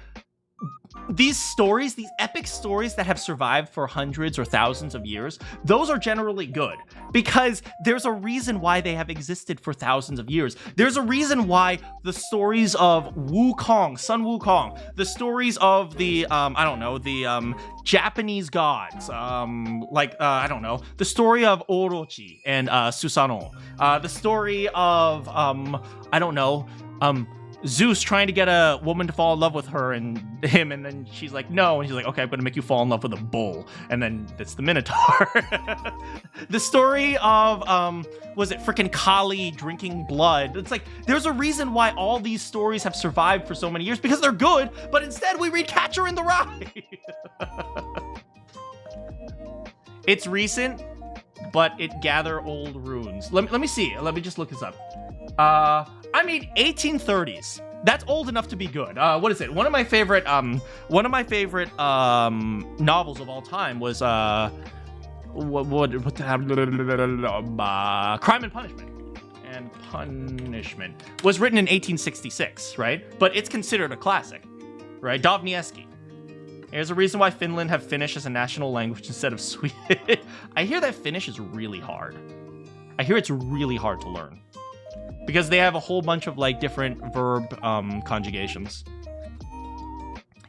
S1: These stories, these epic stories that have survived for hundreds or thousands of years, those are generally good because there's a reason why they have existed for thousands of years. There's a reason why the stories of Wukong, Sun Wukong, the stories of the, I don't know, the Japanese gods, I don't know, the story of Orochi and Susanoo, the story of, I don't know, Zeus trying to get a woman to fall in love with her and him, and then she's like, no, and he's like, okay, I'm gonna make you fall in love with a bull, and then it's the Minotaur. The story of, was it freaking Kali drinking blood? It's like, there's a reason why all these stories have survived for so many years, because they're good, but instead we read Catcher in the Rye. It's recent, but it gather old runes. Let me see, let me just look this up. I mean, 1830s. That's old enough to be good. What is it? One of my favorite novels of all time was Crime and Punishment. And Punishment was written in 1866, right? But it's considered a classic, right? Dostoevsky. There's a reason why Finland have Finnish as a national language instead of Swedish. I hear that Finnish is really hard. I hear it's really hard to learn. Because they have a whole bunch of like different verb conjugations.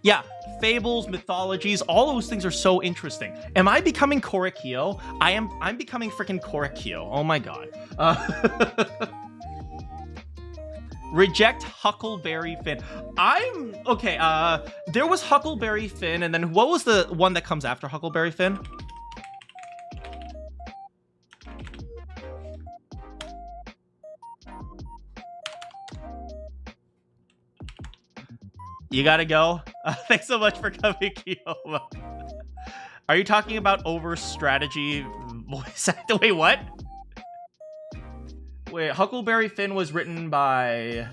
S1: Yeah, fables, mythologies, all those things are so interesting. Am I becoming Korikyo? I'm becoming freaking Korikyo. Oh my god. Reject Huckleberry Finn. Okay, there was Huckleberry Finn, and then what was the one that comes after Huckleberry Finn? You gotta go. Thanks so much for coming, Kiyoma. Are you talking about over strategy voice actor? Wait, what? Wait, Huckleberry Finn was written by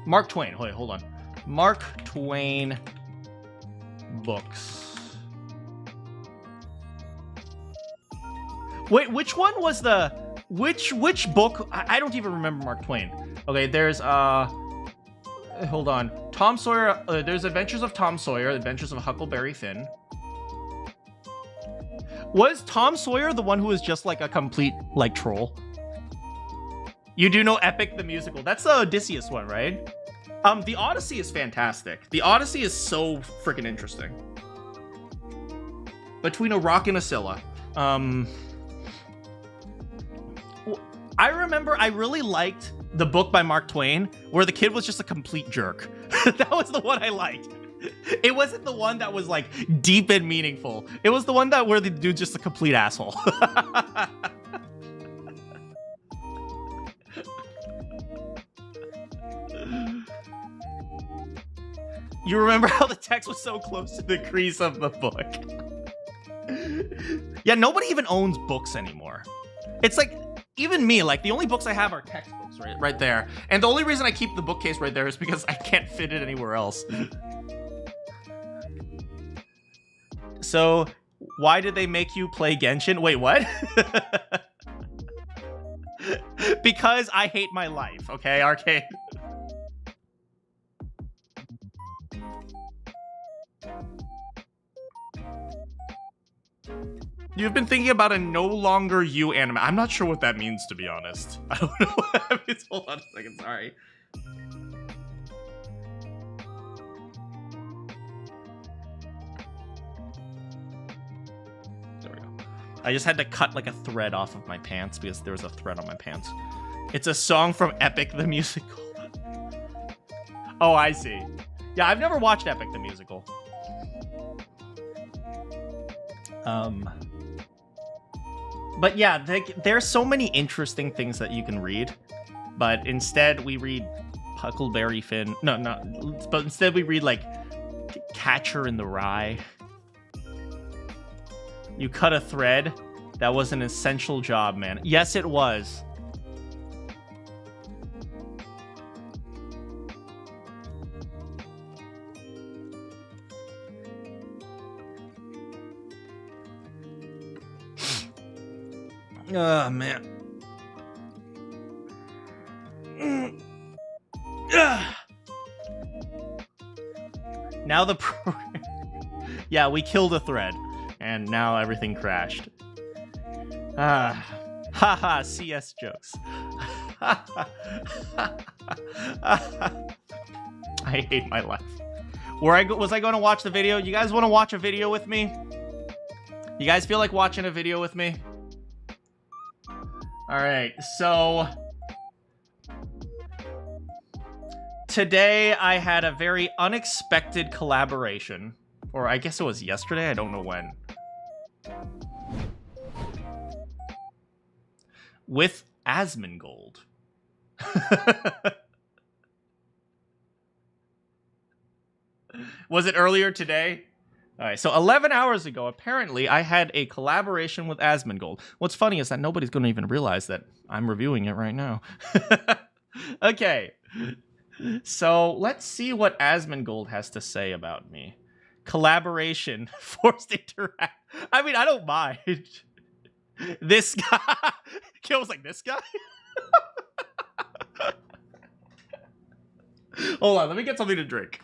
S1: Mark Twain. Wait, hold on. Mark Twain books. Wait, which one was the which book? I don't even remember Mark Twain. Okay, there's hold on. Tom Sawyer, there's Adventures of Tom Sawyer, Adventures of Huckleberry Finn. Was Tom Sawyer the one who was just like a complete like troll? You do know Epic the Musical. That's the Odysseus one, right? The Odyssey is fantastic. The Odyssey is so freaking interesting. Between a rock and a Scylla. I remember I really liked the book by Mark Twain where the kid was just a complete jerk. That was the one I liked. It wasn't the one that was like deep and meaningful. It was the one that where the dude's just a complete asshole. You remember how the text was so close to the crease of the book? Yeah, nobody even owns books anymore. It's like even me, like, the only books I have are textbooks right there. And the only reason I keep the bookcase right there is because I can't fit it anywhere else. So, why did they make you play Genshin? Wait, what? Because I hate my life, okay, Arcade? You've been thinking about a no longer you anime. I'm not sure what that means, to be honest. I don't know what that means. Hold on a second, sorry. There we go. I just had to cut like a thread off of my pants because there was a thread on my pants. It's a song from Epic the Musical. Oh, I see. Yeah, I've never watched Epic the Musical. But yeah, there's so many interesting things that you can read, but instead we read Huckleberry Finn. But instead we read like Catcher in the Rye. You cut a thread. That was an essential job, man. Yes, it was. Oh, man. Now the yeah, we killed a thread, and now everything crashed. Haha, CS jokes. I hate my life. Was I going to watch the video? You guys want to watch a video with me? You guys feel like watching a video with me? All right, so today I had a very unexpected collaboration, or I guess it was yesterday, I don't know when, with Asmongold. Was it earlier today? All right, so 11 hours ago, apparently, I had a collaboration with Asmongold. What's funny is that nobody's going to even realize that I'm reviewing it right now. Okay, so let's see what Asmongold has to say about me. Collaboration, forced interact. I mean, I don't mind. This guy. Kill was like, this guy? Hold on, let me get something to drink.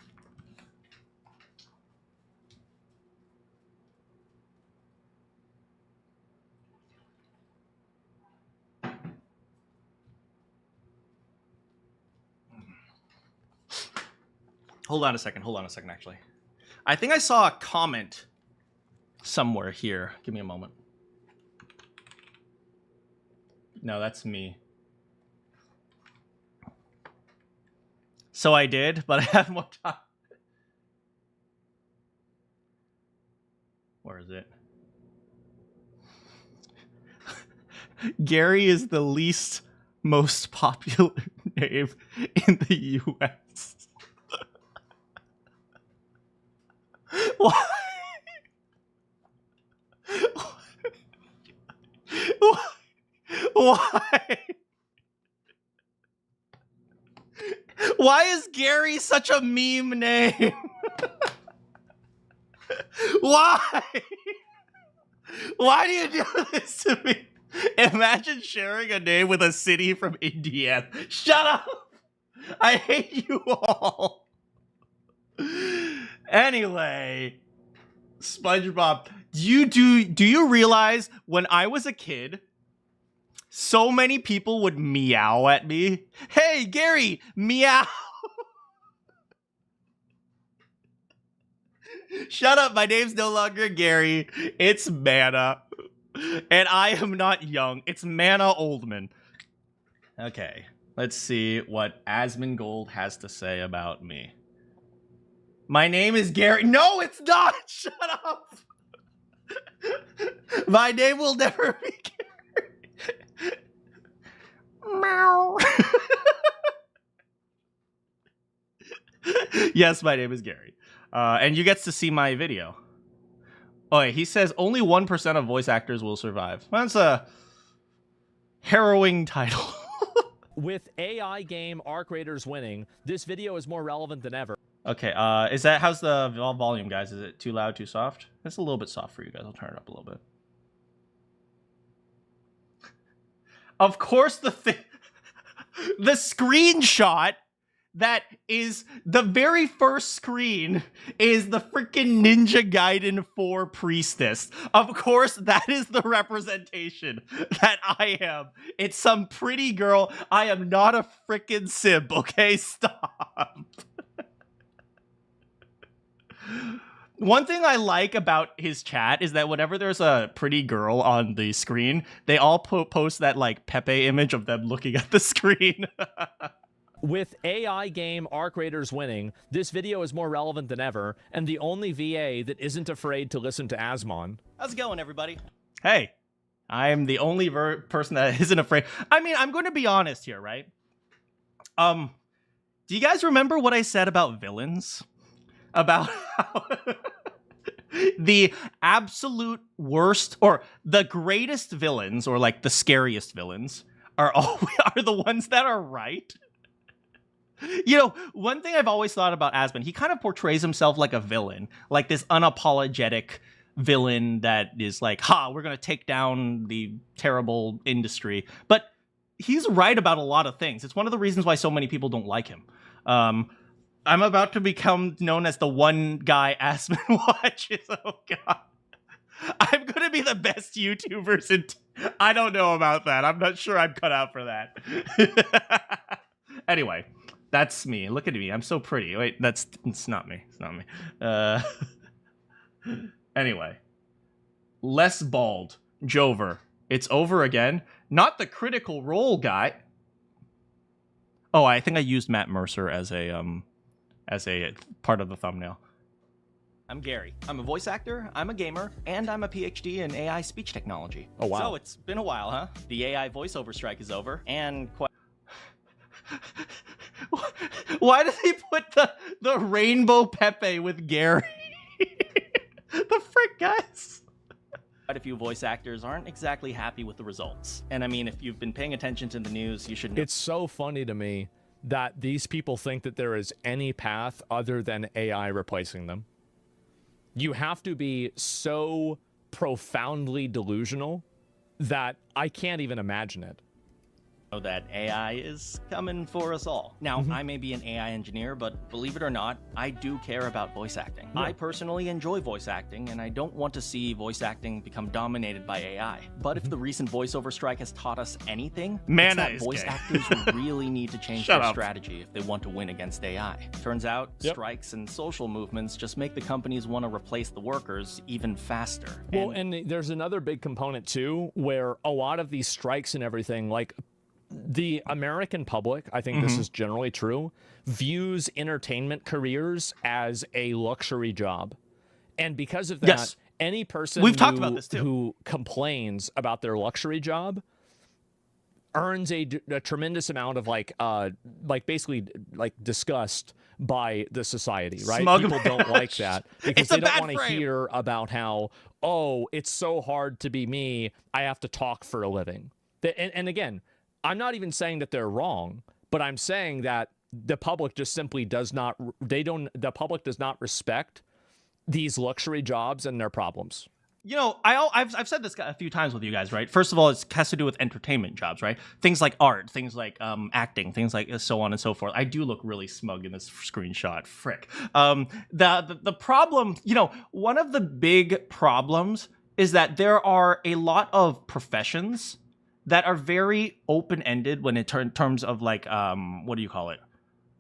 S1: Hold on a second, actually. I think I saw a comment somewhere here. Give me a moment. No, that's me. So I did, but I have more time. Where is it? Gary is the least most popular name in the US. Why? Why? Why is Gary such a meme name? Why? Why do you do this to me? Imagine sharing a name with a city from Indiana. Shut up! I hate you all. Anyway, SpongeBob, do you realize when I was a kid, so many people would meow at me? Hey, Gary, meow. Shut up, my name's no longer Gary. It's Mana. And I am not young. It's Mana Oldman. Okay, let's see what Asmongold has to say about me. My name is Gary. No, it's not. Shut up. My name will never be Gary. Meow. Yes, my name is Gary. And you get to see my video. Oh, he says only 1% of voice actors will survive. That's harrowing title.
S10: With AI game Arc Raiders winning, this video is more relevant than ever.
S1: Okay, how's the volume, guys? Is it too loud, too soft? It's a little bit soft for you guys. I'll turn it up a little bit. Of course, the screenshot that is the very first screen is the freaking Ninja Gaiden 4 priestess. Of course, that is the representation that I am. It's some pretty girl. I am not a freaking simp, okay? Stop. One thing I like about his chat is that whenever there's a pretty girl on the screen, they all post that like Pepe image of them looking at the screen.
S10: With AI game Arc Raiders winning, this video is more relevant than ever, and the only VA that isn't afraid to listen to Asmon.
S1: How's it going, everybody? Hey, I'm the only person that isn't afraid. I mean, I'm going to be honest here, right? Do you guys remember what I said about villains? About how the absolute worst or the greatest villains, or like the scariest villains, are the ones that are right. You know, one thing I've always thought about Asmon, he kind of portrays himself like a villain, like this unapologetic villain that is like, we're going to take down the terrible industry. But he's right about a lot of things. It's one of the reasons why so many people don't like him. I'm about to become known as the one guy Asmon watches. Oh, God. I'm going to be the best YouTubers. I don't know about that. I'm not sure I'm cut out for that. Anyway. That's me. Look at me. I'm so pretty. Wait, it's not me. It's not me. Anyway. Less bald. Jover. It's over again. Not the critical role guy. Oh, I think I used Matt Mercer as a part of the thumbnail. I'm Gary. I'm a voice actor, I'm a gamer, and I'm a PhD in AI speech technology.
S10: Oh, wow.
S1: So it's been a while, huh? The AI voiceover strike is over, and why did they put the rainbow Pepe with Gary? The frick, guys? Quite a few voice actors aren't exactly happy with the results. And I mean, if you've been paying attention to the news, you should know.
S10: It's so funny to me that these people think that there is any path other than AI replacing them. You have to be so profoundly delusional that I can't even imagine it.
S1: That AI is coming for us all. Now, I may be an AI engineer, but believe it or not, I do care about voice acting. I personally enjoy voice acting, and I don't want to see voice acting become dominated by AI. But if the recent voiceover strike has taught us anything, it's that voice actors really need to change their strategy if they want to win against AI. Turns out, strikes and social movements just make the companies want to replace the workers even faster.
S10: Well, and there's another big component, too, where a lot of these strikes and everything, like, the American public, I think this is generally true, views entertainment careers as a luxury job. And because of that, any person who complains about their luxury job earns a tremendous amount of basically disgust by the society, right? People don't like that because they don't want to hear about how, oh, it's so hard to be me, I have to talk for a living. And again, I'm not even saying that they're wrong, but I'm saying that the public just simply does not, the public does not respect these luxury jobs and their problems.
S1: You know, I've said this a few times with you guys, right? First of all, it has to do with entertainment jobs, right? Things like art, things like acting, things like so on and so forth. I do look really smug in this screenshot. Frick. The problem, you know, one of the big problems is that there are a lot of professions that are very open-ended when in terms of like, what do you call it?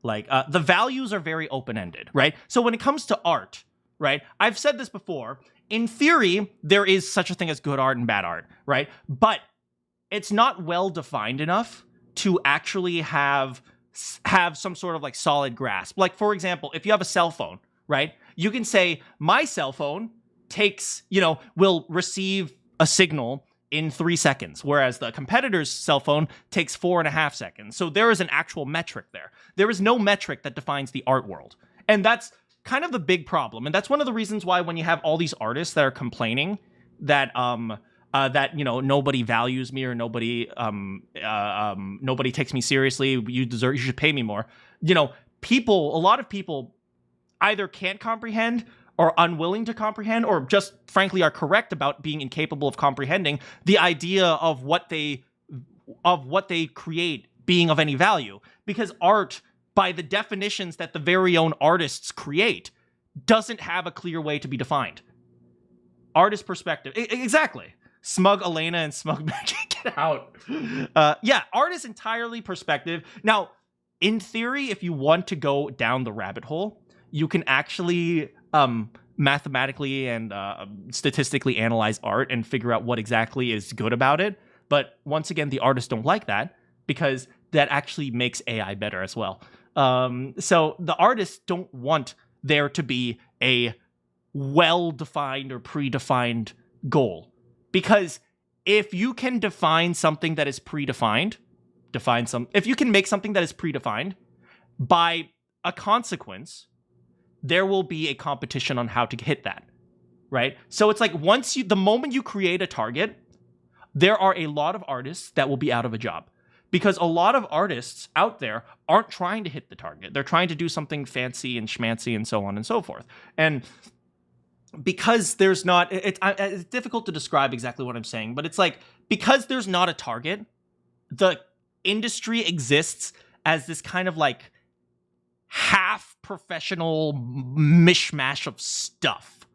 S1: Like, the values are very open-ended, right? So when it comes to art, right? I've said this before. In theory, there is such a thing as good art and bad art, right? But it's not well-defined enough to actually have some sort of like solid grasp. Like, for example, if you have a cell phone, right? You can say, my cell phone will receive a signal in 3 seconds, whereas the competitor's cell phone takes 4.5 seconds. So there is an actual metric there. There is no metric that defines the art world. And that's kind of the big problem. And that's one of the reasons why when you have all these artists that are complaining that that nobody values me or nobody takes me seriously. You should pay me more. A lot of people either can't comprehend or unwilling to comprehend, or just frankly are correct about being incapable of comprehending the idea of what they create being of any value. Because art, by the definitions that the very own artists create, doesn't have a clear way to be defined. Artist perspective. Exactly. Smug Elena and Smug Becky, get out. Art is entirely perspective. Now, in theory, if you want to go down the rabbit hole, you can actually mathematically and statistically analyze art and figure out what exactly is good about it. But once again, the artists don't like that because that actually makes AI better as well. So the artists don't want there to be a well-defined or predefined goal. Because if you can define something that is predefined, if you can make something that is predefined, by a consequence, there will be a competition on how to hit that, right? So it's like the moment you create a target, there are a lot of artists that will be out of a job. Because a lot of artists out there aren't trying to hit the target. They're trying to do something fancy and schmancy and so on and so forth. And because there's not, it's difficult to describe exactly what I'm saying, but it's like, because there's not a target, the industry exists as this kind of like half professional mishmash of stuff,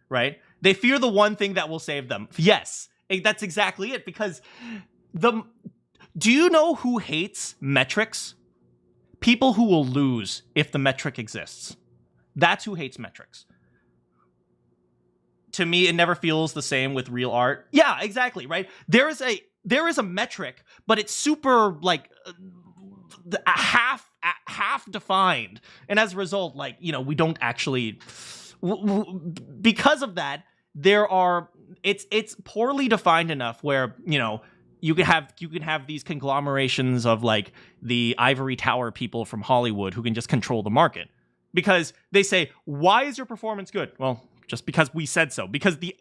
S1: right? They fear the one thing that will save them. Yes, that's exactly it. Because do you know who hates metrics? People who will lose if the metric exists. That's who hates metrics. To me, it never feels the same with real art. Yeah, exactly, right? There is a metric, but it's super like half defined, and as a result, like we don't actually. Because of that, it's poorly defined enough where you can have these conglomerations of like the ivory tower people from Hollywood who can just control the market because they say, why is your performance good? Well, just because we said so, because the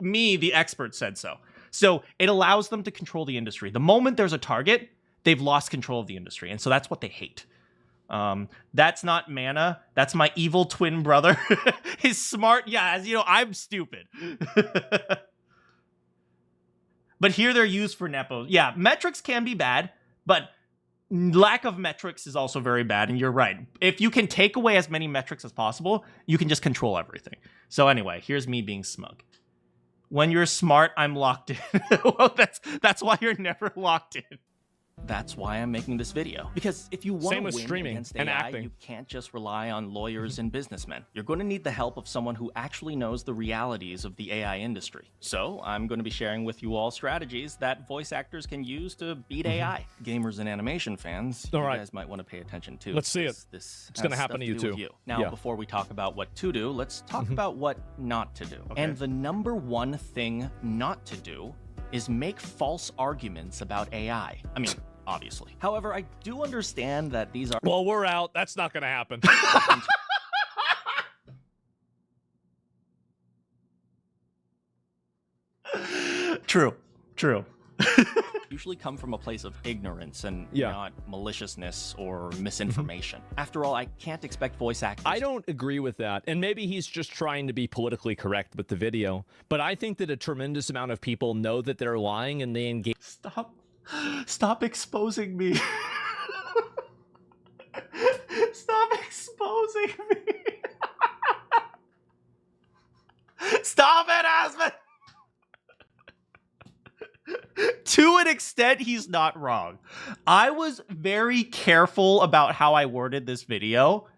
S1: expert said so. So it allows them to control the industry. The moment there's a target, they've lost control of the industry. And so that's what they hate. That's not Mana. That's my evil twin brother. He's smart. Yeah, as you know, I'm stupid. But here they're used for Nepo. Yeah, metrics can be bad, but lack of metrics is also very bad. And you're right. If you can take away as many metrics as possible, you can just control everything. So anyway, here's me being smug. When you're smart, I'm locked in. Well, that's why you're never locked in. That's why I'm making this video. Because if you want to win
S10: streaming
S1: against
S10: and
S1: AI,
S10: acting.
S1: you can't just rely on lawyers and businessmen. You're going to need the help of someone who actually knows the realities of the AI industry. So I'm going to be sharing with you all strategies that voice actors can use to beat AI. Gamers and animation fans, you guys might want to pay attention to.
S10: Let's see it.
S1: It's
S10: going to happen to you too.
S1: Now, before we talk about what to do, let's talk about what not to do. Okay. And the number one thing not to do is make false arguments about AI. I mean, obviously. However, I do understand that these are...
S10: Well, we're out. That's not going to happen.
S1: True. Usually come from a place of ignorance and not maliciousness or misinformation. After all, I can't expect voice actors...
S10: I don't agree with that. And maybe he's just trying to be politically correct with the video. But I think that a tremendous amount of people know that they're lying and they engage...
S1: Stop exposing me. Stop exposing me. Stop it, Aspen. To an extent, he's not wrong. I was very careful about how I worded this video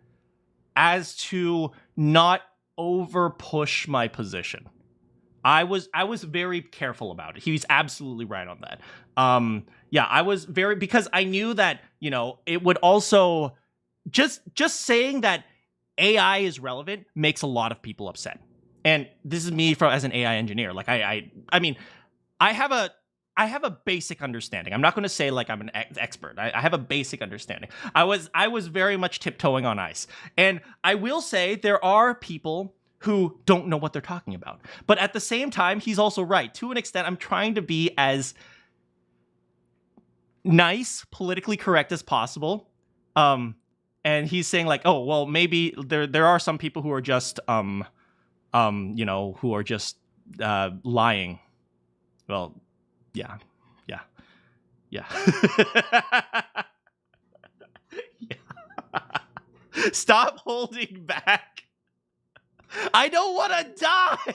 S1: as to not over push my position. I was very careful about it. He's absolutely right on that. I was because I knew that, it would also just saying that AI is relevant makes a lot of people upset. And this is me as an AI engineer. Like I mean, I have a basic understanding. I'm not going to say like I'm an expert. I have a basic understanding. I was very much tiptoeing on ice. And I will say there are people who don't know what they're talking about. But at the same time, he's also right. To an extent, I'm trying to be as nice, politically correct as possible. And he's saying like, oh, well, maybe there are some people who are just who are just lying. Well, yeah. Yeah. Stop holding back. I don't want to die.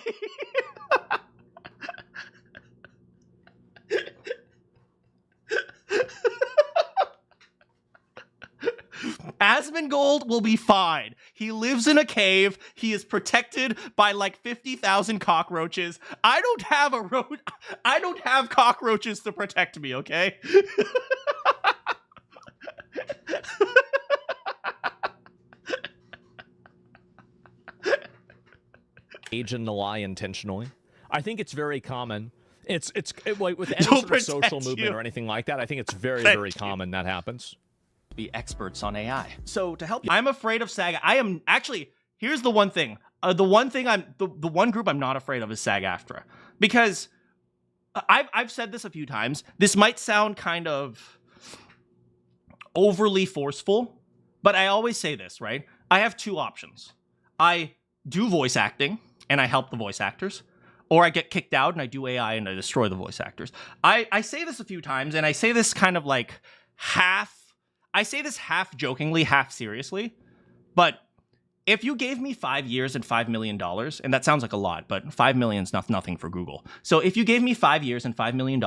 S1: Asmongold will be fine. He lives in a cave. He is protected by like 50,000 cockroaches. I don't have cockroaches to protect me, okay?
S10: Age in the lie intentionally. I think it's very common. It's like with any sort of social movement or anything like that. I think it's very common that happens.
S1: Be experts on AI. So to help you, I'm afraid of SAG. I am actually, here's the one thing. The one group I'm not afraid of is SAG-AFTRA, because I've said this a few times. This might sound kind of overly forceful, but I always say this, right? I have two options. I do voice acting and I help the voice actors, or I get kicked out and I do AI and I destroy the voice actors. I say this a few times, and I say this kind of like half jokingly, half seriously, but if you gave me 5 years and $5 million, and that sounds like a lot, but 5 million is nothing for Google. So if you gave me 5 years and $5 million,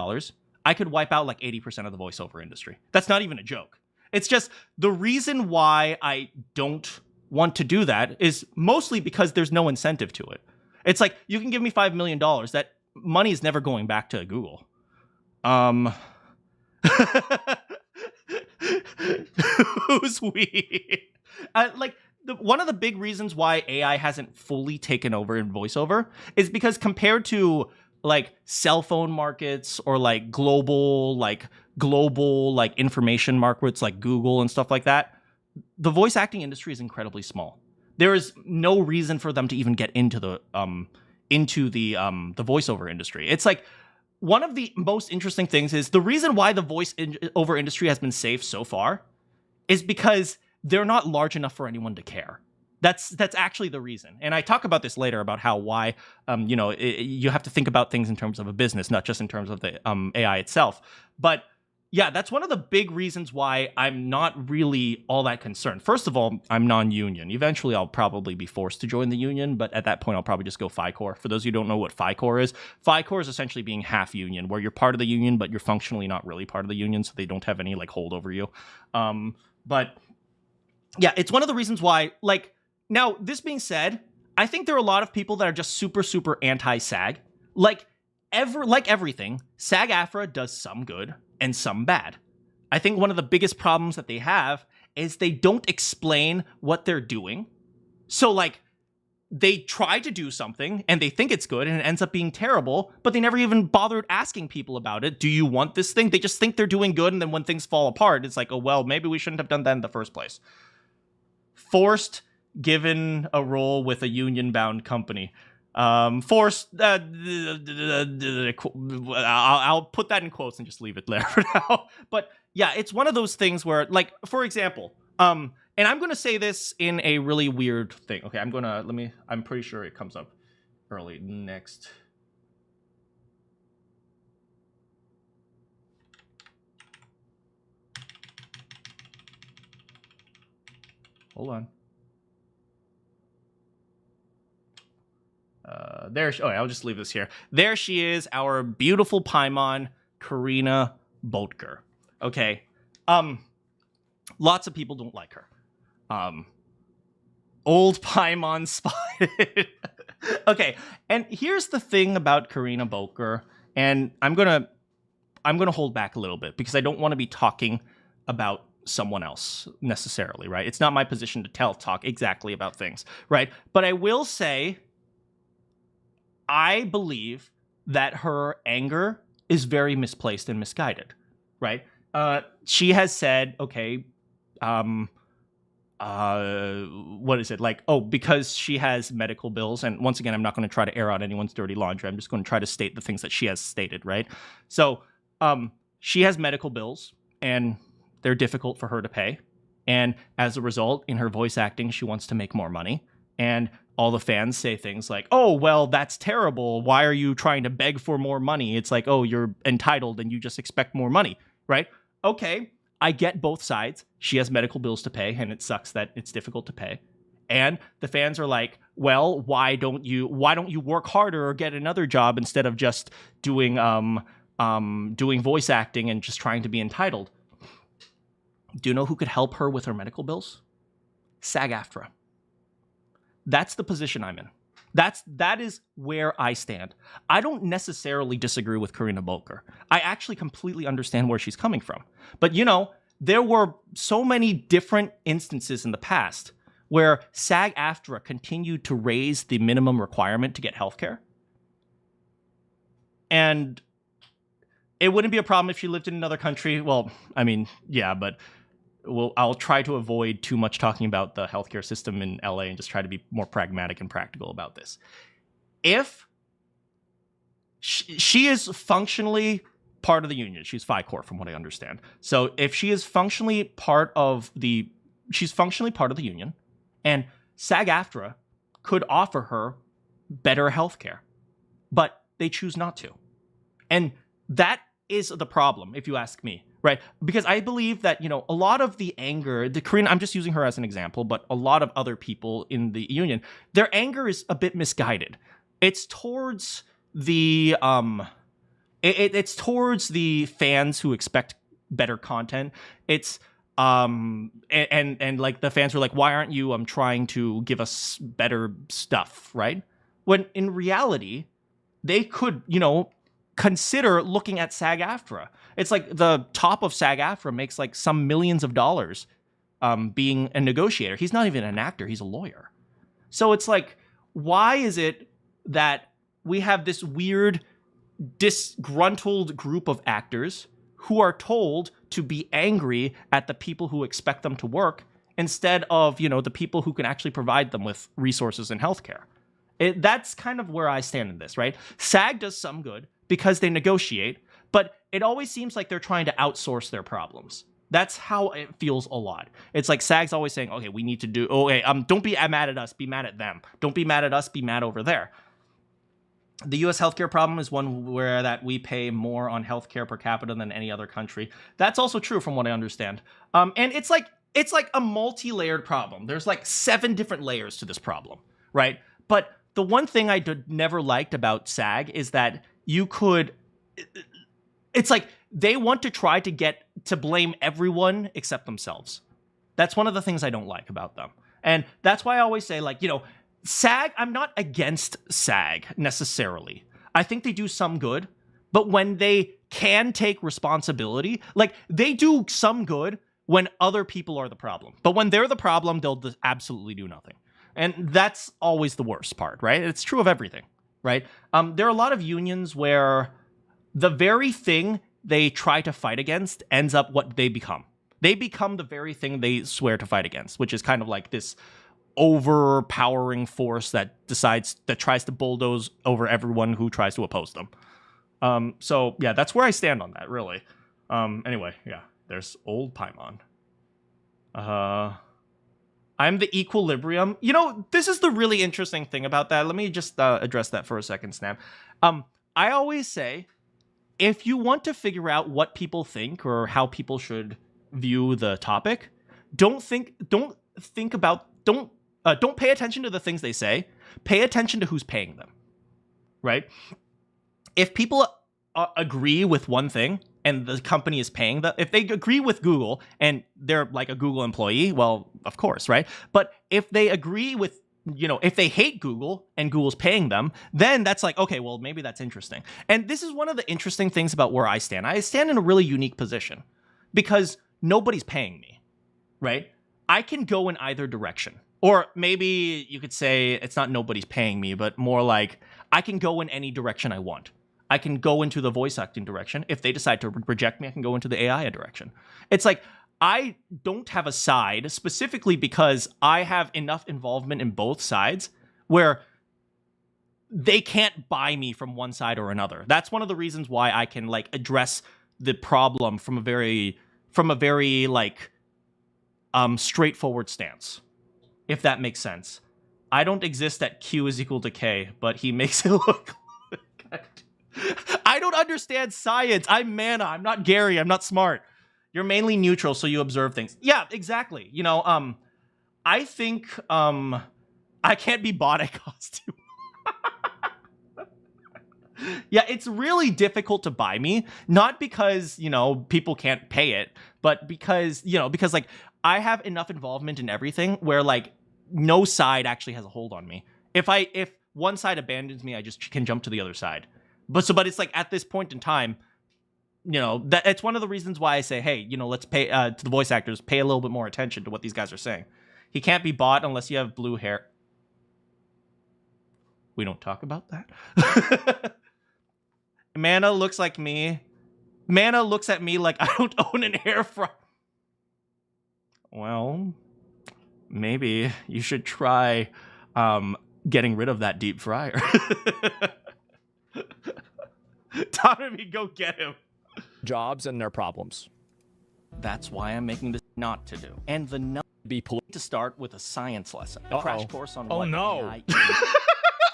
S1: I could wipe out like 80% of the voiceover industry. That's not even a joke. It's just the reason why I don't want to do that is mostly because there's no incentive to it. It's like, you can give me $5 million. That money is never going back to Google. Who's we? One of the big reasons why AI hasn't fully taken over in voiceover is because compared to like cell phone markets or like global information markets like Google and stuff like that, the voice acting industry is incredibly small. There is no reason for them to even get into the voiceover industry. It's like, one of the most interesting things is the reason why the voice-over industry has been safe so far is because they're not large enough for anyone to care. That's actually the reason. And I talk about this later about why you have to think about things in terms of a business, not just in terms of the AI itself. But yeah, that's one of the big reasons why I'm not really all that concerned. First of all, I'm non-union. Eventually, I'll probably be forced to join the union, but at that point, I'll probably just go FICOR. For those of you who don't know what FICOR is essentially being half union, where you're part of the union, but you're functionally not really part of the union, so they don't have any like hold over you. But yeah, it's one of the reasons why, like, now, this being said, I think there are a lot of people that are just super, super anti-SAG. Like everything, SAG-AFTRA does some good and some bad. I think one of the biggest problems that they have is they don't explain what they're doing. So like, they try to do something and they think it's good and it ends up being terrible, but they never even bothered asking people about it. Do you want this thing? They just think they're doing good, and then when things fall apart, it's like, oh, well, maybe we shouldn't have done that in the first place. Forced, given a role with a union-bound company. Forced, I'll put that in quotes and just leave it there for now. But yeah, it's one of those things where, like, for example, and I'm going to say this in a really weird thing. Okay, I'm pretty sure it comes up early next. Hold on. I'll just leave this here. There she is, our beautiful Paimon, Karina Boatger. Okay. Lots of people don't like her. Old Paimon spotted. Okay, and here's the thing about Karina Boatger, and I'm gonna hold back a little bit because I don't want to be talking about someone else necessarily, right? It's not my position to talk exactly about things, right? But I will say, I believe that her anger is very misplaced and misguided, right? She has said, okay, what is it like? Oh, because she has medical bills. And once again, I'm not going to try to air out anyone's dirty laundry. I'm just going to try to state the things that she has stated, right? So she has medical bills and they're difficult for her to pay. And as a result, in her voice acting, she wants to make more money. And all the fans say things like, oh, well, that's terrible. Why are you trying to beg for more money? It's like, oh, you're entitled and you just expect more money, right? Okay, I get both sides. She has medical bills to pay, and it sucks that it's difficult to pay. And the fans are like, well, why don't you work harder or get another job instead of just doing voice acting and just trying to be entitled? Do you know who could help her with her medical bills? SAG-AFTRA. That's the position I'm in. That is where I stand. I don't necessarily disagree with Karina Bolker. I actually completely understand where she's coming from. But there were so many different instances in the past where SAG-AFTRA continued to raise the minimum requirement to get healthcare. And it wouldn't be a problem if she lived in another country. Well, I mean, yeah, but I'll try to avoid too much talking about the healthcare system in LA and just try to be more pragmatic and practical about this. If she is functionally part of the union, she's Phi Corps from what I understand. So if she is functionally part of the union, and SAG-AFTRA could offer her better healthcare, but they choose not to. And that is the problem, if you ask me. Right, because I believe that, a lot of the anger, the Korean, I'm just using her as an example, but a lot of other people in the union, their anger is a bit misguided. It's towards the it's towards the fans who expect better content. It's and like the fans are like, why aren't you trying to give us better stuff, right? When in reality, they could, consider looking at SAG-AFTRA. It's like the top of SAG-AFTRA makes like some millions of dollars being a negotiator. He's not even an actor, he's a lawyer. So it's like, why is it that we have this weird, disgruntled group of actors who are told to be angry at the people who expect them to work instead of, the people who can actually provide them with resources and healthcare? That's kind of where I stand in this, right? SAG does some good because they negotiate, but it always seems like they're trying to outsource their problems. That's how it feels a lot. It's like SAG's always saying, okay, we need to do, don't be mad at us, be mad at them. Don't be mad at us, be mad over there. The US healthcare problem is one where that we pay more on healthcare per capita than any other country. That's also true from what I understand. And it's like a multi-layered problem. There's like 7 different layers to this problem, right? But the one thing I never liked about SAG is that it's like they want to try to get to blame everyone except themselves. That's one of the things I don't like about them. And that's why I always say, like, SAG, I'm not against SAG necessarily. I think they do some good, but when they can take responsibility, like they do some good when other people are the problem. But when they're the problem, they'll absolutely do nothing. And that's always the worst part, right? It's true of everything, right? There are a lot of unions where the very thing they try to fight against ends up what they become. They become the very thing they swear to fight against, which is kind of like this overpowering force that tries to bulldoze over everyone who tries to oppose them. So yeah, that's where I stand on that, really. Anyway, yeah, there's old Paimon. I'm the equilibrium. This is the really interesting thing about that. Let me just address that for a second, Snap. I always say, if you want to figure out what people think or how people should view the topic, don't pay attention to the things they say. Pay attention to who's paying them, right? If people agree with one thing and the company is paying them, if they agree with Google and they're like a Google employee, well, of course, right? But if they agree with, if they hate Google and Google's paying them, then that's like, okay, well, maybe that's interesting. And this is one of the interesting things about where I stand. I stand in a really unique position because nobody's paying me, right? I can go in either direction. Or maybe you could say it's not nobody's paying me, but more like I can go in any direction I want. I can go into the voice acting direction. If they decide to reject me, I can go into the AI direction. It's like I don't have a side specifically because I have enough involvement in both sides where they can't buy me from one side or another. That's one of the reasons why I can like address the problem from a very like straightforward stance, if that makes sense. I don't exist at Q is equal to K, but he makes it look I don't understand science. I'm Mana. I'm not Gary. I'm not smart. You're mainly neutral, so you observe things. Yeah, exactly. You know, I think I can't be bought at costume. Yeah, it's really difficult to buy me, not because, you know, people can't pay it, but because, you know, because like I have enough involvement in everything where like no side actually has a hold on me. If one side abandons me, I just can jump to the other side. But it's like at this point in time, you know, that it's one of the reasons why I say, hey, you know, let's pay to the voice actors, pay a little bit more attention to what these guys are saying. He can't be bought unless you have blue hair. We don't talk about that. Mana looks like me. Mana looks at me like I don't own an air fryer. Well, maybe you should try getting rid of that deep fryer. Takumi, go get him.
S10: Jobs and their problems.
S1: That's why I'm making this not to do. And the
S10: be
S1: to start with a science lesson. A crash course on what AI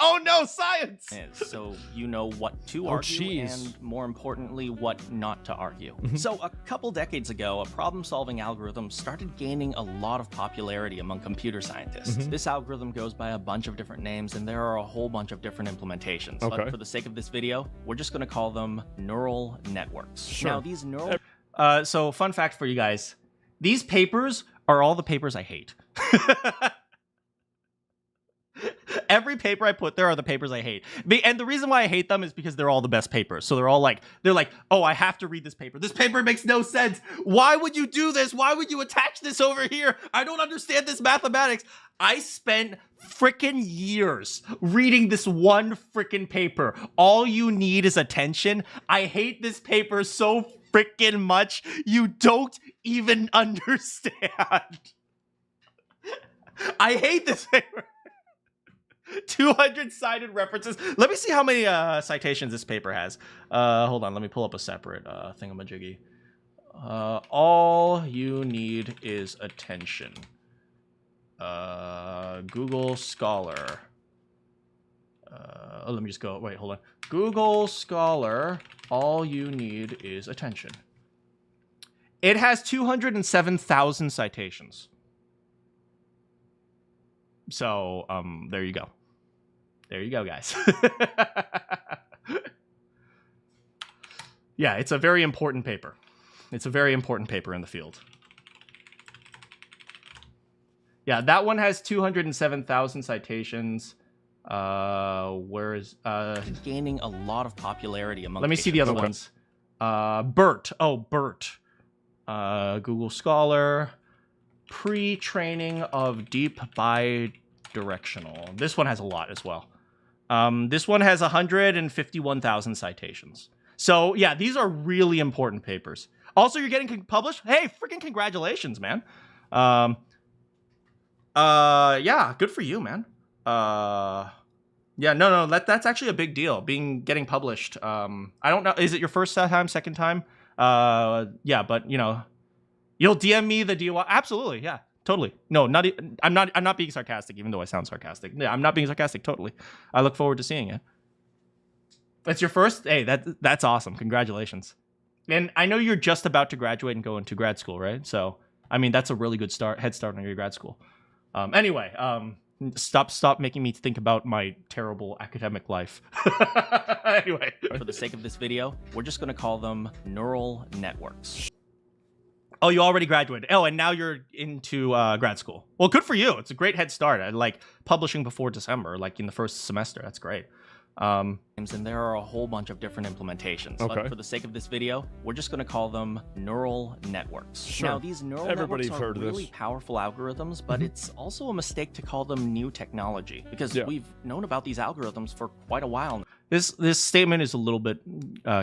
S8: Oh no, science!
S1: is, so you know what to argue and, more importantly, what not to argue. So a couple decades ago, a problem-solving algorithm started gaining a lot of popularity among computer scientists. This algorithm goes by a bunch of different names, and there are a whole bunch of different implementations. But for the sake of this video, we're just going to call them neural networks. Now, these neural... so, fun fact for you guys. These papers are all the papers I hate. Every paper I put there are the papers I hate. And the reason why I hate them is because they're all the best papers. So they're like, oh, I have to read this paper. This paper makes no sense. Why would you do this? Why would you attach this over here? I don't understand this mathematics. I spent frickin' years reading this one frickin' paper. All you need is attention. I hate this paper so frickin' much. You don't even understand. I hate this paper. 200 cited references. Let me see how many citations this paper has. Hold on, let me pull up a separate thingamajiggy. All you need is attention. Google Scholar. Let me just go. Wait, hold on. Google Scholar. All you need is attention. It has 207,000 citations. So, there you go. There you go, guys. Yeah, it's a very important paper. It's a very important paper in the field. Yeah, that one has 207,000 citations. Where is gaining a lot of popularity among. Let me see the other ones. BERT. Oh, BERT. Google Scholar. Pre-training of deep bidirectional. This one has a lot as well. This one has 151,000 citations. So yeah, these are really important papers. Also, you're getting published. Hey, freaking congratulations, man. Yeah, good for you, man. Yeah, no, that's actually a big deal. Getting published. I don't know. Is it your first time, second time? Yeah, but you know, you'll DM me the DOI. Absolutely, yeah. Totally. No, I'm not being sarcastic, even though I sound sarcastic. Yeah, I'm not being sarcastic, totally. I look forward to seeing it. That's your first? Hey, that's awesome. Congratulations. And I know you're just about to graduate and go into grad school, right? So, I mean, that's a really good head start on your grad school. Anyway, stop making me think about my terrible academic life. Anyway. For the sake of this video, we're just going to call them neural networks. Oh, you already graduated. Oh, and now you're into grad school. Well, good for you. It's a great head start. I like publishing before December, like in the first semester. That's great. And there are a whole bunch of different implementations. But for the sake of this video, we're just going to call them neural networks. Now, these neural networks are really powerful algorithms, but it's also a mistake to call them new technology because we've known about these algorithms for quite a while. This statement is a little bit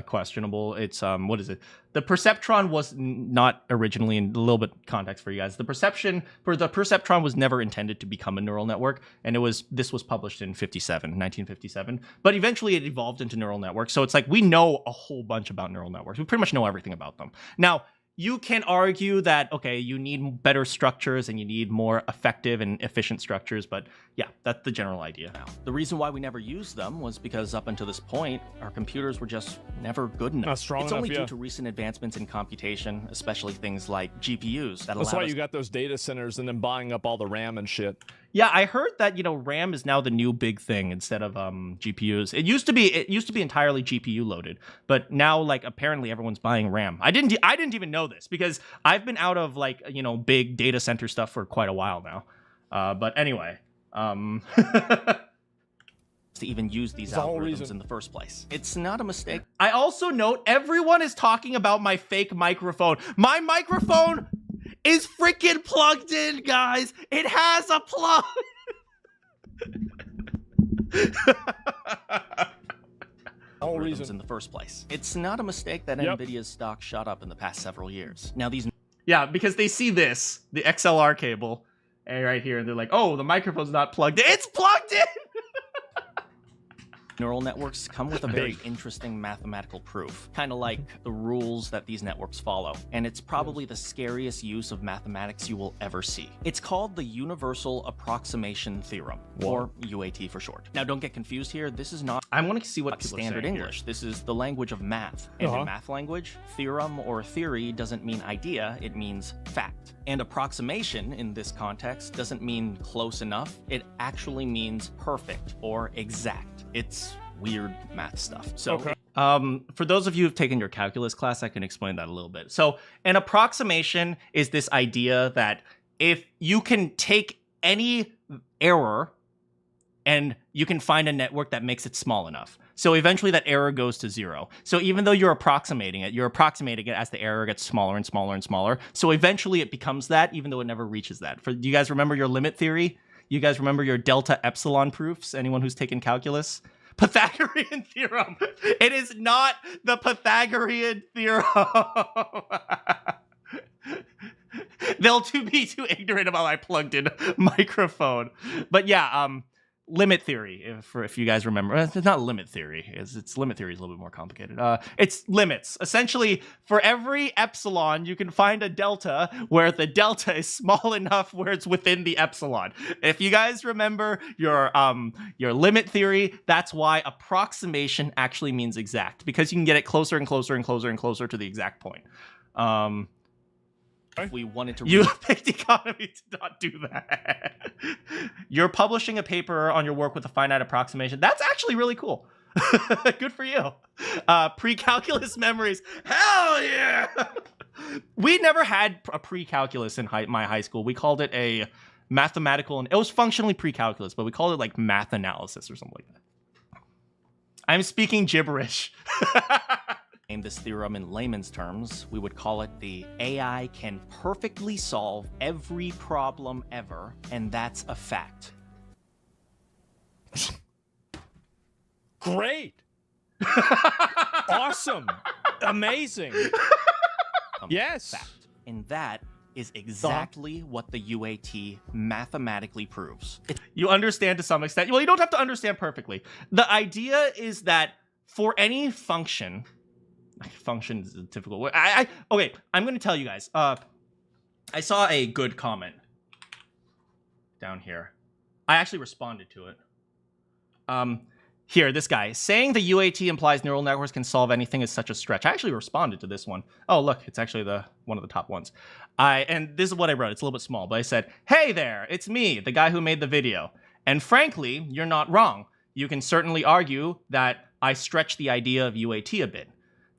S1: questionable. It's what is it? The perceptron was not originally, in a little bit context for you guys. The perceptron was never intended to become a neural network, and this was published in 1957. But eventually it evolved into neural networks. So it's like we know a whole bunch about neural networks. We pretty much know everything about them. Now, you can argue that, okay, you need better structures and you need more effective and efficient structures, but yeah, that's the general idea. Now, the reason why we never used them was because up until this point, our computers were just never good enough.
S10: Not strong
S1: it's
S10: enough,
S1: only
S10: yeah.
S1: due to recent advancements in computation, especially things like GPUs.
S10: That's why you got those data centers and then buying up all the RAM and shit.
S1: Yeah, I heard that, RAM is now the new big thing instead of GPUs. It used to be entirely GPU loaded, but now like apparently everyone's buying RAM. I didn't even know this because I've been out of like, big data center stuff for quite a while now. But anyway, to even use these algorithms in the first place. It's not a mistake. I also note everyone is talking about my fake microphone. My microphone is freaking plugged in, guys. It has a plug. Algorithms in the first place. It's not a mistake that Nvidia's stock shot up in the past several years. Now these, because they see this, the XLR cable, right here, and they're like, "Oh, the microphone's not plugged in." It's plugged in. Neural networks come with a very interesting mathematical proof, kind of like the rules that these networks follow, and it's probably the scariest use of mathematics you will ever see. It's called the Universal Approximation Theorem, or UAT for short. Now, don't get confused here. This is not I want to see what standard English. This is the language of math, and in math language, theorem or theory doesn't mean idea, it means fact. And approximation in this context doesn't mean close enough. It actually means perfect or exact. It's weird math stuff. So, for those of you who've taken your calculus class, I can explain that a little bit. So, an approximation is this idea that if you can take any error and you can find a network that makes it small enough. So eventually that error goes to 0. So even though you're approximating it as the error gets smaller and smaller and smaller. So eventually it becomes that, even though it never reaches that. Do you guys remember your limit theory? You guys remember your delta epsilon proofs? Anyone who's taken calculus? Pythagorean theorem. It is not the Pythagorean theorem. They'll be too ignorant about my plugged in microphone. But yeah, limit theory, if you guys remember. It's not limit theory. It's limit theory is a little bit more complicated. It's limits. Essentially, for every epsilon, you can find a delta where the delta is small enough where it's within the epsilon. If you guys remember your limit theory, that's why approximation actually means exact, because you can get it closer and closer and closer and closer to the exact point. If we wanted to, you picked economy to not do that. You're publishing a paper on your work with a finite approximation. That's actually really cool. Good for you. Pre-calculus memories. Hell yeah! We never had a pre-calculus in my high school. We called it a mathematical, and it was functionally pre-calculus, but we called it like math analysis or something like that. I'm speaking gibberish. Name this theorem in layman's terms, we would call it the AI can perfectly solve every problem ever, and that's a fact.
S10: Great. Awesome. Amazing. Yes.
S1: Fact. And that is exactly what the UAT mathematically proves. You understand to some extent. Well, you don't have to understand perfectly. The idea is that for any function is a difficult word. Okay, I'm going to tell you guys. I saw a good comment down here. I actually responded to it. Here, this guy. Saying the UAT implies neural networks can solve anything is such a stretch. I actually responded to this one. Oh, look, it's actually one of the top ones. And this is what I wrote. It's a little bit small, but I said, "Hey there, it's me, the guy who made the video. And frankly, you're not wrong. You can certainly argue that I stretched the idea of UAT a bit.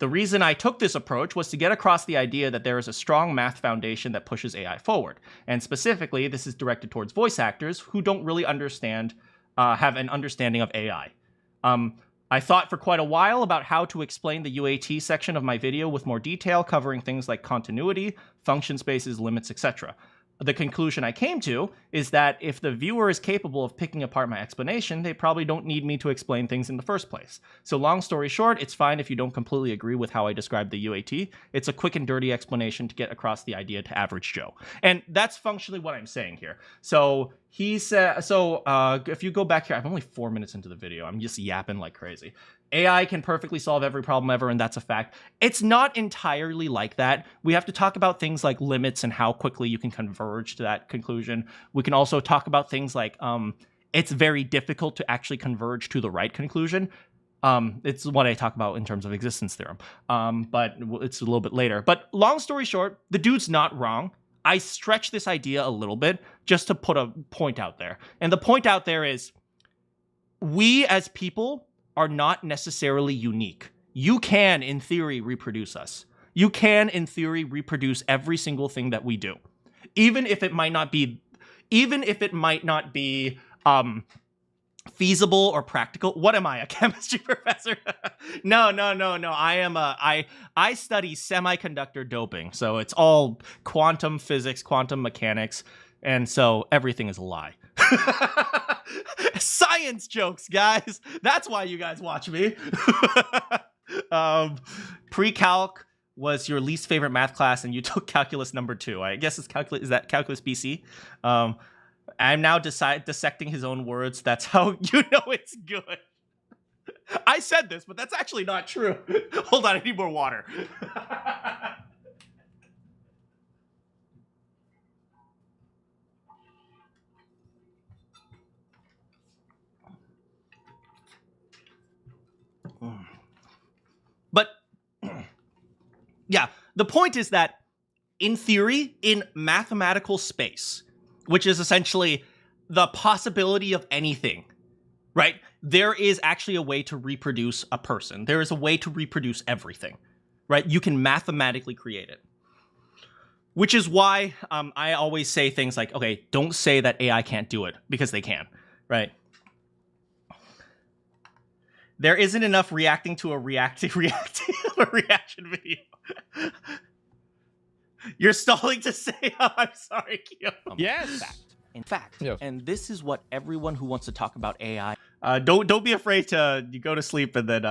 S1: The reason I took this approach was to get across the idea that there is a strong math foundation that pushes AI forward. And specifically, this is directed towards voice actors who don't really have an understanding of AI. I thought for quite a while about how to explain the UAT section of my video with more detail, covering things like continuity, function spaces, limits, etc. the conclusion I came to is that if the viewer is capable of picking apart my explanation, they probably don't need me to explain things in the first place. So long story short, it's fine if you don't completely agree with how I described the UAT. It's a quick and dirty explanation to get across the idea to average Joe. And that's functionally what I'm saying here. So he said, if you go back here, I'm only 4 minutes into the video. I'm just yapping like crazy. AI can perfectly solve every problem ever, and that's a fact. It's not entirely like that. We have to talk about things like limits and how quickly you can converge to that conclusion. We can also talk about things like it's very difficult to actually converge to the right conclusion. It's what I talk about in terms of existence theorem, but it's a little bit later. But long story short, the dude's not wrong. I stretch this idea a little bit just to put a point out there. And the point out there is we as people are not necessarily unique. You can, in theory, reproduce us. You can, in theory, reproduce every single thing that we do. Even if it might not be feasible or practical. What am I, a chemistry professor? No. I study semiconductor doping. So it's all quantum physics, quantum mechanics, and so everything is a lie. Science jokes, guys. That's why you guys watch me. Pre-calc was your least favorite math class, and you took calculus number 2. I guess it's calculus. Is that calculus BC? I'm now dissecting his own words. That's how you know it's good. I said this, but that's actually not true. Hold on, I need more water. But yeah, the point is that in theory, in mathematical space, which is essentially the possibility of anything, right? There is actually a way to reproduce a person. There is a way to reproduce everything, right? You can mathematically create it. Which is why I always say things like, okay, don't say that AI can't do it, because they can, right? There isn't enough reacting to a reaction video. You're stalling to say, oh, I'm sorry, Kyo.
S10: Yes.
S1: In fact,
S10: Yes.
S1: And this is what everyone who wants to talk about AI, don't be afraid to go to sleep and then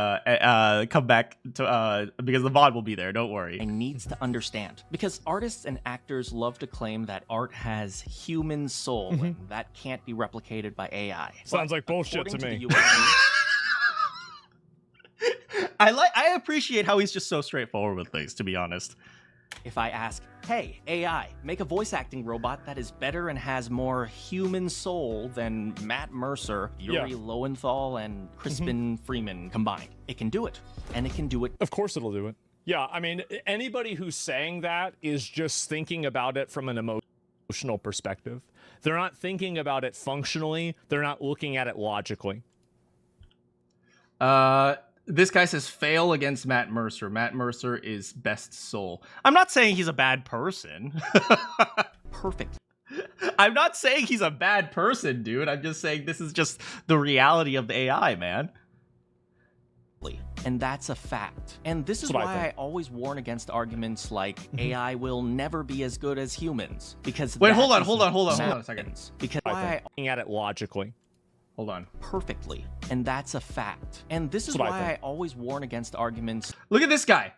S1: come back to because the VOD will be there. Don't worry. And needs to understand, because artists and actors love to claim that art has human soul and that can't be replicated by AI.
S10: Sounds like bullshit to me.
S1: I appreciate how he's just so straightforward with things, to be honest. If I ask, hey, AI, make a voice acting robot that is better and has more human soul than Matt Mercer, Yuri Lowenthal, and Crispin Freeman combined, it can do it. And it can do it.
S10: Of course it'll do it. Yeah, I mean, anybody who's saying that is just thinking about it from an emotional perspective. They're not thinking about it functionally. They're not looking at it logically.
S1: This guy says fail against Matt Mercer. Matt Mercer is best soul. I'm not saying he's a bad person. Perfect. I'm not saying he's a bad person, dude. I'm just saying this is just the reality of the AI, man. And that's a fact. And this is why I always warn against arguments like AI will never be as good as humans. Because
S10: wait,
S1: hold on a second. Because
S10: I'm looking at it logically.
S1: Hold on. Perfectly. And that's a fact. And this is why I always warn against arguments. Look at this guy.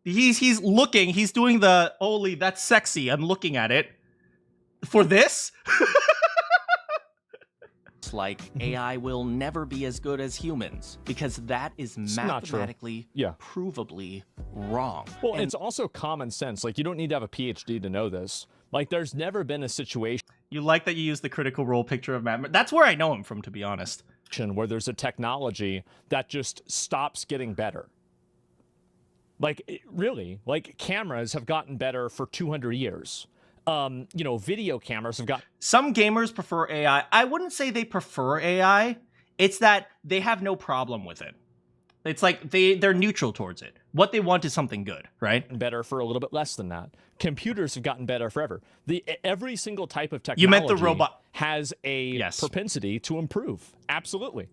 S1: He's looking. He's doing the, holy, that's sexy. I'm looking at it. For this? It's like AI will never be as good as humans. Because that is mathematically, provably wrong.
S10: Well, and it's also common sense. Like, you don't need to have a PhD to know this. Like, there's never been a situation.
S1: You like that you use the Critical Role picture of Matt. That's where I know him from, to be honest.
S10: Where there's a technology that just stops getting better. Like, really, like, cameras have gotten better for 200 years. You know, video cameras have got...
S1: Some gamers prefer AI. I wouldn't say they prefer AI. It's that they have no problem with it. It's like they're neutral towards it. What they want is something good, right?
S10: Better for a little bit less than that. Computers have gotten better forever. Every single type of technology
S1: you meant the robot
S10: has a propensity to improve. Absolutely.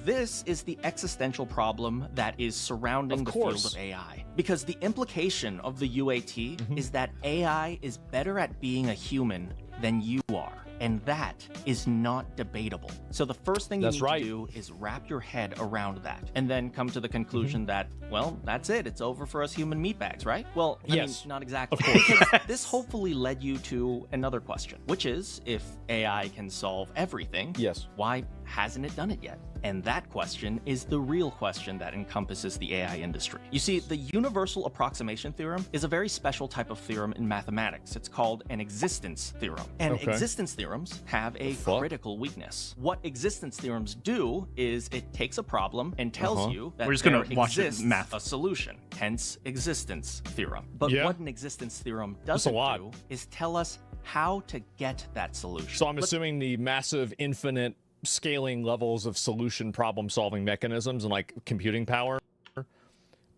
S1: This is the existential problem that is surrounding the field of AI. Because the implication of the UAT is that AI is better at being a human than you are. And that is not debatable. So the first thing you need to do is wrap your head around that and then come to the conclusion that, well, that's it. It's over for us human meatbags, right? Well, I mean, not exactly.
S10: Of course.
S1: Because this hopefully led you to another question, which is, if AI can solve everything, why hasn't it done it yet? And that question is the real question that encompasses the AI industry. You see, the universal approximation theorem is a very special type of theorem in mathematics. It's called an existence theorem. And existence theorems have a critical weakness. What existence theorems do is it takes a problem and tells you that there exists a solution, hence existence theorem. But what an existence theorem doesn't do is tell us how to get that solution.
S10: So I'm assuming the massive infinite scaling levels of solution problem solving mechanisms and like computing power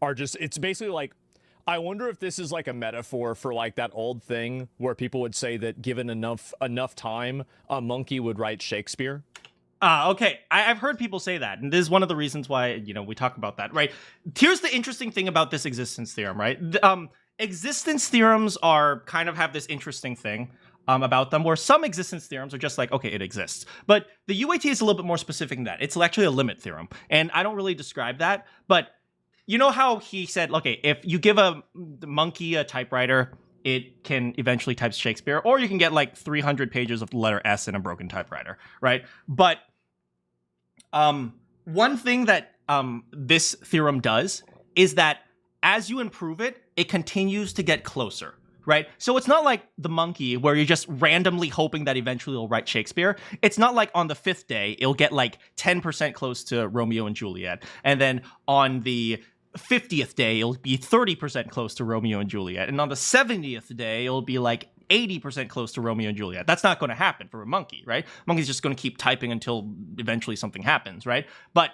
S10: are just, it's basically like, I wonder if this is like a metaphor for like that old thing where people would say that given enough time, a monkey would write Shakespeare.
S1: Okay, I've heard people say that, and this is one of the reasons why, you know, we talk about that, right? Here's the interesting thing about this existence theorem, right? Existence theorems are kind of have this interesting thing about them, where some existence theorems are just like, okay, it exists. But the UAT is a little bit more specific than that. It's actually a limit theorem. And I don't really describe that, but you know how he said, okay, if you give a monkey a typewriter, it can eventually type Shakespeare, or you can get like 300 pages of the letter S in a broken typewriter, right? But one thing that this theorem does is that as you improve it, it continues to get closer. Right? So it's not like the monkey where you're just randomly hoping that eventually it'll write Shakespeare. It's not like on the 5th day, it'll get like 10% close to Romeo and Juliet. And then on the 50th day, it'll be 30% close to Romeo and Juliet. And on the 70th day, it'll be like 80% close to Romeo and Juliet. That's not going to happen for a monkey, right? Monkey's just going to keep typing until eventually something happens, right? But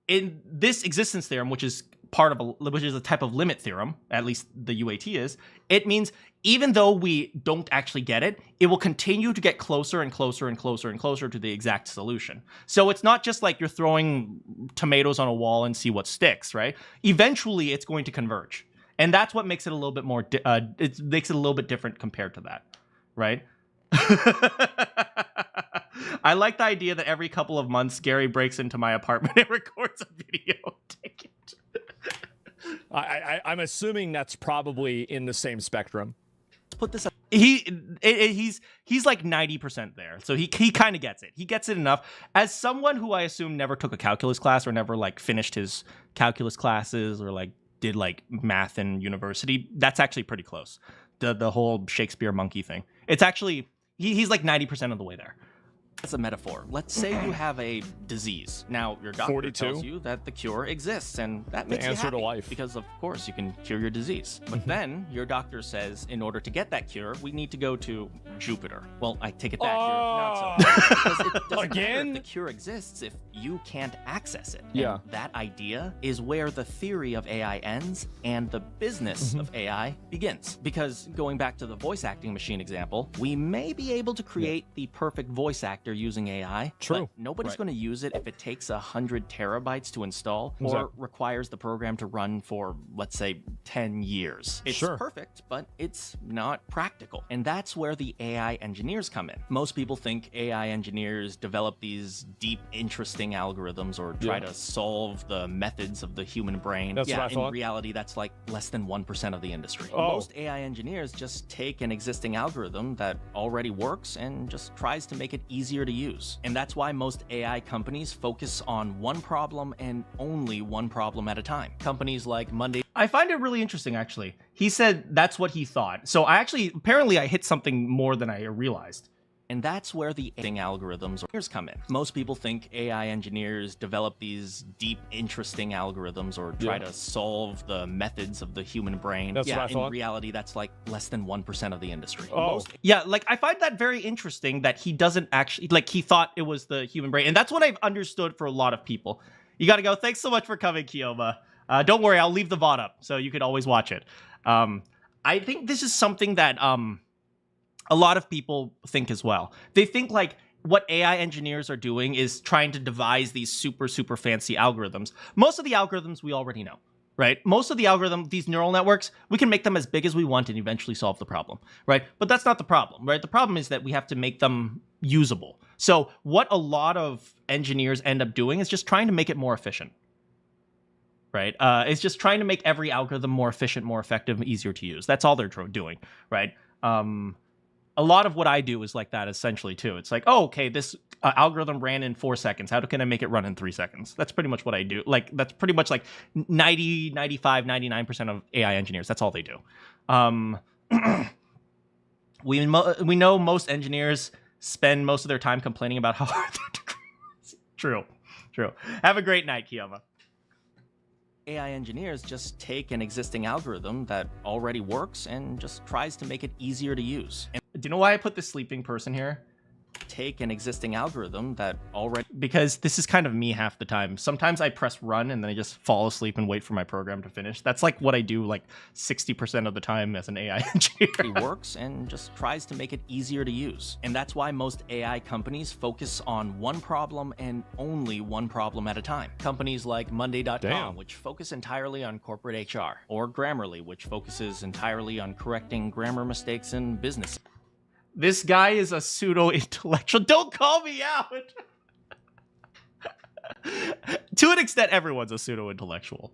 S1: in this existence theorem, which is a type of limit theorem, at least the UAT is, it means even though we don't actually get it, it will continue to get closer and closer and closer and closer to the exact solution. So it's not just like you're throwing tomatoes on a wall and see what sticks, right? Eventually, it's going to converge. And that's what makes it a little bit more, it makes it a little bit different compared to that, right? I like the idea that every couple of months, Gary breaks into my apartment and records a video. Take it.
S10: I'm assuming that's probably in the same spectrum.
S1: Put this up. He's like 90% there, so he kind of gets it. He gets it enough. As someone who I assume never took a calculus class or never like finished his calculus classes or like did like math in university, that's actually pretty close. The whole Shakespeare monkey thing. It's actually he's like 90% of the way there. That's a metaphor. Let's say you have a disease. Now, your doctor tells you that the cure exists, and that makes you happy, to life. Because, of course, you can cure your disease. But then your doctor says, in order to get that cure, we need to go to Jupiter. Well, I take it back. You're not so. Because it doesn't matter if the cure exists if you can't access it.
S10: Yeah.
S1: And that idea is where the theory of AI ends and the business of AI begins. Because going back to the voice acting machine example, we may be able to create the perfect voice actor using AI.
S10: True.
S1: But nobody's going to use it if it takes 100 terabytes to install or requires the program to run for, let's say, 10 years. It's perfect, but it's not practical. And that's where the AI engineers come in. Most people think AI engineers develop these deep, interesting algorithms or try to solve the methods of the human brain.
S10: That's what I thought.
S1: In reality, that's like less than 1% of the industry. Most AI engineers just take an existing algorithm that already works and just tries to make it easier to use. And that's why most AI companies focus on one problem and only one problem at a time. Companies like Monday. I find it really interesting, actually. He said that's what he thought. So apparently I hit something more than I realized. And that's where the algorithms come in. Most people think AI engineers develop these deep, interesting algorithms or try to solve the methods of the human brain.
S10: That's what I thought.
S1: In reality, that's like less than 1% of the industry. Like I find that very interesting that he doesn't actually, like he thought it was the human brain. And that's what I've understood for a lot of people. You gotta go. Thanks so much for coming, Kiyoma. Don't worry, I'll leave the VOD up so you could always watch it. I think this is something that a lot of people think as well. They think like what AI engineers are doing is trying to devise these super, super fancy algorithms. Most of the algorithms we already know, right? Most of the algorithm, these neural networks, we can make them as big as we want and eventually solve the problem, right? But that's not the problem, right? The problem is that we have to make them usable. So what a lot of engineers end up doing is just trying to make it more efficient, right? It's just trying to make every algorithm more efficient, more effective, easier to use. That's all they're doing, right? A lot of what I do is like that essentially too. It's like, oh, okay, this algorithm ran in 4 seconds. How can I make it run in 3 seconds? That's pretty much what I do. Like, that's pretty much like 90, 95, 99% of AI engineers. That's all they do. We know most engineers spend most of their time complaining about how hard their degrees. True. Have a great night, Kiyama. AI engineers just take an existing algorithm that already works and just tries to make it easier to use. And do you know why I put the sleeping person here? Take an existing algorithm that already... Because this is kind of me half the time. Sometimes I press run and then I just fall asleep and wait for my program to finish. That's like what I do like 60% of the time as an AI engineer. It works and just tries to make it easier to use. And that's why most AI companies focus on one problem and only one problem at a time. Companies like Monday.com, which focus entirely on corporate HR, or Grammarly, which focuses entirely on correcting grammar mistakes in business. This guy is a pseudo-intellectual. Don't call me out! To an extent, everyone's a pseudo-intellectual.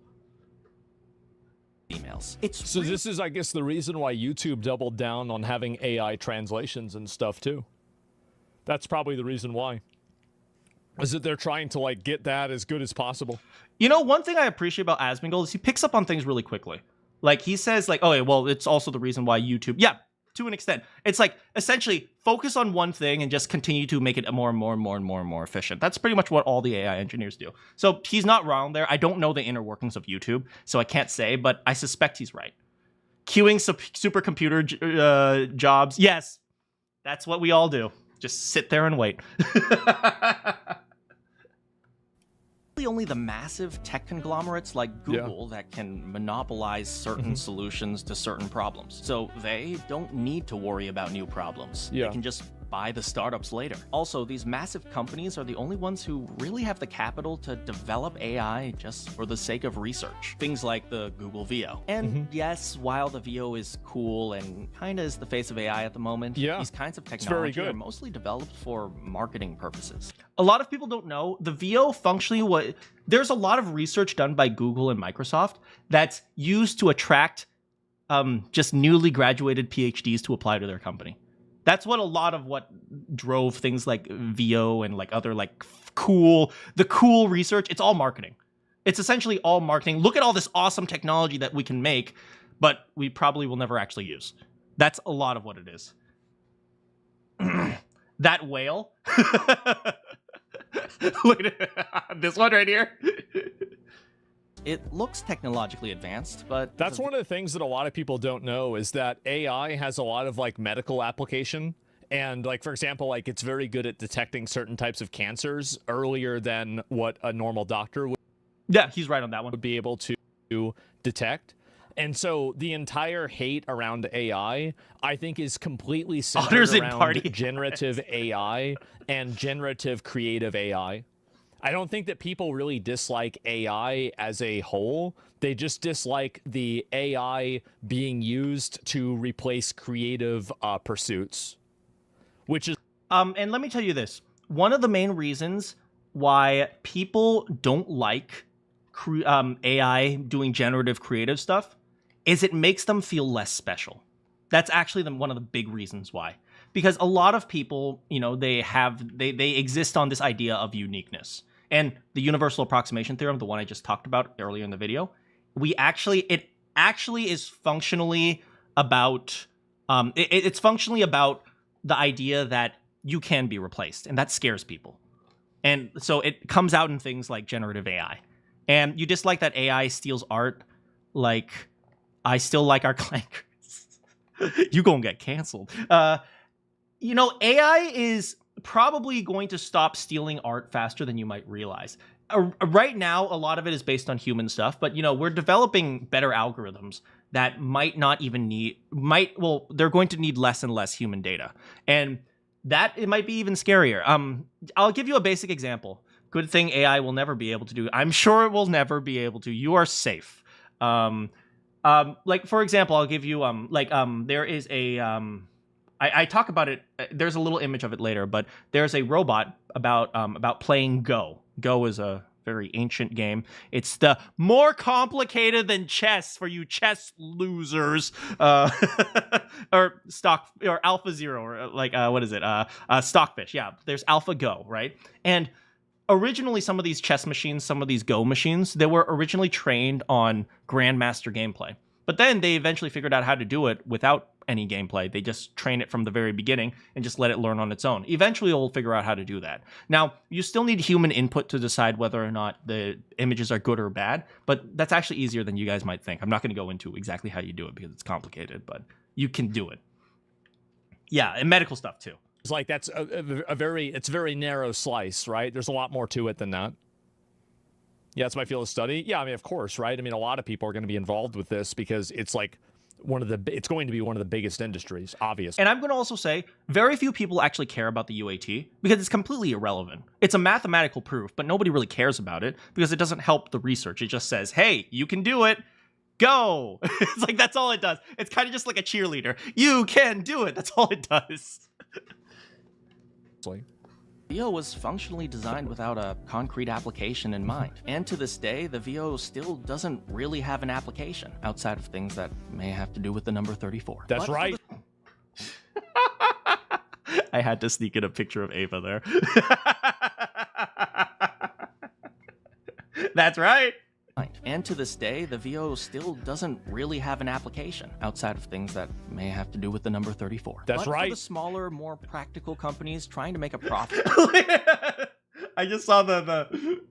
S1: Emails.
S10: So this is, I guess, the reason why YouTube doubled down on having AI translations and stuff, too. That's probably the reason why. Is that they're trying to, like, get that as good as possible.
S1: You know, one thing I appreciate about Asmongold is he picks up on things really quickly. Like, he says, like, oh, well, it's also the reason why YouTube... Yeah, to an extent. It's like, essentially, focus on one thing and just continue to make it more and more efficient. That's pretty much what all the AI engineers do. So he's not wrong there. I don't know the inner workings of YouTube, so I can't say, but I suspect he's right. Queuing supercomputer jobs. Yes, that's what we all do. Just sit there and wait. Only the massive tech conglomerates like Google that can monopolize certain solutions to certain problems. So they don't need to worry about new problems. They can just buy the startups later. Also, these massive companies are the only ones who really have the capital to develop AI just for the sake of research. Things like the Google VO. And yes, while the VO is cool and kind of is the face of AI at the moment, these kinds of technology are mostly developed for marketing purposes. A lot of people don't know the VO functionally there's a lot of research done by Google and Microsoft that's used to attract just newly graduated PhDs to apply to their company. That's what a lot of what drove things like VO and like other like cool research. It's all marketing. It's essentially all marketing. Look at all this awesome technology that we can make, but we probably will never actually use. That's a lot of what it is. That whale. Wait, this one right here. It looks technologically advanced, but...
S10: That's one of the things that a lot of people don't know is that AI has a lot of, like, medical application. And, like, for example, like, it's very good at detecting certain types of cancers earlier than what a normal doctor would...
S1: Yeah, he's right on that one.
S10: ...would be able to detect. And so the entire hate around AI, I think, is completely centered around generative AI and generative creative AI. I don't think that people really dislike AI as a whole. They just dislike the AI being used to replace creative pursuits, which is...
S1: And let me tell you this. One of the main reasons why people don't like AI doing generative creative stuff is it makes them feel less special. That's actually one of the big reasons why. Because a lot of people, you know, they exist on this idea of uniqueness. And the universal approximation theorem, the one I just talked about earlier in the video, it actually is functionally about, it's functionally about the idea that you can be replaced, and that scares people. And so it comes out in things like generative AI. And you dislike that AI steals art, like, I still like our clankers. You gonna get canceled. You know, AI is probably going to stop stealing art faster than you might realize. Right now, a lot of it is based on human stuff, but, you know, we're developing better algorithms that might not even need, they're going to need less and less human data. And that, it might be even scarier. I'll give you a basic example. Good thing AI will never be able to do. I'm sure it will never be able to. You are safe. Like for example, I'll give you there is a I talk about it. There's a little image of it later, but there's a robot about playing Go. Go is a very ancient game. It's the more complicated than chess for you chess losers. Or Alpha Zero, or what is it? Stockfish. Yeah, there's Alpha Go, right? And originally, some of these chess machines, some of these Go machines, they were originally trained on Grandmaster gameplay. But then they eventually figured out how to do it without any gameplay. They just train it from the very beginning and just let it learn on its own. Eventually, it'll figure out how to do that. Now, you still need human input to decide whether or not the images are good or bad, but that's actually easier than you guys might think. I'm not going to go into exactly how you do it because it's complicated, but you can do it. Yeah, and medical stuff too.
S10: It's like that's a very narrow slice, right? There's a lot more to it than that. Yeah, it's my field of study. Yeah, I mean, of course, right? I mean, a lot of people are going to be involved with this because it's like it's going to be one of the biggest industries, obviously.
S1: And I'm going to also say very few people actually care about the UAT because it's completely irrelevant. It's a mathematical proof, but nobody really cares about it because it doesn't help the research. It just says, hey, you can do it. Go. It's like, that's all it does. It's kind of just like a cheerleader. You can do it. That's all it does. VO was functionally designed without a concrete application in mind. And to this day, the VO still doesn't really have an application outside of things that may have to do with the number 34.
S10: That's right.
S1: I had to sneak in a picture of Ava there. That's right. And to this day, the VO still doesn't really have an application outside of things that may have to do with the number 34.
S10: That's right.
S1: For the smaller, more practical companies trying to make a profit. I just saw the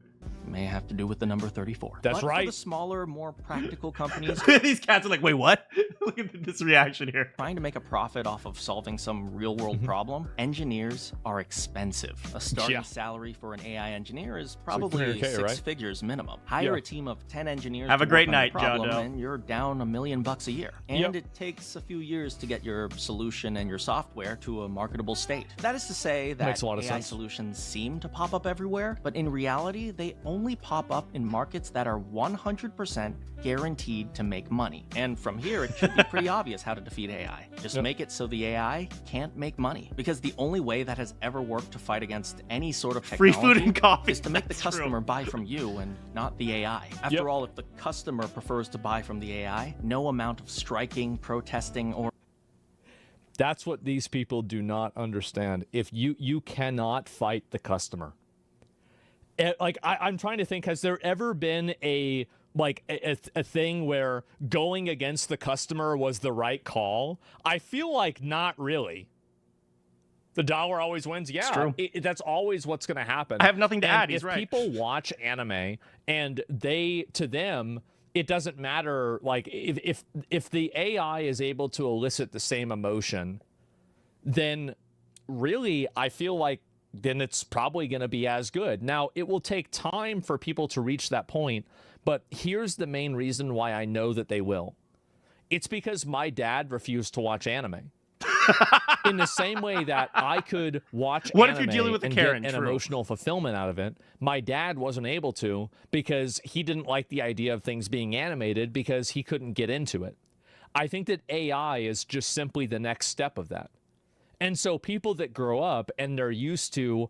S1: may have to do with the number 34.
S10: That's right.
S1: For the smaller, more practical companies. These cats are like, wait, what? Look at this reaction here. Trying to make a profit off of solving some real-world problem. Engineers are expensive. A starting salary for an AI engineer is probably
S10: like $300K,
S1: six figures minimum. Hire a team of 10 engineers.
S8: Have a great night,
S1: problem,
S8: John Doe.
S1: and you're down $1 million a year. And it takes a few years to get your solution and your software to a marketable state. That is to say that
S10: Makes a lot of
S1: AI
S10: sense.
S1: solutions seem to pop up everywhere, but in reality, they only pop up in markets that are 100% guaranteed to make money. And from here, it should be pretty obvious how to defeat AI. Just make it so the AI can't make money. Because the only way that has ever worked to fight against any sort of
S8: Free
S1: technology
S8: food and coffee.
S1: is to make the
S8: That's
S1: customer buy from you and not the AI. After all, if the customer prefers to buy from the AI, no amount of striking, protesting, or
S10: That's what these people do not understand. If you cannot fight the customer. Like I'm trying to think, has there ever been a thing where going against the customer was the right call? I feel like not really. The dollar always wins. Yeah,
S1: it's true.
S10: That's always what's going to happen.
S1: I have nothing to add. He's
S10: if
S1: right.
S10: People watch anime and to them, it doesn't matter. Like if the AI is able to elicit the same emotion, then really I feel like then it's probably going to be as good. Now, it will take time for people to reach that point, but here's the main reason why I know that they will. It's because my dad refused to watch anime. In the same way that I could watch
S1: what
S10: anime
S1: if you're dealing with a
S10: and
S1: Karen?
S10: get an
S1: True.
S10: emotional fulfillment out of it, my dad wasn't able to because he didn't like the idea of things being animated because he couldn't get into it. I think that AI is just simply the next step of that. And so people that grow up and they're used to,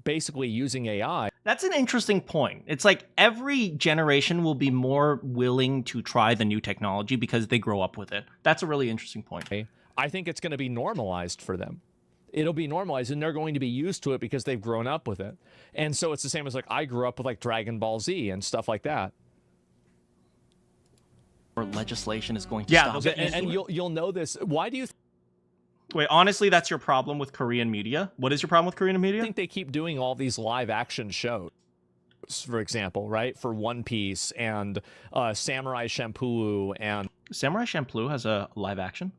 S10: basically using AI.
S1: That's an interesting point. It's like every generation will be more willing to try the new technology because they grow up with it. That's a really interesting point.
S10: I think it's going to be normalized for them. It'll be normalized and they're going to be used to it because they've grown up with it. And so it's the same as like I grew up with like Dragon Ball Z and stuff like that.
S1: Or legislation is going to stop it.
S10: And you'll know this. Why do you
S1: Wait, honestly, that's your problem with Korean media? What is your problem with Korean media?
S10: I think they keep doing all these live action shows, for example, right? For One Piece and Samurai Champloo and...
S1: Samurai Champloo has a live action?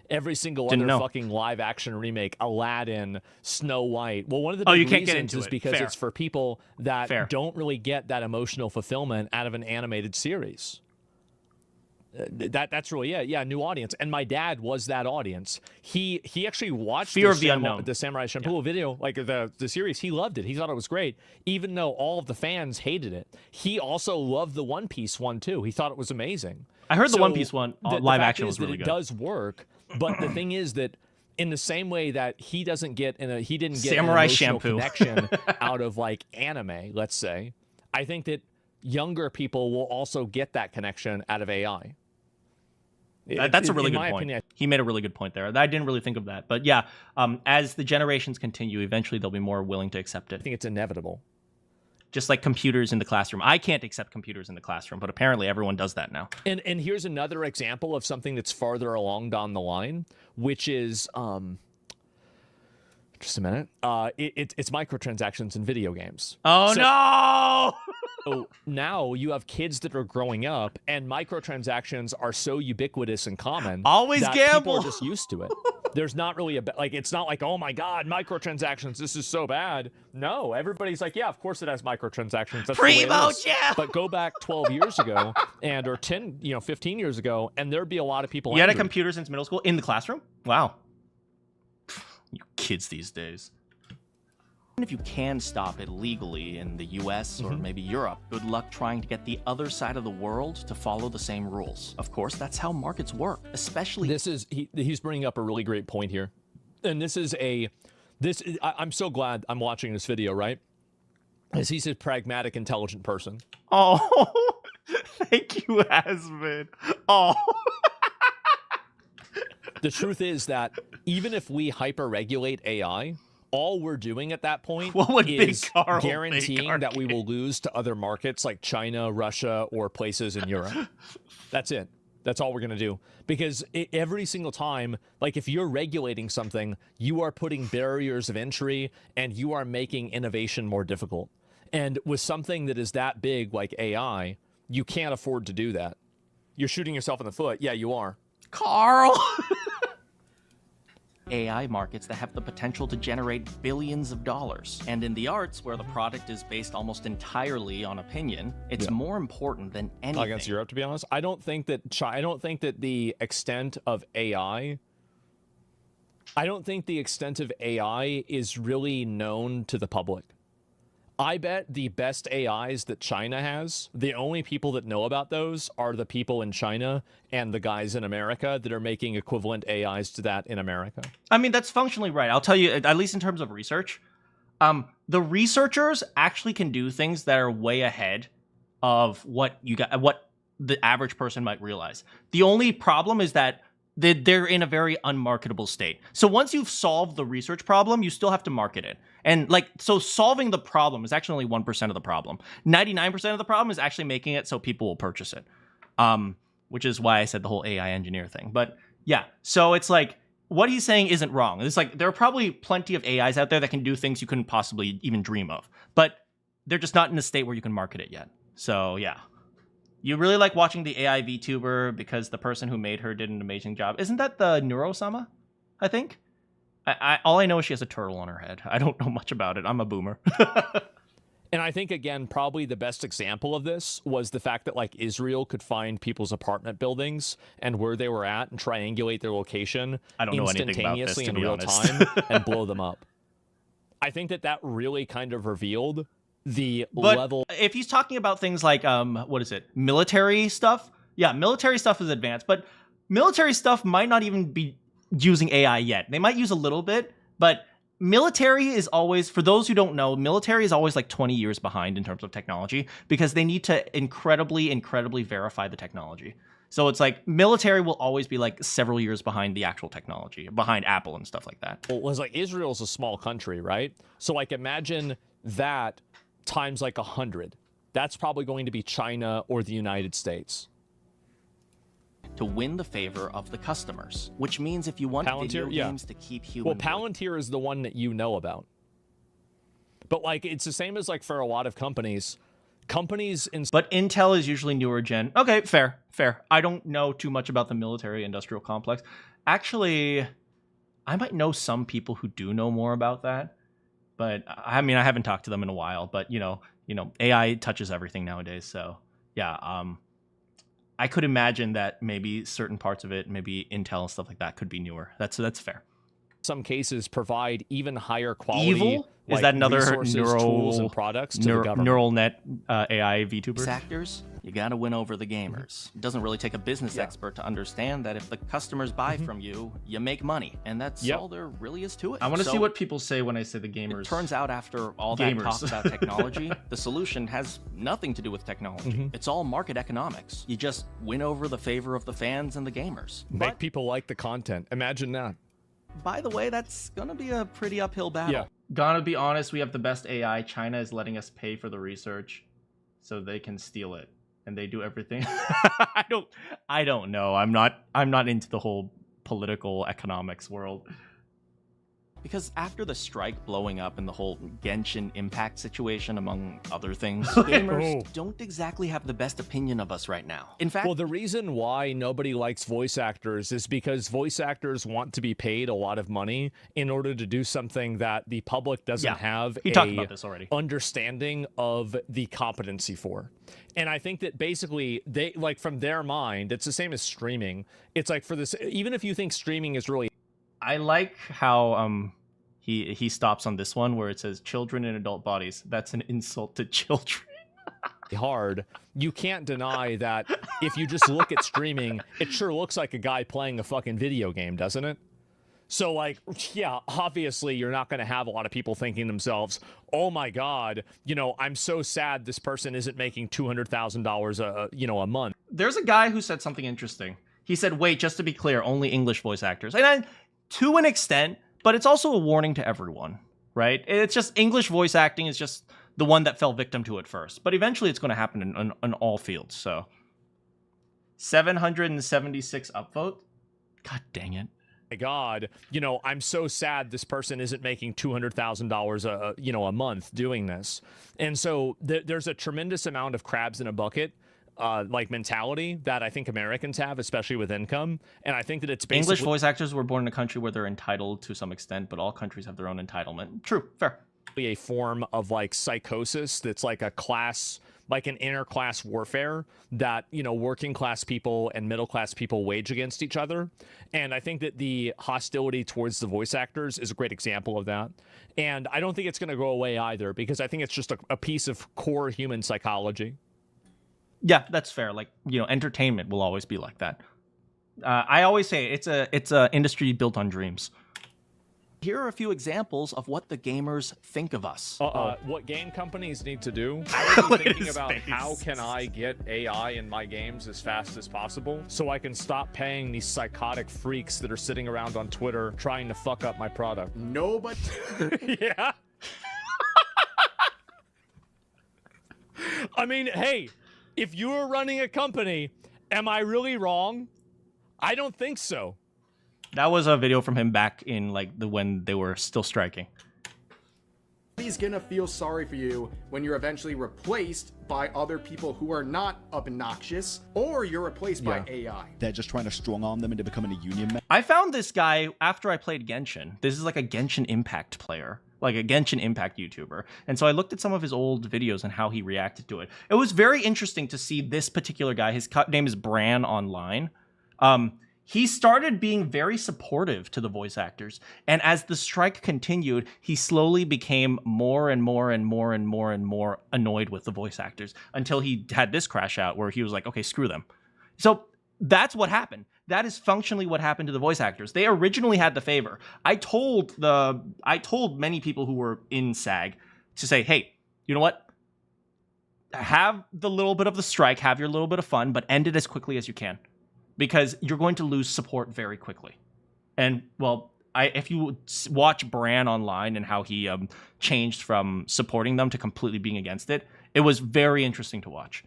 S10: Every single other fucking live action remake, Aladdin, Snow White. Well, one of the
S1: you
S10: big
S1: can't get
S10: reasons
S1: into
S10: is
S1: it.
S10: because
S1: Fair.
S10: it's for people that
S1: Fair.
S10: don't really get that emotional fulfillment out of an animated series. That's really new audience. And my dad was that audience. He actually watched
S1: Fear of the Unknown,
S10: the Samurai Champloo video, like the series. He loved it. He thought it was great, even though all of the fans hated it. He also loved the One Piece one too. He thought it was amazing.
S1: I heard the One Piece one live action was really good.
S10: It does work, but the thing is that in the same way that he didn't get
S1: Samurai
S10: an emotional
S1: Champloo
S10: connection out of like anime, let's say, I think that younger people will also get that connection out of AI.
S1: That's a really good point. Opinion, he made a really good point there. I didn't really think of that. But yeah, as the generations continue, eventually they'll be more willing to accept it.
S10: I think it's inevitable.
S1: Just like computers in the classroom. I can't accept computers in the classroom, but apparently everyone does that now.
S10: And here's another example of something that's farther along down the line, which is just a minute. It's microtransactions in video games.
S1: Oh, no!
S10: So now you have kids that are growing up, and microtransactions are so ubiquitous and common.
S1: Always
S10: that
S1: gamble.
S10: People are just used to it. There's not really it's not like, oh my God, microtransactions, this is so bad. No, everybody's like, yeah, of course it has microtransactions. That's
S1: Primo Jam.
S10: But go back 12 years ago or 10, 15 years ago, and there'd be a lot of people.
S1: You had a computer since middle school in the classroom? Wow. You kids these days. Even if you can stop it legally in the US or maybe Europe, good luck trying to get the other side of the world to follow the same rules. Of course, that's how markets work, especially...
S10: He's bringing up a really great point here. And I'm so glad I'm watching this video, right? As he's a pragmatic, intelligent person.
S1: Oh, thank you, Asmund. Oh.
S10: The truth is that even if we hyper-regulate AI... all we're doing at that point is guaranteeing that we will lose to other markets like China, Russia, or places in Europe. That's it. That's all we're going to do. Because every single time, like if you're regulating something, you are putting barriers of entry and you are making innovation more difficult. And with something that is that big like AI, you can't afford to do that. You're shooting yourself in the foot. Yeah, you are.
S1: Carl! AI markets that have the potential to generate billions of dollars. And in the arts, where the product is based almost entirely on opinion, it's more important than anything.
S10: Against Europe, to be honest, I don't think that the extent of AI. I don't think the extent of AI is really known to the public. I bet the best AIs that China has, the only people that know about those are the people in China and the guys in America that are making equivalent AIs to that in America.
S1: I mean, that's functionally right. I'll tell you, at least in terms of research, the researchers actually can do things that are way ahead of what the average person might realize. The only problem is that they're in a very unmarketable state. So once you've solved the research problem, you still have to market it. And so solving the problem is actually only 1% of the problem. 99% of the problem is actually making it so people will purchase it. Which is why I said the whole AI engineer thing. But yeah, so it's like, what he's saying isn't wrong. It's like, there are probably plenty of AIs out there that can do things you couldn't possibly even dream of. But they're just not in a state where you can market it yet. So yeah. You really like watching the AI VTuber because the person who made her did an amazing job. Isn't that the Neuro-sama, I think? All I know is she has a turtle on her head. I don't know much about it. I'm a boomer.
S10: And I think, again, probably the best example of this was the fact that, like, Israel could find people's apartment buildings and where they were at and triangulate their location instantaneously in real time and blow them up. I think that really kind of revealed the level.
S1: If he's talking about things like, military stuff? Yeah, military stuff is advanced, but military stuff might not even be using AI yet. They might use a little bit, but military is always, for those who don't know, military is always like 20 years behind in terms of technology because they need to incredibly verify the technology. So it's like military will always be like several years behind the actual technology, behind Apple and stuff like that.
S10: Well, it's like Israel's a small country, right? So like imagine that times like 100. That's probably going to be China or the United States.
S1: To win the favor of the customers, which means if you want video games to keep human...
S10: Well, Palantir is the one that you know about. But like, it's the same as like for a lot of companies. But
S1: Intel is usually newer gen. Okay, fair. I don't know too much about the military industrial complex. Actually, I might know some people who do know more about that. But I mean, I haven't talked to them in a while, but you know, AI touches everything nowadays. So yeah, I could imagine that maybe certain parts of it, maybe Intel and stuff like that, could be newer. That's fair.
S10: Some cases provide even higher quality.
S1: Evil? Is
S10: like,
S1: that another
S10: resources, tools, and products to the government.
S1: neural net AI VTuber?
S8: Actors, you gotta win over the gamers. It doesn't really take a business expert to understand that if the customers buy from you, you make money. And that's all there really is to it.
S1: I want to see what people say when I say the gamers.
S8: It turns out after all that talk about technology, the solution has nothing to do with technology. It's all market economics. You just win over the favor of the fans and the gamers.
S10: Make people like the content. Imagine that.
S8: By the way, that's gonna be a pretty uphill battle.
S10: Yeah.
S1: Gonna be honest, we have the best AI. China is letting us pay for the research so they can steal it. And they do everything. I don't know. I'm not into the whole political economics world.
S8: Because after the strike blowing up and the whole Genshin Impact situation, among other things, gamers don't exactly have the best opinion of us right now. In fact,
S10: well, the reason why nobody likes voice actors is because voice actors want to be paid a lot of money in order to do something that the public doesn't have understanding of the competency for. And I think that basically they, like, from their mind, it's the same as streaming. It's like, for this, even if you think streaming is really...
S1: I like how he stops on this one where it says children in adult bodies. That's an insult to children.
S10: hard. You can't deny that if you just look at streaming, it sure looks like a guy playing a fucking video game, doesn't it? So, like, yeah, obviously you're not going to have a lot of people thinking to themselves, oh my God, you know, I'm so sad this person isn't making $200,000 a month.
S1: There's a guy who said something interesting. He said, wait, just to be clear, only English voice actors. And to an extent, but it's also a warning to everyone, right? It's just English voice acting is just the one that fell victim to it first. But eventually it's going to happen in all fields, so. 776 upvote? God dang it.
S10: My God, you know, I'm so sad this person isn't making $200,000 a month doing this. And so there's a tremendous amount of crabs in a bucket like mentality that I think Americans have, especially with income. And I think that it's basically...
S1: English voice actors were born in a country where they're entitled to some extent, but all countries have their own entitlement. True, fair.
S10: A form of like psychosis that's like a class, like an interclass warfare that, you know, working class people and middle class people wage against each other. And I think that the hostility towards the voice actors is a great example of that. And I don't think it's going to go away either, because I think it's just a piece of core human psychology.
S1: Yeah, that's fair. Like, you know, entertainment will always be like that. I always say it's a industry built on dreams.
S8: Here are a few examples of what the gamers think of us.
S10: What game companies need to do, I would be thinking about how can I get AI in my games as fast as possible so I can stop paying these psychotic freaks that are sitting around on Twitter trying to fuck up my product.
S11: Nobody.
S10: Yeah. I mean, hey, if you were running a company, am I really wrong? I don't think so.
S1: That was a video from him back in like when they were still striking.
S11: He's gonna feel sorry for you when you're eventually replaced by other people who are not obnoxious, or you're replaced by AI.
S12: They're just trying to strong arm them into becoming a union member.
S1: I found this guy after I played Genshin. This is like a Genshin Impact player, like a Genshin Impact YouTuber. And so I looked at some of his old videos and how he reacted to it. It was very interesting to see this particular guy. His name is Bran Online. He started being very supportive to the voice actors. And as the strike continued, he slowly became more and more and more and more and more annoyed with the voice actors until he had this crash out where he was like, okay, screw them. So that's what happened. That is functionally what happened to the voice actors. They originally had the favor. I told many people who were in SAG to say, hey, you know what? Have the little bit of the strike, have your little bit of fun, but end it as quickly as you can. Because you're going to lose support very quickly. And, well, if you watch Bran online and how he changed from supporting them to completely being against it, it was very interesting to watch.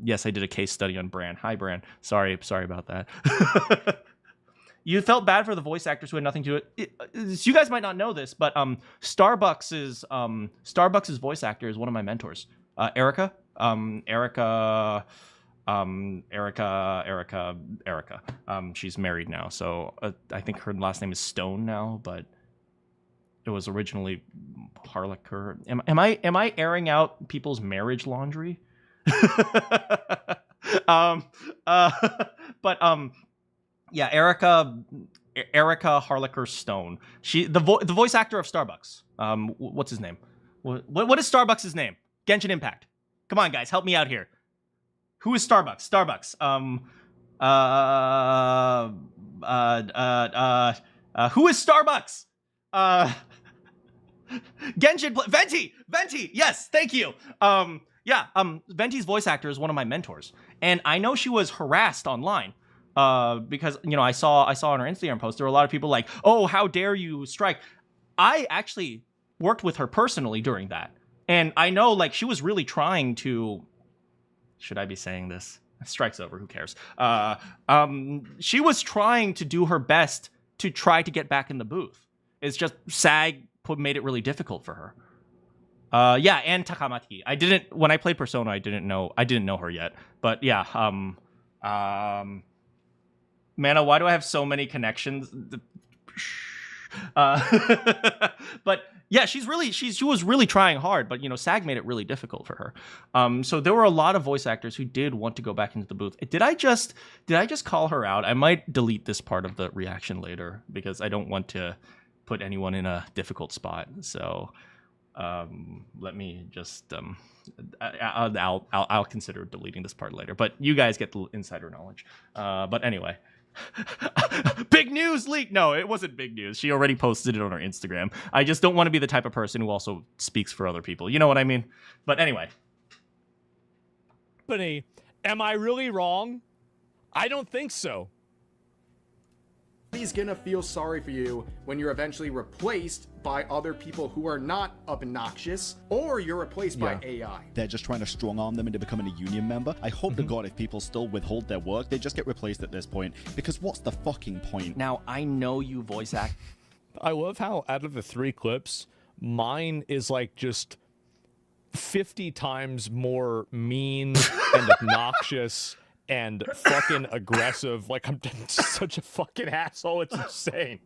S1: Yes, I did a case study on Bran. Hi, Bran. Sorry about that. You felt bad for the voice actors who had nothing to do it. You guys might not know this, but Starbucks's voice actor is one of my mentors. Erica. Erica. She's married now, so I think her last name is Stone now, but it was originally Harlequin. Am I airing out people's marriage laundry? Yeah, Erica Harlicker Stone. The voice actor of Starbucks. What's his name? What is Starbucks' name? Genshin Impact. Come on, guys, help me out here. Who is Starbucks? Starbucks. Who is Starbucks? Venti. Yes, thank you. Venti's voice actor is one of my mentors, and I know she was harassed online. Because I saw on her Instagram post there were a lot of people like, oh, how dare you strike. I actually worked with her personally during that, and I know like she was really trying to. Should I be saying this? Strike's over. Who cares? She was trying to do her best to try to get back in the booth. It's just SAG made it really difficult for her. And Takamaki. When I played Persona, I didn't know her yet, but yeah. Mana, why do I have so many connections? But yeah, she was really trying hard, but SAG made it really difficult for her. So there were a lot of voice actors who did want to go back into the booth. Did I just call her out? I might delete this part of the reaction later because I don't want to put anyone in a difficult spot. So let me just I'll consider deleting this part later. But you guys get the insider knowledge. But anyway. Big news leak. No, it wasn't big news. She already posted it on her Instagram. I just don't want to be the type of person who also speaks for other people. You know what I mean? But anyway.
S10: Am I really wrong? I don't think so.
S11: He's gonna feel sorry for you when you're eventually replaced by other people who are not obnoxious, or you're replaced by AI.
S12: They're just trying to strong arm them into becoming a union member. I hope to God if people still withhold their work, they just get replaced at this point. Because what's the fucking point?
S1: Now, I know you voice act.
S10: I love how out of the 3 clips, mine is like just 50 times more mean and obnoxious and fucking aggressive. Like, I'm such a fucking asshole. It's insane.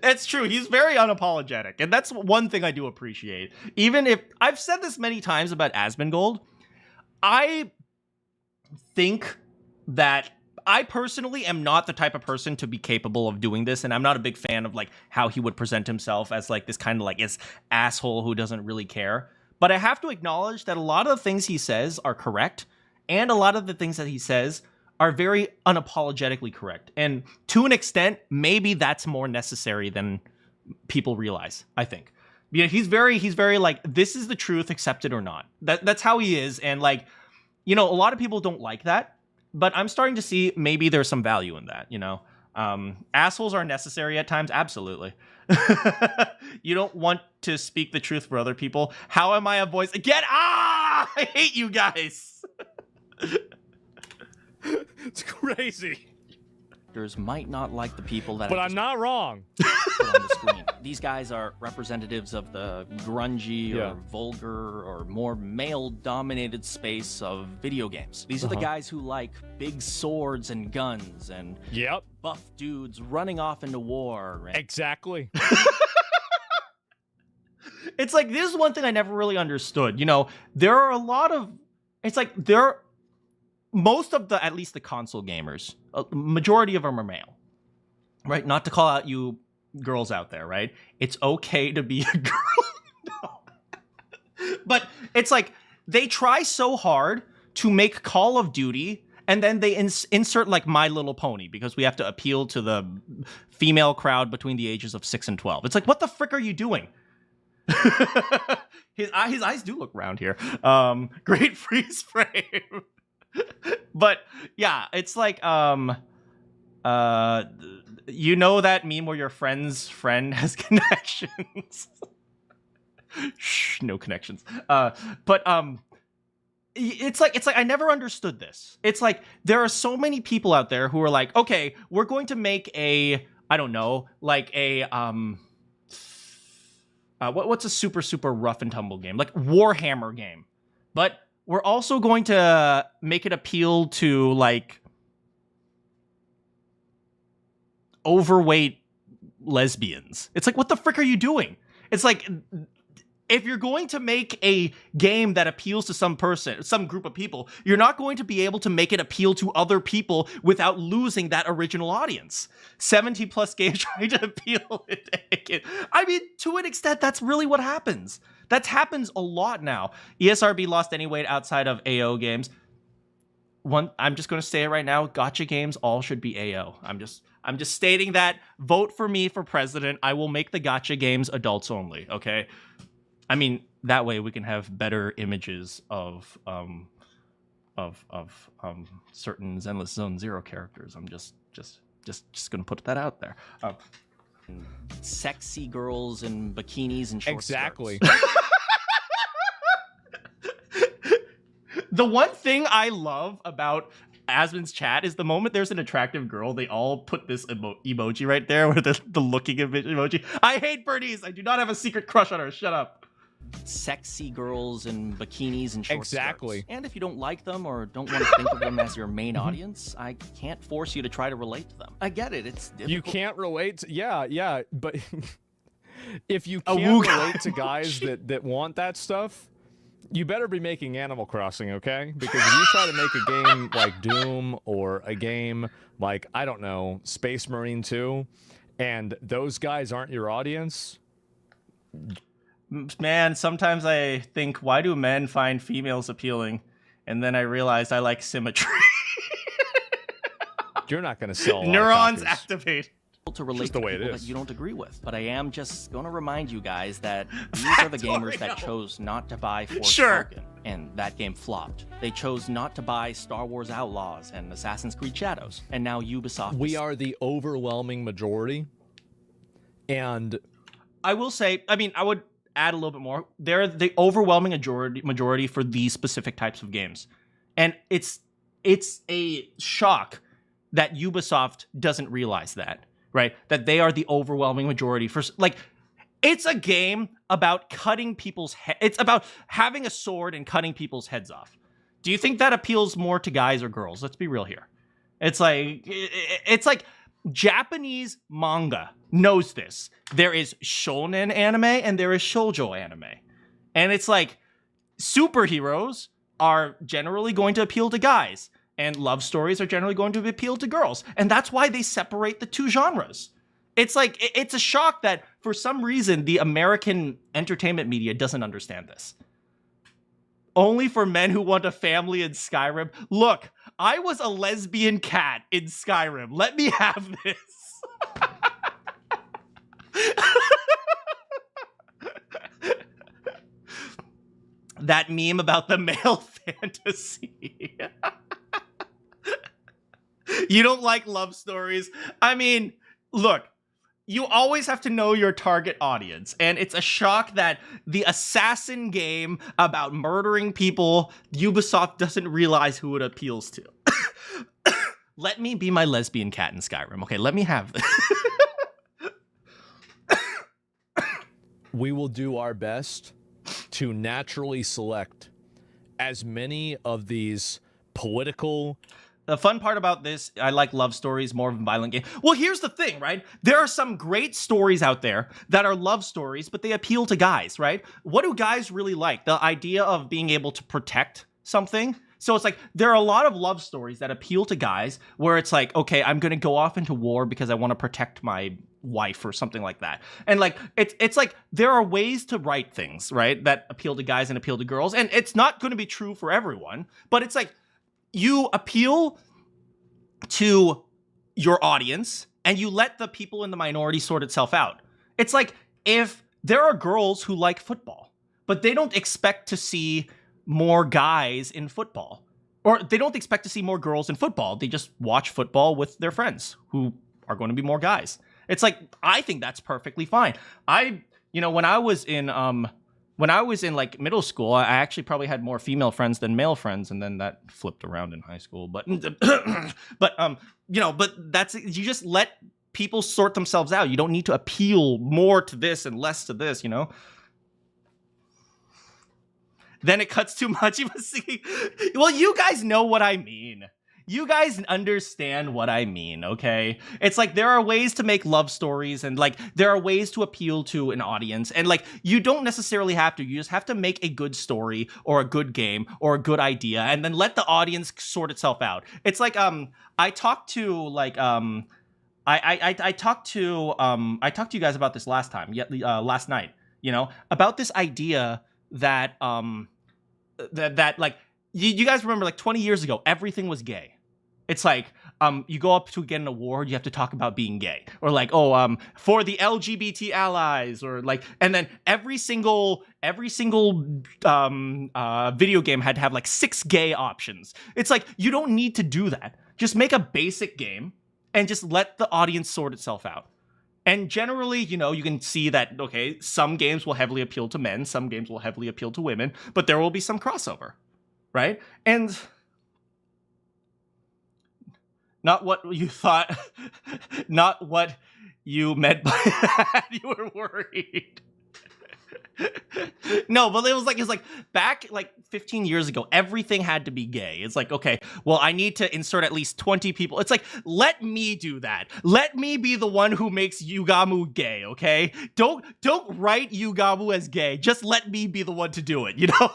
S1: It's true. He's very unapologetic. And that's one thing I do appreciate. Even if I've said this many times about Asmongold, I think that I personally am not the type of person to be capable of doing this. And I'm not a big fan of like how he would present himself as like this kind of like this asshole who doesn't really care. But I have to acknowledge that a lot of the things he says are correct. And a lot of the things that he says are very unapologetically correct. And to an extent, maybe that's more necessary than people realize, I think. He's very like, this is the truth, accept it or not. That's how he is. And like, a lot of people don't like that, but I'm starting to see maybe there's some value in that, Assholes are necessary at times, absolutely. You don't want to speak the truth for other people. How am I a voice? I hate you guys.
S10: It's crazy.
S1: Might not like the people that
S10: but I'm not wrong.
S1: Put on the screen. These guys are representatives of the grungy or vulgar or more male-dominated space of video games. These are the guys who like big swords and guns and buff dudes running off into war.
S10: Exactly.
S1: It's like, this is one thing I never really understood. There are a lot of... It's like, most of at least the console gamers, majority of them are male, right? Not to call out you girls out there, right? It's okay to be a girl. No. But it's like, they try so hard to make Call of Duty, and then they insert like My Little Pony, because we have to appeal to the female crowd between the ages of 6 and 12. It's like, what the frick are you doing? His eyes do look round here. Great freeze frame. But yeah, it's like that meme where your friend's friend has connections. Shh, no connections. But it's like I never understood this. It's like there are so many people out there who are like, okay, we're going to make a, I don't know, like a what's a super rough and tumble game, like Warhammer game, but we're also going to make it appeal to like overweight lesbians. It's like, what the frick are you doing? It's like, if you're going to make a game that appeals to some group of people, you're not going to be able to make it appeal to other people without losing that original audience. 70 plus games trying to appeal it. I mean, to an extent, that's really what happens. That happens a lot now. ESRB lost any weight outside of AO games. I'm just going to say it right now. Gacha games all should be AO. I'm just stating that. Vote for me for president. I will make the gacha games adults only. Okay. I mean, that way we can have better images of certain Zenless Zone Zero characters. I'm just gonna put that out there. Sexy girls in bikinis and short
S10: Exactly.
S1: skirts. The one thing I love about Asmon's chat is the moment there's an attractive girl, they all put this emoji right there with the looking emoji. I hate Bernice. I do not have a secret crush on her. Shut up. Sexy girls in bikinis and short skirts. And if you don't like them or don't want to think of them as your main audience, I can't force you to try to relate to them. I get it. It's difficult.
S10: You can't relate to, yeah, but if you can't relate to guys that want that stuff, you better be making Animal Crossing, okay? Because if you try to make a game like Doom or a game like, I don't know, Space Marine 2, and those guys aren't your audience...
S1: Man, sometimes I think, why do men find females appealing? And then I realize I like symmetry.
S10: You're not going to sell
S1: neurons activate.
S6: To relate
S10: just the
S6: to
S10: way it
S6: people
S10: is.
S6: that you don't agree with. But I am just going to remind you guys that these are the gamers that chose not to buy Forspoken, and that game flopped. They chose not to buy Star Wars Outlaws and Assassin's Creed Shadows, and now Ubisoft.
S10: We are the overwhelming majority, and
S1: I will say, I mean, I would add a little bit more. They're the overwhelming majority for these specific types of games. And it's a shock that Ubisoft doesn't realize that, right? That they are the overwhelming majority for, like, it's a game about cutting people's heads. It's about having a sword and cutting people's heads off. Do you think that appeals more to guys or girls? Let's be real here. It's like Japanese manga knows this. There is shonen anime and there is shoujo anime. And it's like superheroes are generally going to appeal to guys and love stories are generally going to appeal to girls. And that's why they separate the two genres. It's like, it's a shock that for some reason the American entertainment media doesn't understand this. Only for men who want a family in Skyrim. Look, I was a lesbian cat in Skyrim. Let me have this. That meme about the male fantasy. You don't like love stories? I mean, look, you always have to know your target audience. And it's a shock that the assassin game about murdering people, Ubisoft doesn't realize who it appeals to. Let me be my lesbian cat in Skyrim. Okay, let me have this.
S10: we will do our best to naturally select as many of these political...
S1: The fun part about this, I like love stories more than violent games. Well, here's the thing, right? There are some great stories out there that are love stories, but they appeal to guys, right? What do guys really like? The idea of being able to protect something. So it's like, there are a lot of love stories that appeal to guys where it's like, okay, I'm going to go off into war because I want to protect my wife or something like that. And like, it's like, there are ways to write things, right? That appeal to guys and appeal to girls. And it's not going to be true for everyone, but it's like, you appeal to your audience and you let the people in the minority sort itself out. It's like if there are girls who like football, but they don't expect to see more guys in football, or they don't expect to see more girls in football. They just watch football with their friends who are going to be more guys. It's like, I think that's perfectly fine. When I was in like middle school, I actually probably had more female friends than male friends, and then that flipped around in high school. But that's, you just let people sort themselves out. You don't need to appeal more to this and less to this, Then it cuts too much. Well, you guys know what I mean. You guys understand what I mean, okay? It's like there are ways to make love stories and like there are ways to appeal to an audience, and like you don't necessarily have to. You just have to make a good story or a good game or a good idea and then let the audience sort itself out. It's like I talked to like I talked to you guys about this last time, last night, you know, about this idea that that like you guys remember like 20 years ago everything was gay. It's like you go up to get an award, you have to talk about being gay, or like for the LGBT allies, or like, and then every single video game had to have like 6 gay options. It's like you don't need to do that. Just make a basic game and just let the audience sort itself out. And generally, you know, you can see that, okay, some games will heavily appeal to men, some games will heavily appeal to women, but there will be some crossover, right? And not what you thought, not what you meant by that. You were worried. No, but it was like back like 15 years ago, everything had to be gay. It's like, okay, well, I need to insert at least 20 people. It's like, let me do that. Let me be the one who makes Yugamu gay, okay? Don't write Yugamu as gay. Just let me be the one to do it, you know?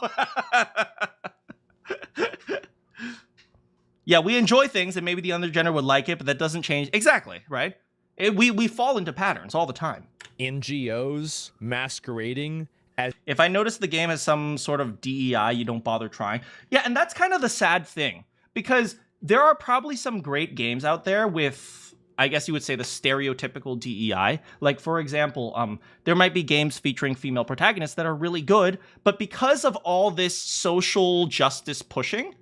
S1: Yeah, we enjoy things and maybe the other gender would like it, but that doesn't change. Exactly, right? We fall into patterns all the time.
S10: NGOs masquerading as...
S1: If I notice the game has some sort of DEI, you don't bother trying. Yeah, and that's kind of the sad thing, because there are probably some great games out there with, I guess you would say, the stereotypical DEI. Like, for example, there might be games featuring female protagonists that are really good, but because of all this social justice pushing,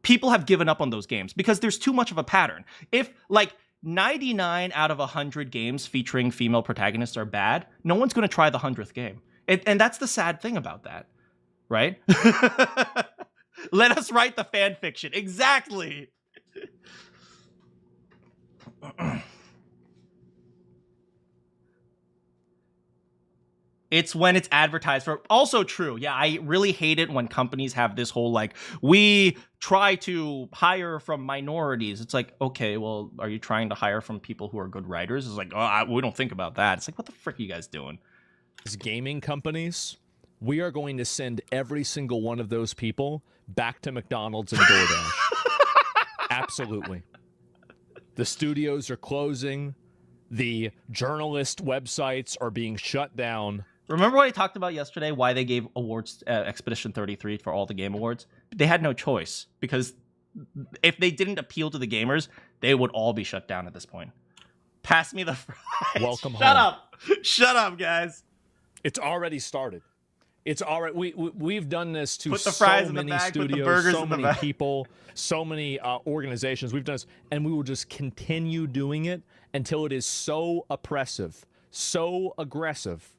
S1: people have given up on those games because there's too much of a pattern. If, like, 99 out of 100 games featuring female protagonists are bad, no one's going to try the 100th game. And that's the sad thing about that, right? Let us write the fan fiction. Exactly. It's when it's advertised for. Also true. Yeah, I really hate it when companies have this whole like, we try to hire from minorities. It's like, okay, well, are you trying to hire from people who are good writers? It's like, oh, we don't think about that. It's like, what the frick are you guys doing?
S10: As gaming companies, we are going to send every single one of those people back to McDonald's and DoorDash. Absolutely. The studios are closing. The journalist websites are being shut down.
S1: Remember what I talked about yesterday, why they gave awards Expedition 33 for all the game awards? They had no choice, because if they didn't appeal to the gamers, they would all be shut down at this point. Pass me the fries.
S10: Welcome home.
S1: Shut up. Shut up, guys.
S10: It's already started. It's already we've done this to
S1: put the fries
S10: so
S1: in the
S10: many
S1: bag,
S10: studios,
S1: put the burgers
S10: so
S1: in the
S10: many
S1: bag.
S10: people, so many organizations. We've done this, and we will just continue doing it until it is so oppressive, so aggressive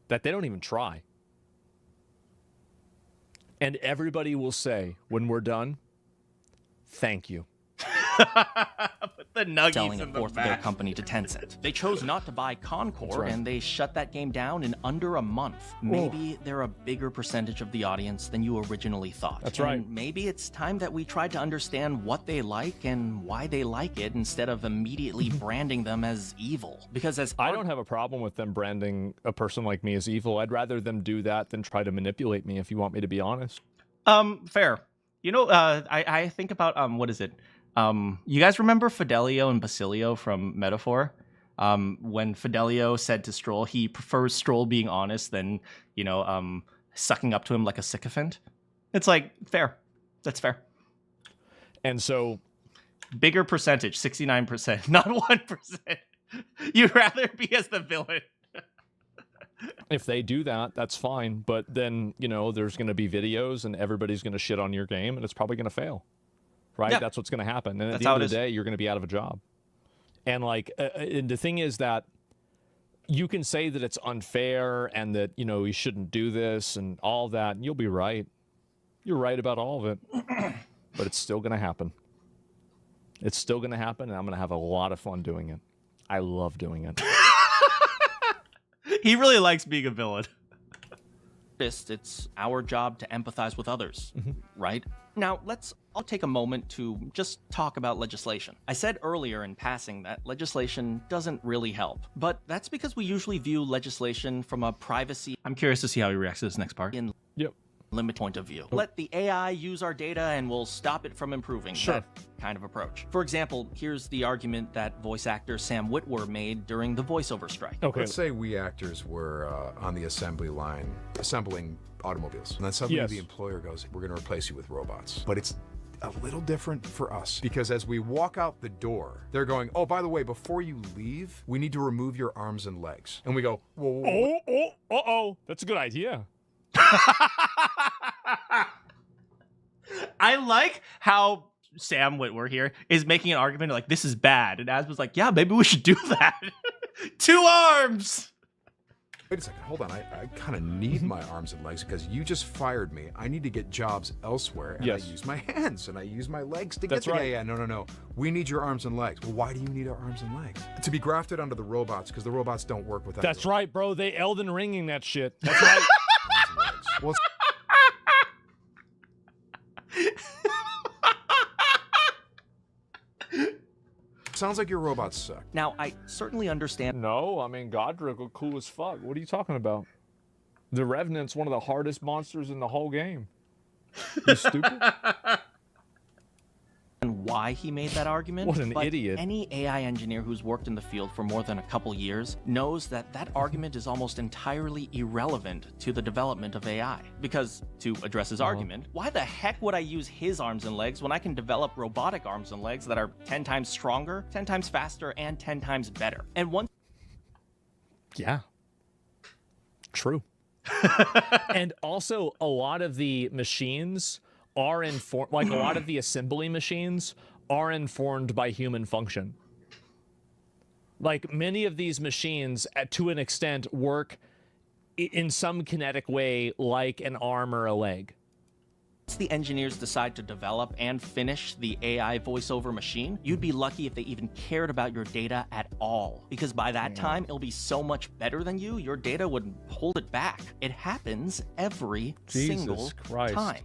S10: that they don't even try. And everybody will say when we're done, "Thank you."
S1: Put the nuggies
S13: selling
S1: in
S13: a
S1: the
S13: fourth of their
S1: bag.
S13: company to Tencent. They chose not to buy Concord,
S10: right.
S13: and they shut that game down in under a month. Maybe they're a bigger percentage of the audience than you originally thought.
S10: That's
S13: And
S10: right.
S13: maybe it's time that we tried to understand what they like and why they like it instead of immediately branding them as evil. Because as
S10: I don't have a problem with them branding a person like me as evil. I'd rather them do that than try to manipulate me, if you want me to be honest.
S1: Fair. You know, I think about what is it? You guys remember Fidelio and Basilio from Metaphor? When Fidelio said to Stroll he prefers Stroll being honest than, you know, sucking up to him like a sycophant. It's like, fair. That's fair.
S10: And so,
S1: bigger percentage, 69%, not 1%. You'd rather be as the villain.
S10: if they do that, that's fine. But then, you know, there's going to be videos and everybody's going to shit on your game and it's probably going to fail. Right?
S1: Yeah.
S10: That's what's going to happen. And at
S1: That's
S10: the
S1: how
S10: end
S1: it
S10: of the
S1: is.
S10: day, you're going to be out of a job. And like, and the thing is that you can say that it's unfair and that, you know, you shouldn't do this and all that, and you'll be right. You're right about all of it. But it's still going to happen. It's still going to happen, and I'm going to have a lot of fun doing it. I love doing it.
S1: He really likes being a villain.
S13: It's our job to empathize with others, right? Now, let's I'll take a moment to just talk about legislation. I said earlier in passing that legislation doesn't really help, but that's because we usually view legislation from a privacy
S1: I'm curious to see how he reacts to this next part.
S13: and limit point of view. Let the AI use our data and we'll stop it from improving.
S10: Sure.
S13: That kind of approach. For example, here's the argument that voice actor Sam Witwer made during the voiceover strike.
S10: Okay.
S14: Let's say we actors were on the assembly line assembling automobiles, and then suddenly the employer goes, "We're going to replace you with robots." But it's a little different for us because as we walk out the door, they're going, "Oh, by the way, before you leave, we need to remove your arms and legs." And we go, "Whoa,
S10: that's a good idea."
S1: I like how Sam Witwer here is making an argument like this is bad, and Asma's like, yeah, maybe we should do that. 2 arms.
S14: Wait a second, hold on. I kind of need my arms and legs because you just fired me. I need to get jobs elsewhere, and I use my hands and I use my legs to get there. Yeah, no. We need your arms and legs. Well, why do you need our arms and legs? To be grafted onto the robots because the robots don't work without.
S10: That's right, bro. They Elden Ringing that shit. That's right.
S14: Well, sounds like your robots suck.
S13: Now, I certainly understand.
S10: No, I mean, Godric are cool as fuck. What are you talking about? The Revenant's one of the hardest monsters in the whole game. You stupid?
S13: And why he made that argument.
S10: What an
S13: but
S10: idiot.
S13: Any AI engineer who's worked in the field for more than a couple years knows that that argument is almost entirely irrelevant to the development of AI. Because, to address his argument, why the heck would I use his arms and legs when I can develop robotic arms and legs that are 10 times stronger, 10 times faster, and 10 times better? And once...
S10: Yeah. True. And also, a lot of the machines are informed, like a lot of the assembly machines are informed by human function. Like many of these machines, to an extent, work in some kinetic way like an arm or a leg.
S13: Once the engineers decide to develop and finish the AI voiceover machine, you'd be lucky if they even cared about your data at all. Because by that time, it'll be so much better than you, your data would hold it back. It happens every single time.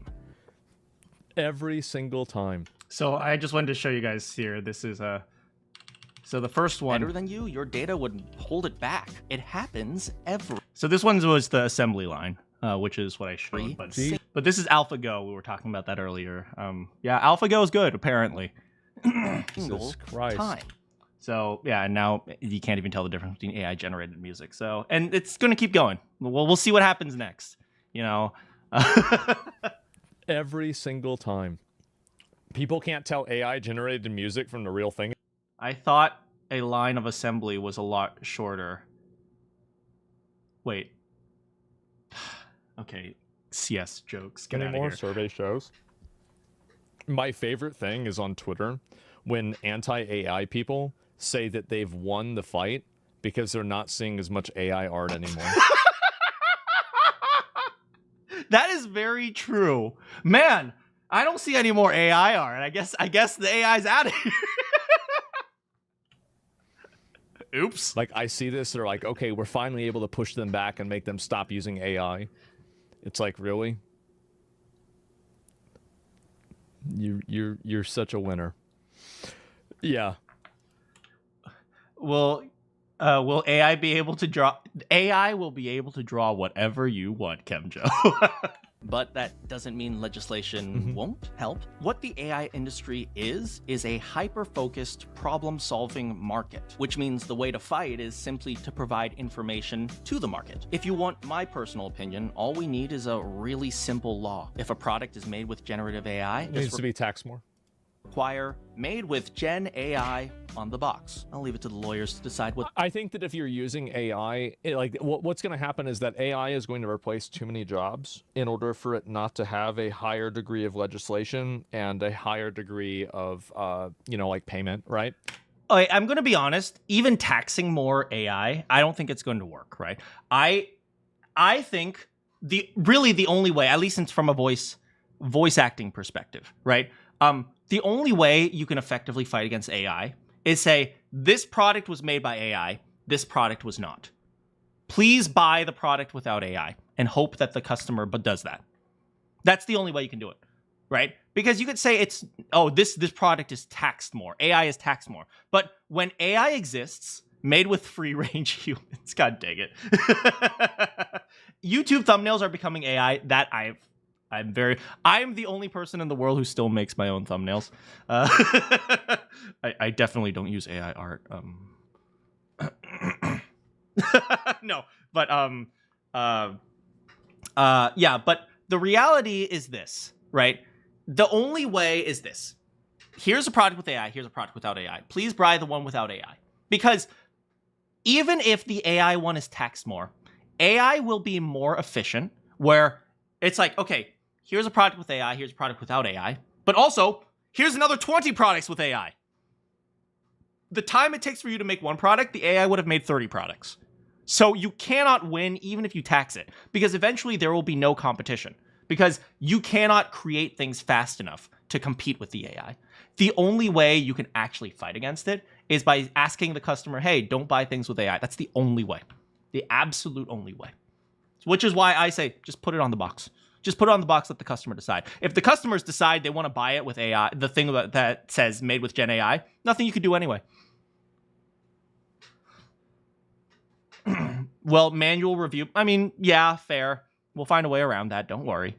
S10: Every single time.
S1: So I just wanted to show you guys here. This is so the first one.
S13: Better than you, your data would hold it back. It happens every.
S1: So this one was the assembly line, which is what I showed. But this is AlphaGo. We were talking about that earlier. Yeah, AlphaGo is good apparently.
S13: Single time.
S1: So yeah, and now you can't even tell the difference between AI generated music. So and it's going to keep going. Well, we'll see what happens next. You know.
S10: Every single time. People can't tell AI generated music from the real thing.
S1: I thought a line of assembly was a lot shorter. Wait. Okay. CS jokes. Get
S10: Any
S1: out of
S10: more
S1: here.
S10: survey shows? My favorite thing is on Twitter when anti-AI people say that they've won the fight because they're not seeing as much AI art anymore.
S1: That is very true. Man, I don't see any more AI art. I guess the AI's out of here. Oops.
S10: Like I see this, they're like, okay, we're finally able to push them back and make them stop using AI. It's like, really? You're such a winner. Yeah.
S1: Will AI be able to draw? AI will be able to draw whatever you want, Kemjo.
S13: But that doesn't mean legislation won't help. What the AI industry is a hyper-focused problem-solving market, which means the way to fight is simply to provide information to the market. If you want my personal opinion, all we need is a really simple law. If a product is made with generative AI,
S10: it needs to be taxed more.
S13: Require made with Gen AI on the box. I'll leave it to the lawyers to decide what.
S10: I think that if you're using AI, what's going to happen is that AI is going to replace too many jobs in order for it not to have a higher degree of legislation and a higher degree of, like payment, right?
S1: Okay, I'm going to be honest. Even taxing more AI, I don't think it's going to work, right? I think the only way, at least from a voice acting perspective, right? The only way you can effectively fight against AI is say, this product was made by AI, this product was not. Please buy the product without AI and hope that the customer does that. That's the only way you can do it. right? Because you could say it's, oh, this product is taxed more. AI is taxed more. But when AI exists, made with free range humans, god dang it. YouTube thumbnails are becoming AI. That I'm the only person in the world who still makes my own thumbnails. I definitely don't use AI art. No, but yeah, but the reality is this, right? The only way is this. Here's a product with AI, here's a product without AI. Please buy the one without AI. Because even if the AI one is taxed more, AI will be more efficient, where it's like, okay, here's a product with AI, here's a product without AI, but also, here's another 20 products with AI. The time it takes for you to make one product, the AI would have made 30 products. So you cannot win even if you tax it, because eventually there will be no competition, because you cannot create things fast enough to compete with the AI. The only way you can actually fight against it is by asking the customer, hey, don't buy things with AI. That's the only way. The absolute only way. Which is why I say, just put it on the box. Just put it on the box, let the customer decide. If the customers decide they want to buy it with AI, the thing that says made with Gen AI, nothing you can do anyway. Well, manual review. I mean, yeah, fair. We'll find a way around that. Don't worry.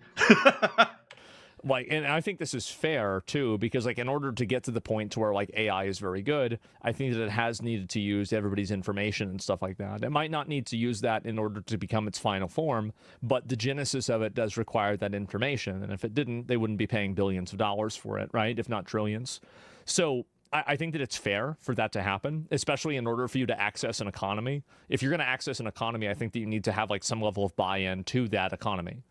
S10: Like, and I think this is fair too, because like in order to get to the point to where like AI is very good, I think that it has needed to use everybody's information and stuff like that. It might not need to use that in order to become its final form, but the genesis of it does require that information. And if it didn't, they wouldn't be paying billions of dollars for it, right? If not trillions. So I think that it's fair for that to happen, especially in order for you to access an economy. If you're going to access an economy, I think that you need to have like some level of buy-in to that economy.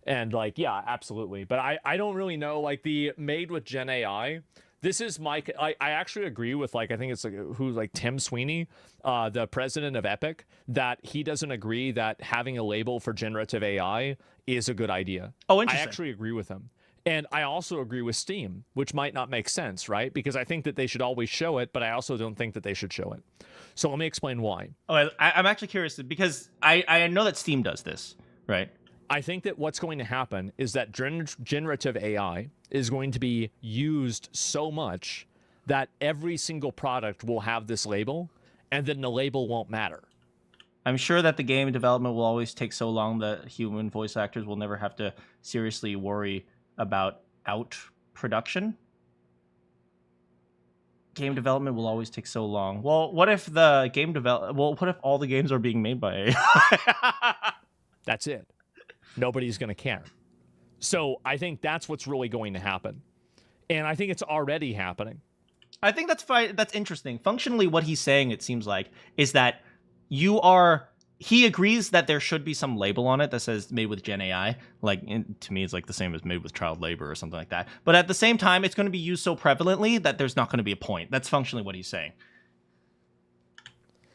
S10: And like, yeah, absolutely. But I don't really know, like the made with Gen AI, this is my, I actually agree with like, I think it's like, who's like Tim Sweeney, the president of Epic, that he doesn't agree that having a label for generative AI is a good idea.
S1: Oh, interesting.
S10: I actually agree with him. And I also agree with Steam, which might not make sense, right? Because I think that they should always show it, but I also don't think that they should show it. So let me explain why.
S1: Oh, I'm actually curious because I know that Steam does this, right?
S10: I think that what's going to happen is that generative AI is going to be used so much that every single product will have this label, and then the label won't matter.
S1: I'm sure that the game development will always take so long that human voice actors will never have to seriously worry about production. Game development will always take so long. Well, what if the what if all the games are being made by AI?
S10: That's it. Nobody's going to care. So I think that's what's really going to happen. And I think it's already happening.
S1: I think that's fine. That's interesting. Functionally, what he's saying, it seems like, is that he agrees that there should be some label on it that says made with Gen AI. Like, to me, it's like the same as made with child labor or something like that. But at the same time, it's going to be used so prevalently that there's not going to be a point. That's functionally what he's saying.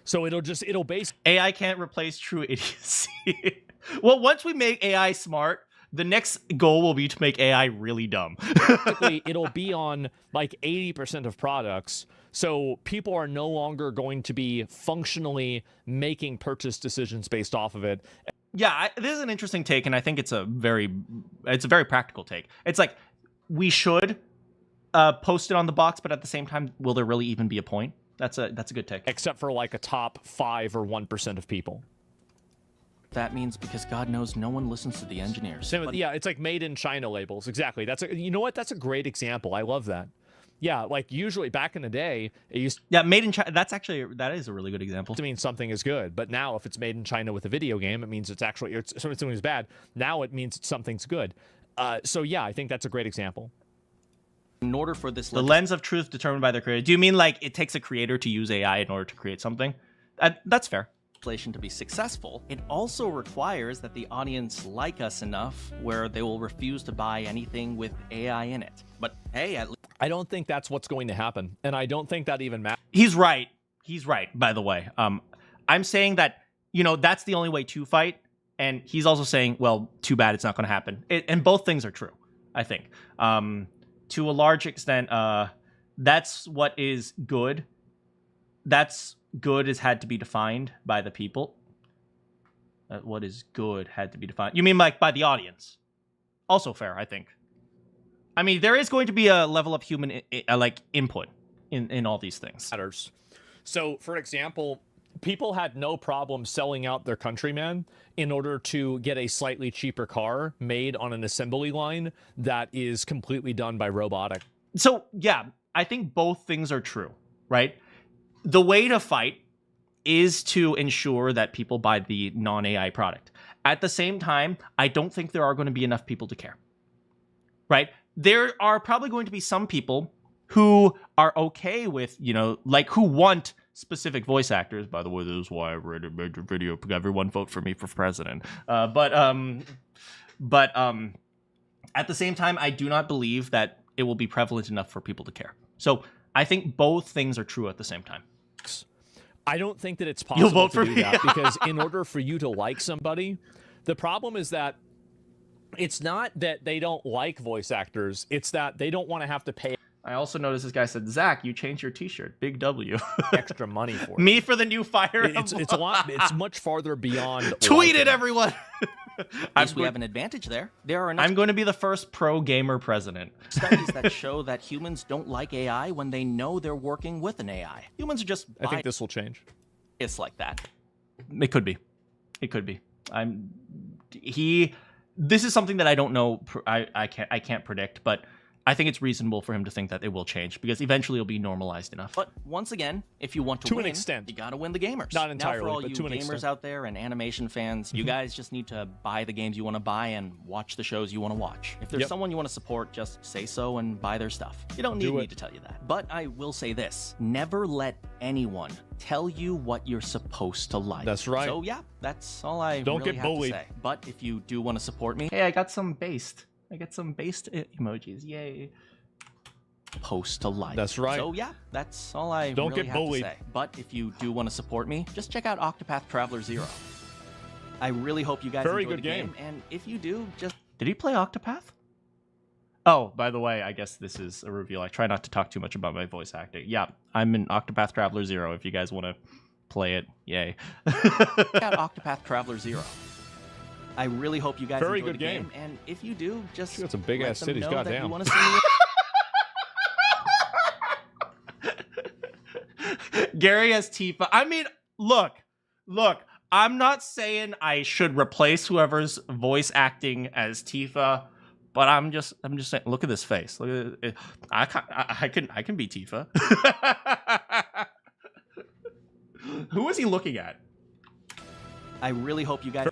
S10: So it'll base...
S1: AI can't replace true idiocy. Well, once we make AI smart, the next goal will be to make AI really dumb.
S10: Basically, it'll be on like 80% of products. So people are no longer going to be functionally making purchase decisions based off of it.
S1: Yeah, this is an interesting take, and I think it's a very practical take. It's like, we should post it on the box, but at the same time, will there really even be a point? That's a good take.
S10: Except for like a top 5 or 1% of people.
S13: That means because God knows no one listens to the engineers.
S10: Yeah, it's like made in China labels. Exactly. You know what? That's a great example. I love that. Yeah, like usually back in the day, it used...
S1: Yeah, made in China. That is a really good example.
S10: To mean something is good, but now if it's made in China with a video game, it means it's something is bad. Now it means something's good. So yeah, I think that's a great example.
S13: In order for this...
S1: The lens of truth determined by the creator. Do you mean like it takes a creator to use AI in order to create something? That's fair.
S13: To be successful, it also requires that the audience like us enough where they will refuse to buy anything with AI in it. But hey, at least...
S10: I don't think that's what's going to happen, and I don't think that even matters.
S1: He's right, by the way. I'm saying that, that's the only way to fight, and he's also saying, well, too bad it's not going to happen. And both things are true, I think. To a large extent, that's what is good. That's good has had to be defined by the people. What is good had to be defined. You mean like by the audience? Also fair, I think. I mean, there is going to be a level of human like input in all these things.
S10: Matters. So, for example, people had no problem selling out their countrymen in order to get a slightly cheaper car made on an assembly line that is completely done by robotic.
S1: So, yeah, I think both things are true, right? The way to fight is to ensure that people buy the non-AI product. At the same time, I don't think there are going to be enough people to care, right? There are probably going to be some people who are okay with, you know, like who want specific voice actors. By the way, this is why I made a video. Everyone vote for me for president. But at the same time, I do not believe that it will be prevalent enough for people to care. So I think both things are true at the same time.
S10: I don't think that it's possible
S1: You'll vote
S10: to
S1: for
S10: do
S1: me.
S10: that because in order for you to like somebody, the problem is that it's not that they don't like voice actors. It's that they don't want to have to pay.
S1: I also noticed this guy said, Zach, you changed your t-shirt. Big W.
S10: Extra money for it.
S1: Me for the new Fire
S10: It's a lot. It's much farther beyond.
S1: Tweet
S10: liking.
S1: it, everyone.
S13: At least we have an advantage there. There are enough
S1: I'm going to be the first pro gamer president.
S13: studies that show that humans don't like AI when they know they're working with an AI. Humans are just
S10: I think this will change.
S13: It's like that.
S1: It could be. It could be. This is something that I don't know. I can't predict, but I think it's reasonable for him to think that it will change because eventually it'll be normalized enough.
S13: But once again, if you want to
S10: To
S13: win,
S10: an extent.
S13: you got to win the gamers.
S10: Not entirely,
S13: now for all
S10: but
S13: you
S10: to an
S13: gamers
S10: extent.
S13: out there and animation fans, you guys just need to buy the games you want to buy and watch the shows you want to watch. If there's
S10: Yep.
S13: someone you want to support, just say so and buy their stuff. You don't need
S10: Do
S13: me
S10: it.
S13: to tell you that. But I will say this: never let anyone tell you what you're supposed to like.
S10: That's right.
S13: So yeah, that's all I
S10: Don't
S13: really
S10: get
S13: have
S10: bullied.
S13: to say. But if you do want to support me,
S1: Hey, I got some based. I get some based emojis. Yay.
S13: post to like.
S10: That's right.
S13: So yeah, that's all I
S10: Don't
S13: really
S10: get
S13: have
S10: bullied.
S13: to say. But if you do want to support me, just check out Octopath Traveler 0. I really hope you guys
S10: Very
S13: enjoy
S10: good
S13: the
S10: game.
S13: and if you do, just
S1: Did he play Octopath? Oh, by the way, I guess this is a reveal. I try not to talk too much about my voice acting. Yeah, I'm in Octopath Traveler 0 if you guys want to play it. Yay.
S13: check out Octopath Traveler 0. I really hope you guys
S10: Very
S13: enjoy
S10: good
S13: the
S10: game.
S13: and if you do, just
S10: She got some big
S13: let
S10: ass
S13: them
S10: titties,
S13: know that
S10: goddamn.
S13: you want to see me.
S1: Gary as Tifa. I mean, look. I'm not saying I should replace whoever's voice acting as Tifa, but I'm just saying. Look at this face. Look at it. I can be Tifa. Who is he looking at?
S13: I really hope you guys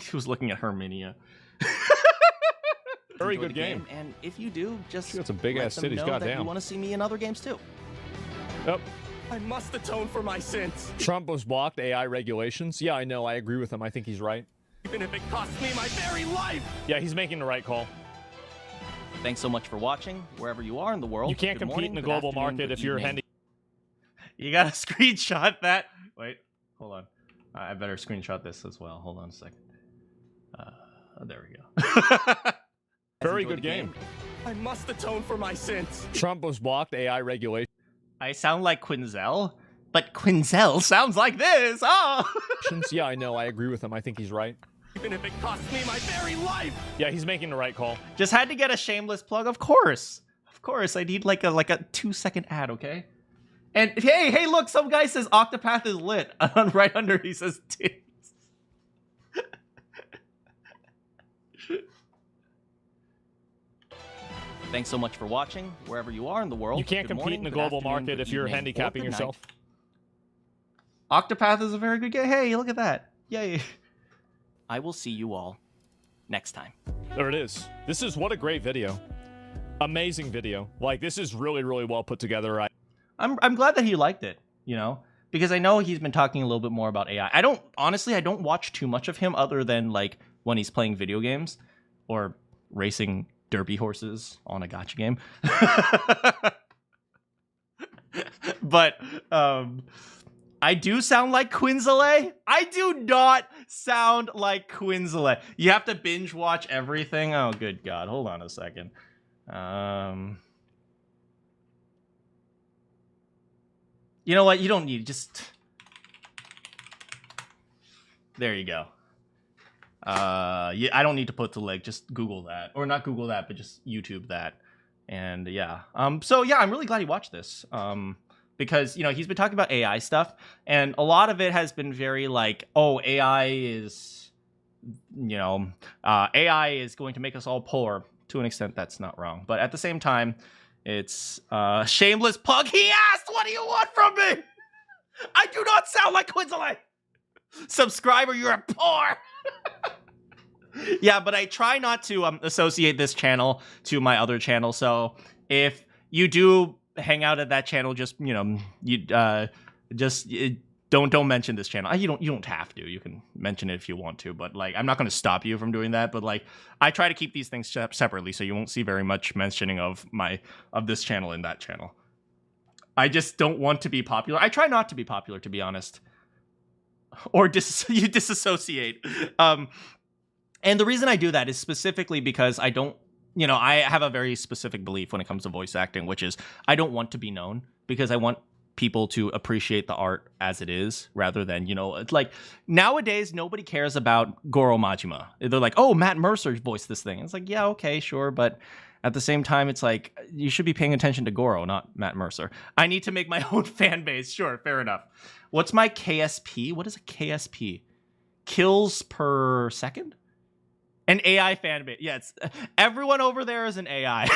S1: He was looking at Herminia.
S10: Very
S13: enjoy
S10: good
S13: the
S10: game.
S13: and if you do, just
S10: She got some big
S13: let
S10: ass
S13: them
S10: titties,
S13: know that
S10: goddamn.
S13: you want to see me in other games too.
S10: Yep.
S4: I must atone for my sins,
S10: Trump was blocked AI regulations. Yeah, I know. I agree with him. I think he's right.
S4: even if it costs me my very life.
S10: Yeah, he's making the right call.
S13: Thanks so much for watching, wherever you are in the world.
S10: You can't
S13: Good
S10: compete
S13: morning,
S10: in the
S13: good
S10: global
S13: afternoon,
S10: market
S13: good
S10: if you're
S13: evening.
S10: handy.
S1: You gotta screenshot that. Wait, hold on. I better screenshot this as well. Hold on a second. There we go.
S10: Very
S13: enjoy
S10: good
S13: the
S10: game.
S4: I must atone for my sins.
S10: Trump was blocked AI regulations.
S1: I sound like Quinzel, but Quinzel sounds like this. Oh.
S10: Yeah, I know. I agree with him. I think he's right.
S4: Even if it costs me my very life.
S10: Yeah, he's making the right call.
S1: Just had to get a shameless plug. Of course. I need like a 2-second ad, okay? And hey, look, some guy says Octopath is lit. Right under he says tits.
S13: Thanks so much for watching, wherever you are in the world.
S10: You can't
S13: Good
S10: compete
S13: morning,
S10: in the
S13: good
S10: global
S13: afternoon,
S10: market
S13: good
S10: if you're
S13: evening, or
S10: handicapping
S13: good night.
S10: yourself.
S1: Octopath is a very good game. Hey, look at that. Yay.
S13: I will see you all next time.
S10: There it is. This is what a great video. Amazing video. Like, this is really, really well put together.
S1: I'm glad that he liked it, you know, because I know he's been talking a little bit more about AI. I don't watch too much of him other than like when he's playing video games or racing derby horses on a gacha game. But I do sound like Quinzel. I do not sound like Quinzel. You have to binge watch everything. Oh, good God. Hold on a second. You know what? You don't need just. There you go. Yeah, I don't need to put the link. Just Google that, or not Google that, but just YouTube that. And yeah, so yeah, I'm really glad he watched this. Because he's been talking about AI stuff, and a lot of it has been very like, oh, AI is, AI is going to make us all poor. To an extent, that's not wrong, but at the same time, it's shameless pug. He asked, "What do you want from me?" I do not sound like Quinzalay. Subscriber, you're poor. Yeah, but I try not to associate this channel to my other channel. So if you do hang out at that channel, just don't mention this channel. You don't have to. You can mention it if you want to, but like I'm not going to stop you from doing that. But like I try to keep these things separately, so you won't see very much mentioning of this channel in that channel. I just don't want to be popular. I try not to be popular, to be honest, or you disassociate. And the reason I do that is specifically because I don't, I have a very specific belief when it comes to voice acting, which is I don't want to be known, because I want people to appreciate the art as it is, rather than, it's like nowadays nobody cares about Goro Majima. They're like, oh, Matt Mercer voiced this thing. It's like, yeah, okay, sure, but at the same time, it's like you should be paying attention to Goro, not Matt Mercer. I need to make my own fan base. Sure, fair enough. What's my KSP? What is a KSP? Kills per second? An AI fan base. Yeah, it's everyone over there is an AI.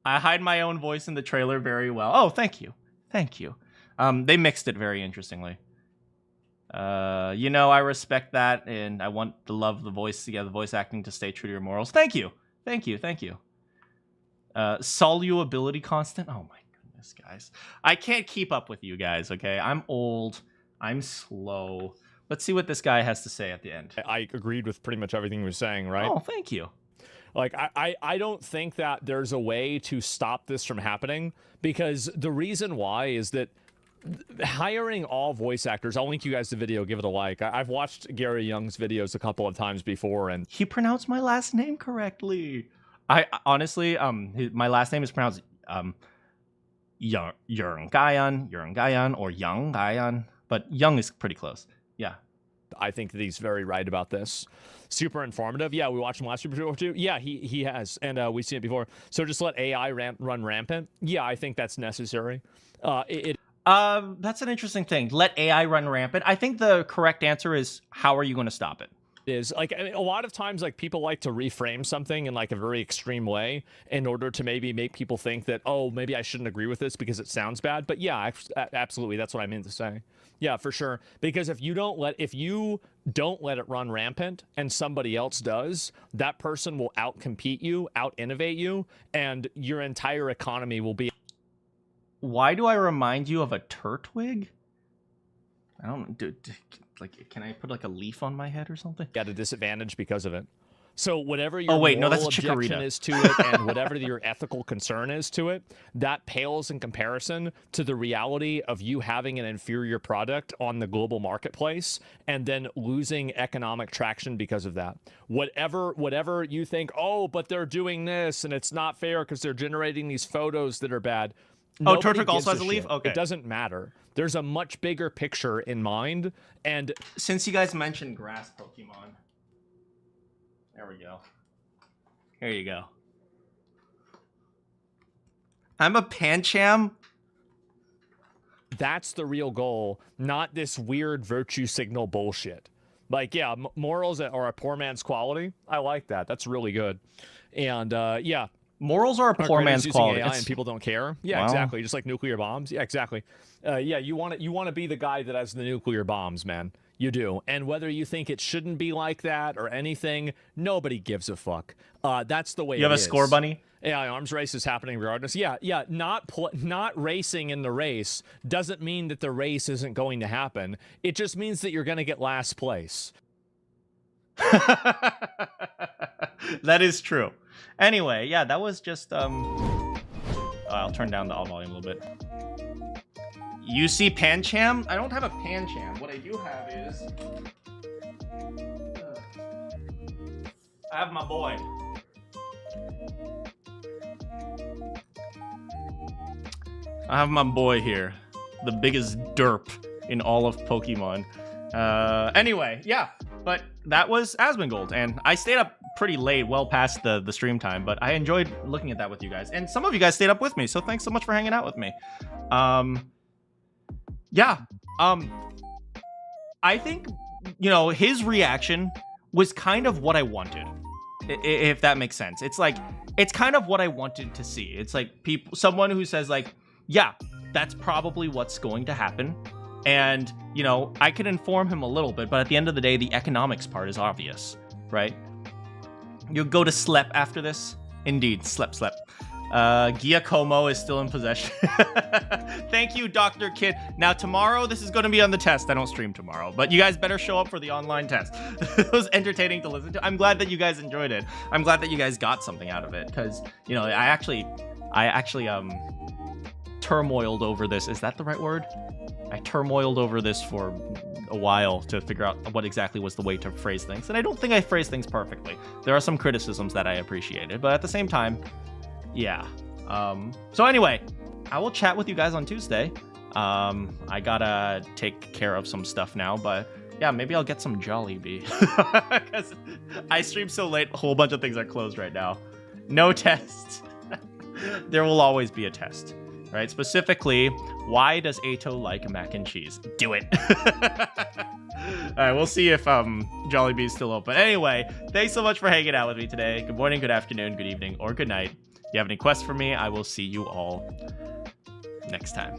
S1: I hide my own voice in the trailer very well. Oh, thank you. Thank you. They mixed it very interestingly. I respect that, and I want the voice acting to stay true to your morals. Thank you. Thank you. Thank you. Solubility constant. Oh my goodness, guys. I can't keep up with you guys, okay? I'm old. I'm slow. Let's see what this guy has to say at the end.
S10: I agreed with pretty much everything he was saying, right?
S1: Oh, thank you.
S10: Like, I don't think that there's a way to stop this from happening, because the reason why is that hiring all voice actors, I'll link you guys the video, give it a like. I've watched Gary Young's videos a couple of times before, and
S1: he pronounced my last name correctly. I honestly, my last name is pronounced Gayan or Young Gayan, but Young is pretty close. Yeah.
S10: I think that he's very right about this. Super informative. Yeah, we watched him last year too. Yeah, he has, and we've seen it before. So just let AI run rampant. Yeah, I think that's necessary.
S1: That's an interesting thing. Let AI run rampant. I think the correct answer is, how are you going to stop it?
S10: Is like, I mean, a lot of times, like, people like to reframe something in like a very extreme way in order to maybe make people think that, oh, maybe I shouldn't agree with this because it sounds bad. But yeah, absolutely, that's what I meant to say. Yeah, for sure. Because if you don't let it run rampant and somebody else does, that person will outcompete you, out-innovate you, and your entire economy will be.
S1: Why do I remind you of a turtwig? I don't know. Like, can I put like a leaf on my head or something?
S10: At a disadvantage because of it. So whatever your
S1: that's
S10: objection is to it, and whatever your ethical concern is to it, that pales in comparison to the reality of you having an inferior product on the global marketplace and then losing economic traction because of that. Whatever you think, oh, but they're doing this and it's not fair because they're generating these photos that are bad.
S1: Oh, Turtwig also has a leaf? Okay.
S10: It doesn't matter. There's a much bigger picture in mind. And
S1: since you guys mentioned grass Pokemon, there we go. Here you go. I'm a Pancham.
S10: That's the real goal, not this weird virtue signal bullshit. Like, yeah, morals are a poor man's quality. I like that. That's really good. And yeah.
S1: Morals are a poor man's quality.
S10: AI and people don't care. Yeah, well, exactly. Just like nuclear bombs. Yeah, exactly. Yeah, you want to be the guy that has the nuclear bombs, man. You do. And whether you think it shouldn't be like that or anything, nobody gives a fuck. That's the way it is.
S1: You have a score, Bunny?
S10: AI arms race is happening regardless. Yeah. Not racing in the race doesn't mean that the race isn't going to happen. It just means that you're going to get last place.
S1: That is true. Anyway, yeah, that was just I'll turn down the volume a little bit. You see Pancham? I don't have a Pancham. What I do have is I have my boy. I have my boy here, the biggest derp in all of Pokemon. Anyway, yeah, but that was Asmongold, and I stayed up pretty late, well past the stream time, but I enjoyed looking at that with you guys, and some of you guys stayed up with me, so thanks so much for hanging out with me. I think, you know, his reaction was kind of what I wanted, if that makes sense. It's like, it's kind of what I wanted to see. It's like someone who says like, yeah, that's probably what's going to happen. And, you know, I could inform him a little bit, but at the end of the day, the economics part is obvious, right? You'll go to Slep after this. Indeed, Slep. Giacomo is still in possession. Thank you, Dr. Kid. Now, tomorrow, this is going to be on the test. I don't stream tomorrow, but you guys better show up for the online test. It was entertaining to listen to. I'm glad that you guys enjoyed it. I'm glad that you guys got something out of it, because, you know, I actually turmoiled over this. Is that the right word? I turmoiled over this for a while to figure out what exactly was the way to phrase things, and I don't think I phrased things perfectly. There are some criticisms that I appreciated, but at the same time, yeah. So anyway, I will chat with you guys on Tuesday. I gotta take care of some stuff now, but yeah, maybe I'll get some Jollibee, because I stream so late, a whole bunch of things are closed right now. No test. There will always be a test. Right? Specifically, why does Ato like mac and cheese? Do it. All right, we'll see if Jollibee's still open. Anyway, thanks so much for hanging out with me today. Good morning, good afternoon, good evening, or good night. If you have any quests for me, I will see you all next time.